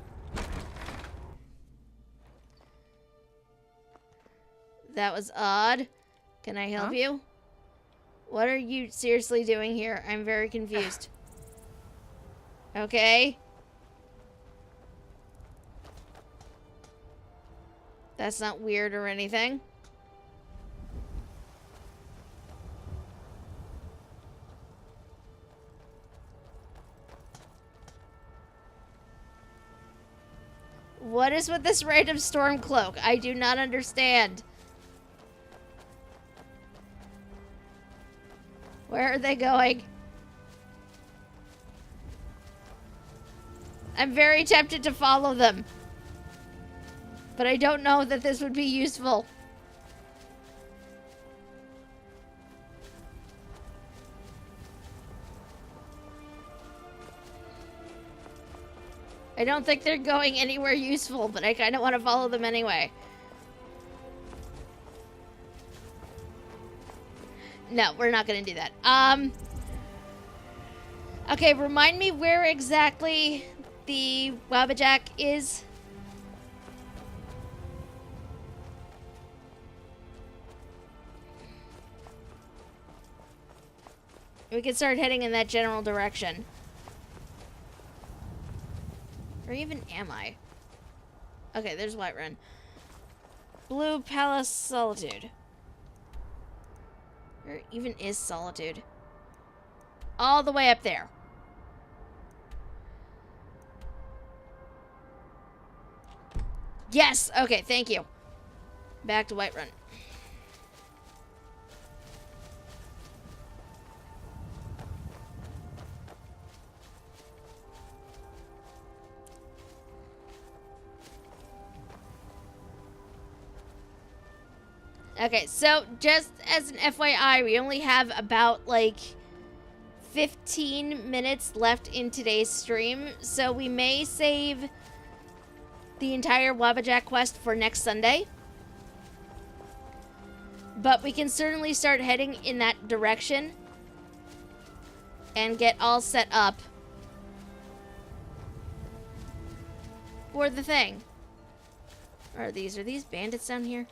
That was odd. Can I help you? What are you seriously doing here? I'm very confused. Okay. That's not weird or anything. What is with this random storm cloak? I do not understand. Where are they going? I'm very tempted to follow them. But I don't know that this would be useful. I don't think they're going anywhere useful, but I kind of want to follow them anyway. No, we're not going to do that. Okay, remind me where exactly the Wabbajack is. We can start heading in that general direction. Or even am I? Okay, there's Whiterun. Blue Palace Solitude. Where even is Solitude? All the way up there. Yes! Okay, thank you. Back to Whiterun. Okay, so just as an FYI, we only have about like 15 minutes left in today's stream, so we may save the entire Wabajack quest for next Sunday. But we can certainly start heading in that direction and get all set up for the thing. Are these bandits down here?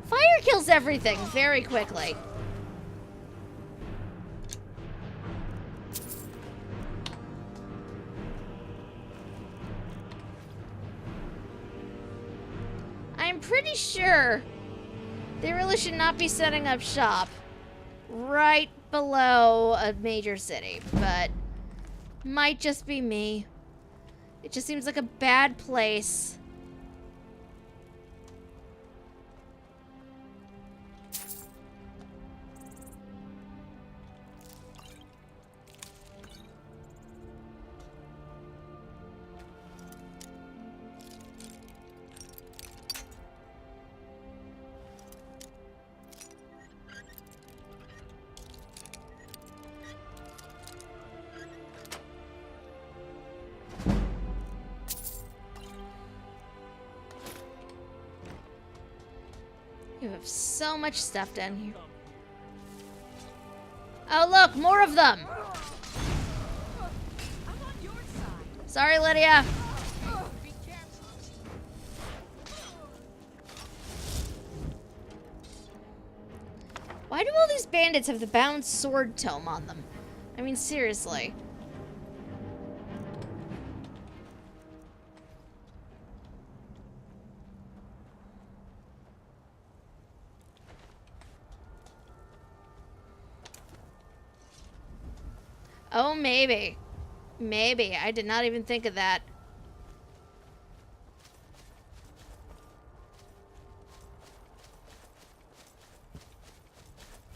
Fire kills everything very quickly. I'm pretty sure they really should not be setting up shop right below a major city, but might just be me. It just seems like a bad place. You have so much stuff down here. Oh, look, more of them. Sorry, Lydia. Why do all these bandits have the bound sword tome on them? I mean, seriously. Oh, maybe. Maybe. I did not even think of that.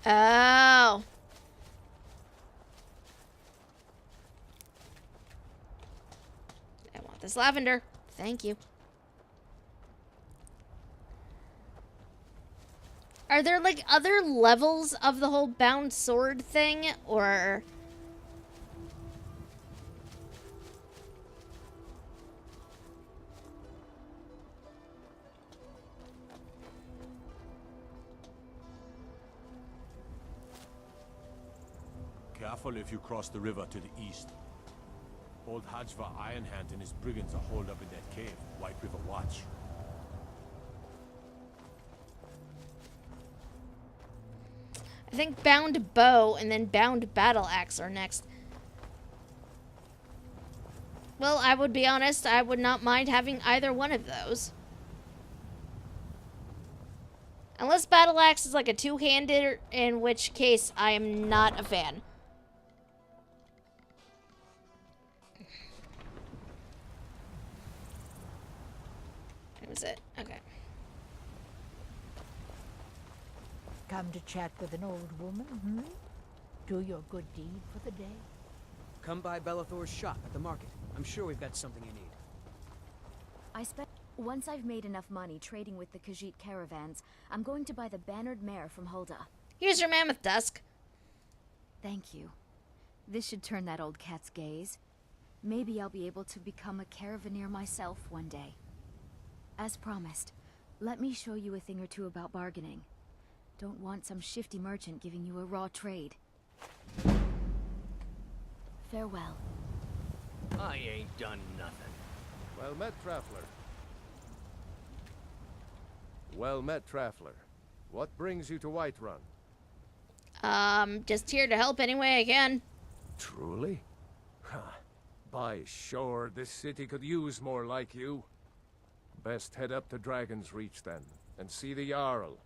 Oh. I want this lavender. Thank you. Are there, like, other levels of the whole bound sword thing, or... Careful if you cross the river to the east. Old Hajva Ironhand and his brigands are holed up in that cave, White River Watch. I think bound bow and then bound battle axe are next. Well, I would be honest, I would not mind having either one of those. Unless battle axe is like a two-handed, in which case I am not a fan. That was it. Okay. Come to chat with an old woman, hmm? Do your good deed for the day. Come by Bellathor's shop at the market. I'm sure we've got something you need. Once I've made enough money trading with the Khajiit caravans, I'm going to buy the bannered mare from Hulda. Here's your mammoth tusk. Thank you. This should turn that old cat's gaze. Maybe I'll be able to become a caravaneer myself one day. As promised, let me show you a thing or two about bargaining. Don't want some shifty merchant giving you a raw trade. Farewell. I ain't done nothing. Well met, Traveler. Well met, Traveler. What brings you to Whiterun? Just here to help any way I can. Truly? By shore, this city could use more like you. Best head up to Dragon's Reach then, and see the Jarl.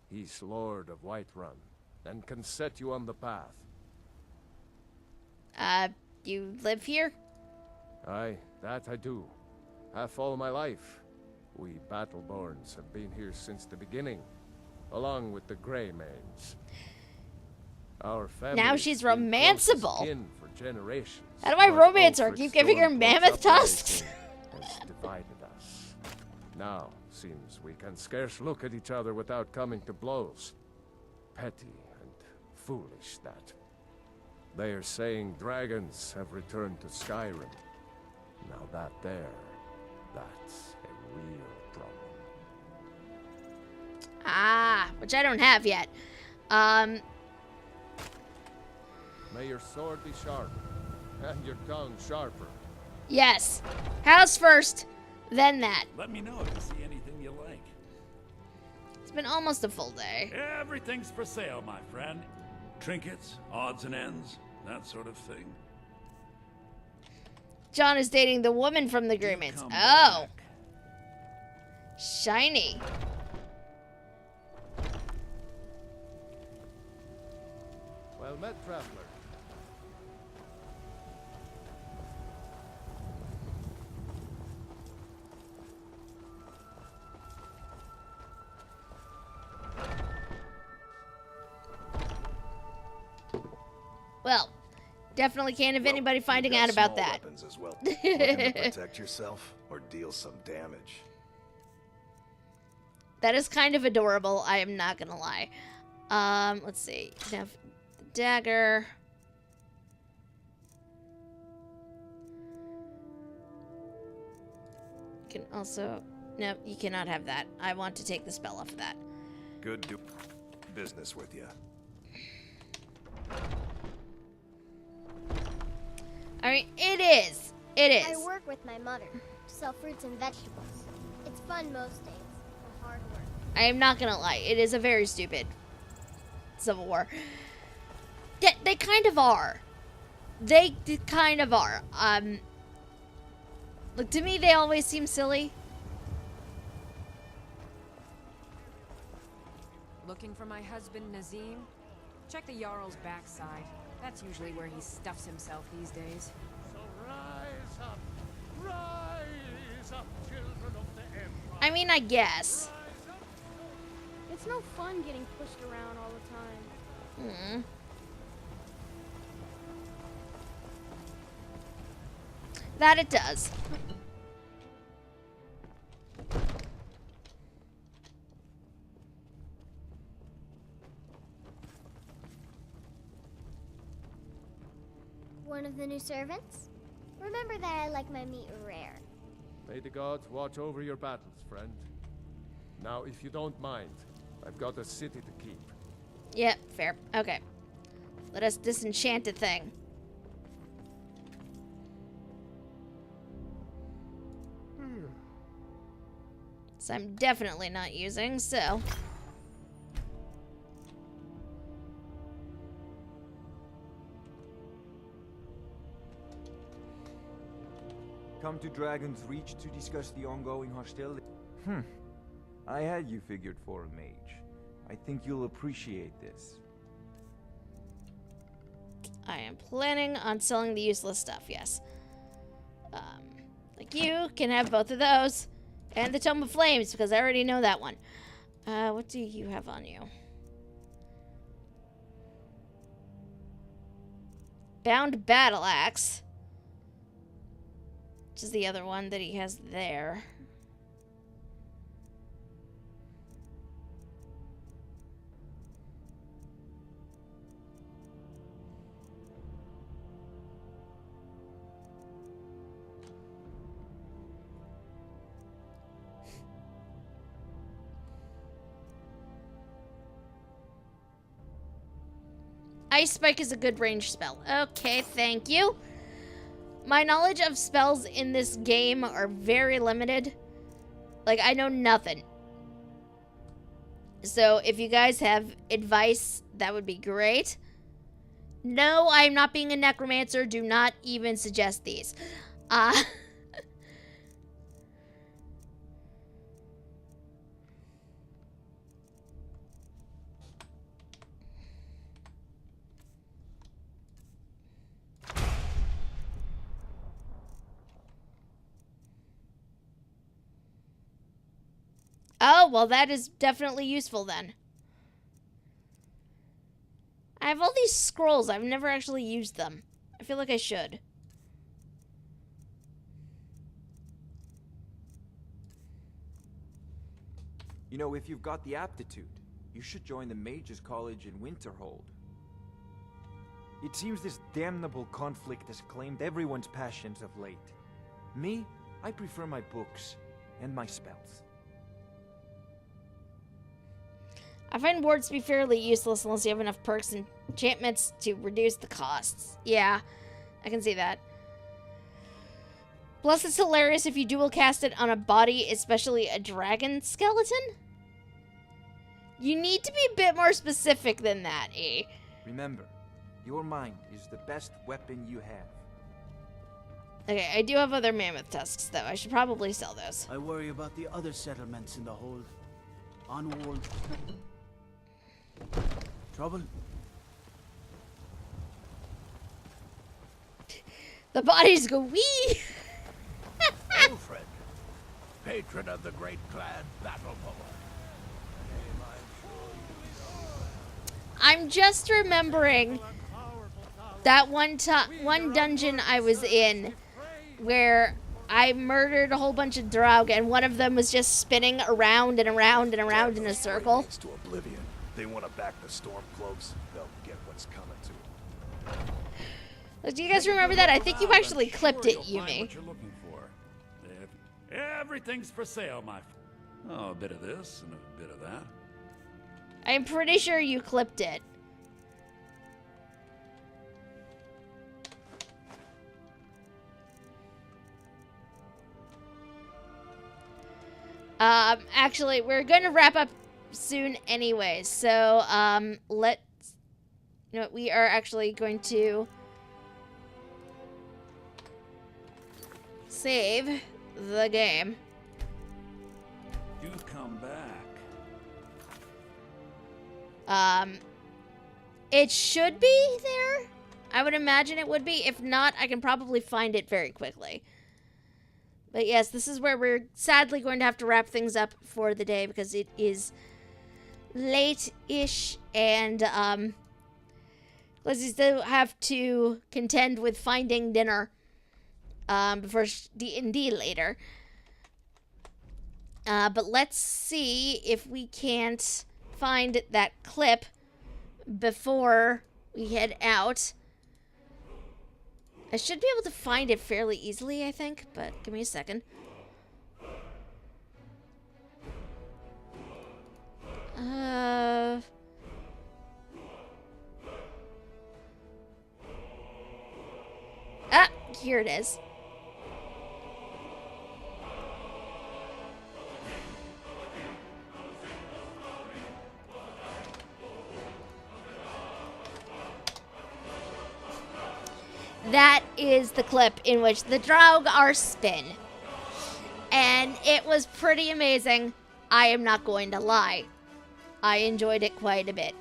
He's Lord of Whiterun, and can set you on the path. You live here? Aye, that I do. Half all my life. We Battleborns have been here since the beginning, along with the Greymanes. Our family Now she's romanceable. For generations. How do I romance her? Keep giving her mammoth tusks? Has divided us. Now, seems we can scarce look at each other without coming to blows. Petty and foolish, that. They are saying dragons have returned to Skyrim. Now that's a real problem. Which I don't have yet. May your sword be sharp, and your tongue sharper. Yes. House first, then that. Let me know if you see anything you like. It's been almost a full day. Everything's for sale, my friend. Trinkets, odds and ends, that sort of thing. John is dating the woman from the Agreements. Oh. Shiny. Well met, Traveler. Well, definitely can't have anybody finding out about that. Weapons as well. Looking to protect yourself or deal some damage. That is kind of adorable, I am not gonna lie. Let's see. Now, the dagger. You can also... No, you cannot have that. I want to take the spell off of that. Good business with you. I mean, it is. It is. I work with my mother. Sell fruits and vegetables. It's fun most days. But hard work. I am not gonna lie. It is a very stupid Civil War. They kind of are. They kind of are. Look, to me, they always seem silly. Looking for my husband, Nazim? Check the Jarl's backside. That's usually where he stuffs himself these days. So rise up, children of the Empire. I mean, I guess. It's no fun getting pushed around all the time. That it does. One of the new servants? Remember that I like my meat rare. May the gods watch over your battles, friend. Now, if you don't mind, I've got a city to keep. Yep, fair. Okay. Let us disenchant a thing. So I'm definitely not using, so... Come to Dragon's Reach to discuss the ongoing hostility. I had you figured for a mage. I think you'll appreciate this. I am planning on selling the useless stuff, yes. Like you can have both of those. And the Tome of Flames, because I already know that one. What do you have on you? Bound Battle Axe. Which is the other one that he has there. Ice Spike is a good range spell. Okay, thank you. My knowledge of spells in this game are very limited. Like, I know nothing. So, if you guys have advice, that would be great. No, I'm not being a necromancer. Do not even suggest these. Oh, well, that is definitely useful then. I have all these scrolls. I've never actually used them. I feel like I should. You know, if you've got the aptitude, you should join the Mages College in Winterhold. It seems this damnable conflict has claimed everyone's passions of late. Me, I prefer my books and my spells. I find wards to be fairly useless unless you have enough perks and enchantments to reduce the costs. Yeah, I can see that. Plus, it's hilarious if you dual cast it on a body, especially a dragon skeleton. You need to be a bit more specific than that, E. Remember, your mind is the best weapon you have. Okay, I do have other mammoth tusks, though. I should probably sell those. I worry about the other settlements in the hold. Onward. Trouble? The bodies go wee! Alfred, patron of the great clan battle poet. I'm just remembering that one dungeon I was in where I murdered a whole bunch of Draug and one of them was just spinning around and around and around in a circle. To oblivion. They want to back the Stormcloaks, they'll get what's coming to them. Do you guys remember that? I think you actually clipped it, Yumi. What you're looking for. Everything's for sale, my friend. Oh, a bit of this and a bit of that. I'm pretty sure you clipped it. Actually, we're going to wrap up soon anyway, so, let's, you know, we are actually going to save the game. Do come back. It should be there. I would imagine it would be. If not, I can probably find it very quickly. But yes, this is where we're sadly going to have to wrap things up for the day because it is late-ish and, because we still have to contend with finding dinner, before D&D later. But let's see if we can't find that clip before we head out. I should be able to find it fairly easily, I think, but give me a second. Here it is. That is the clip in which the Draug are spin. And it was pretty amazing. I am not going to lie. I enjoyed it quite a bit.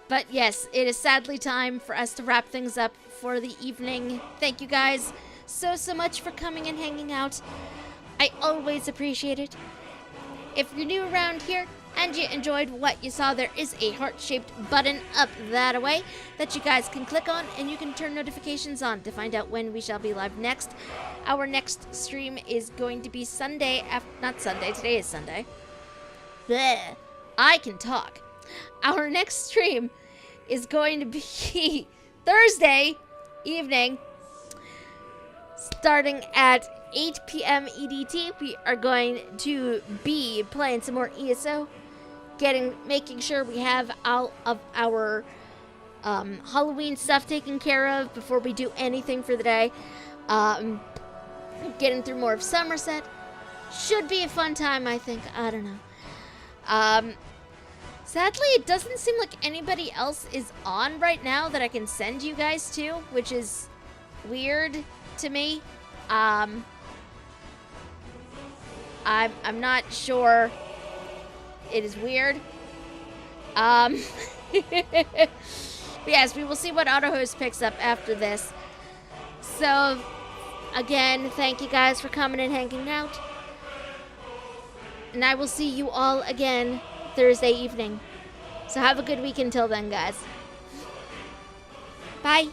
But yes, it is sadly time for us to wrap things up for the evening. Thank you guys so much for coming and hanging out. I always appreciate it. If you're new around here and you enjoyed what you saw, there is a heart-shaped button up that way that you guys can click on, and you can turn notifications on to find out when we shall be live next. Our next stream is going to be Sunday, not Sunday, today is Sunday. Blech, I can talk. Our next stream is going to be Thursday evening, starting at 8 p.m. EDT, we are going to be playing some more ESO, making sure we have all of our Halloween stuff taken care of before we do anything for the day. Getting through more of Somerset. Should be a fun time, I think. I don't know. Sadly, it doesn't seem like anybody else is on right now that I can send you guys to, which is weird to me. I'm not sure. It is weird. But yes, we will see what AutoHost picks up after this. So, again, thank you guys for coming and hanging out. And I will see you all again Thursday evening. So have a good week until then, guys. Bye.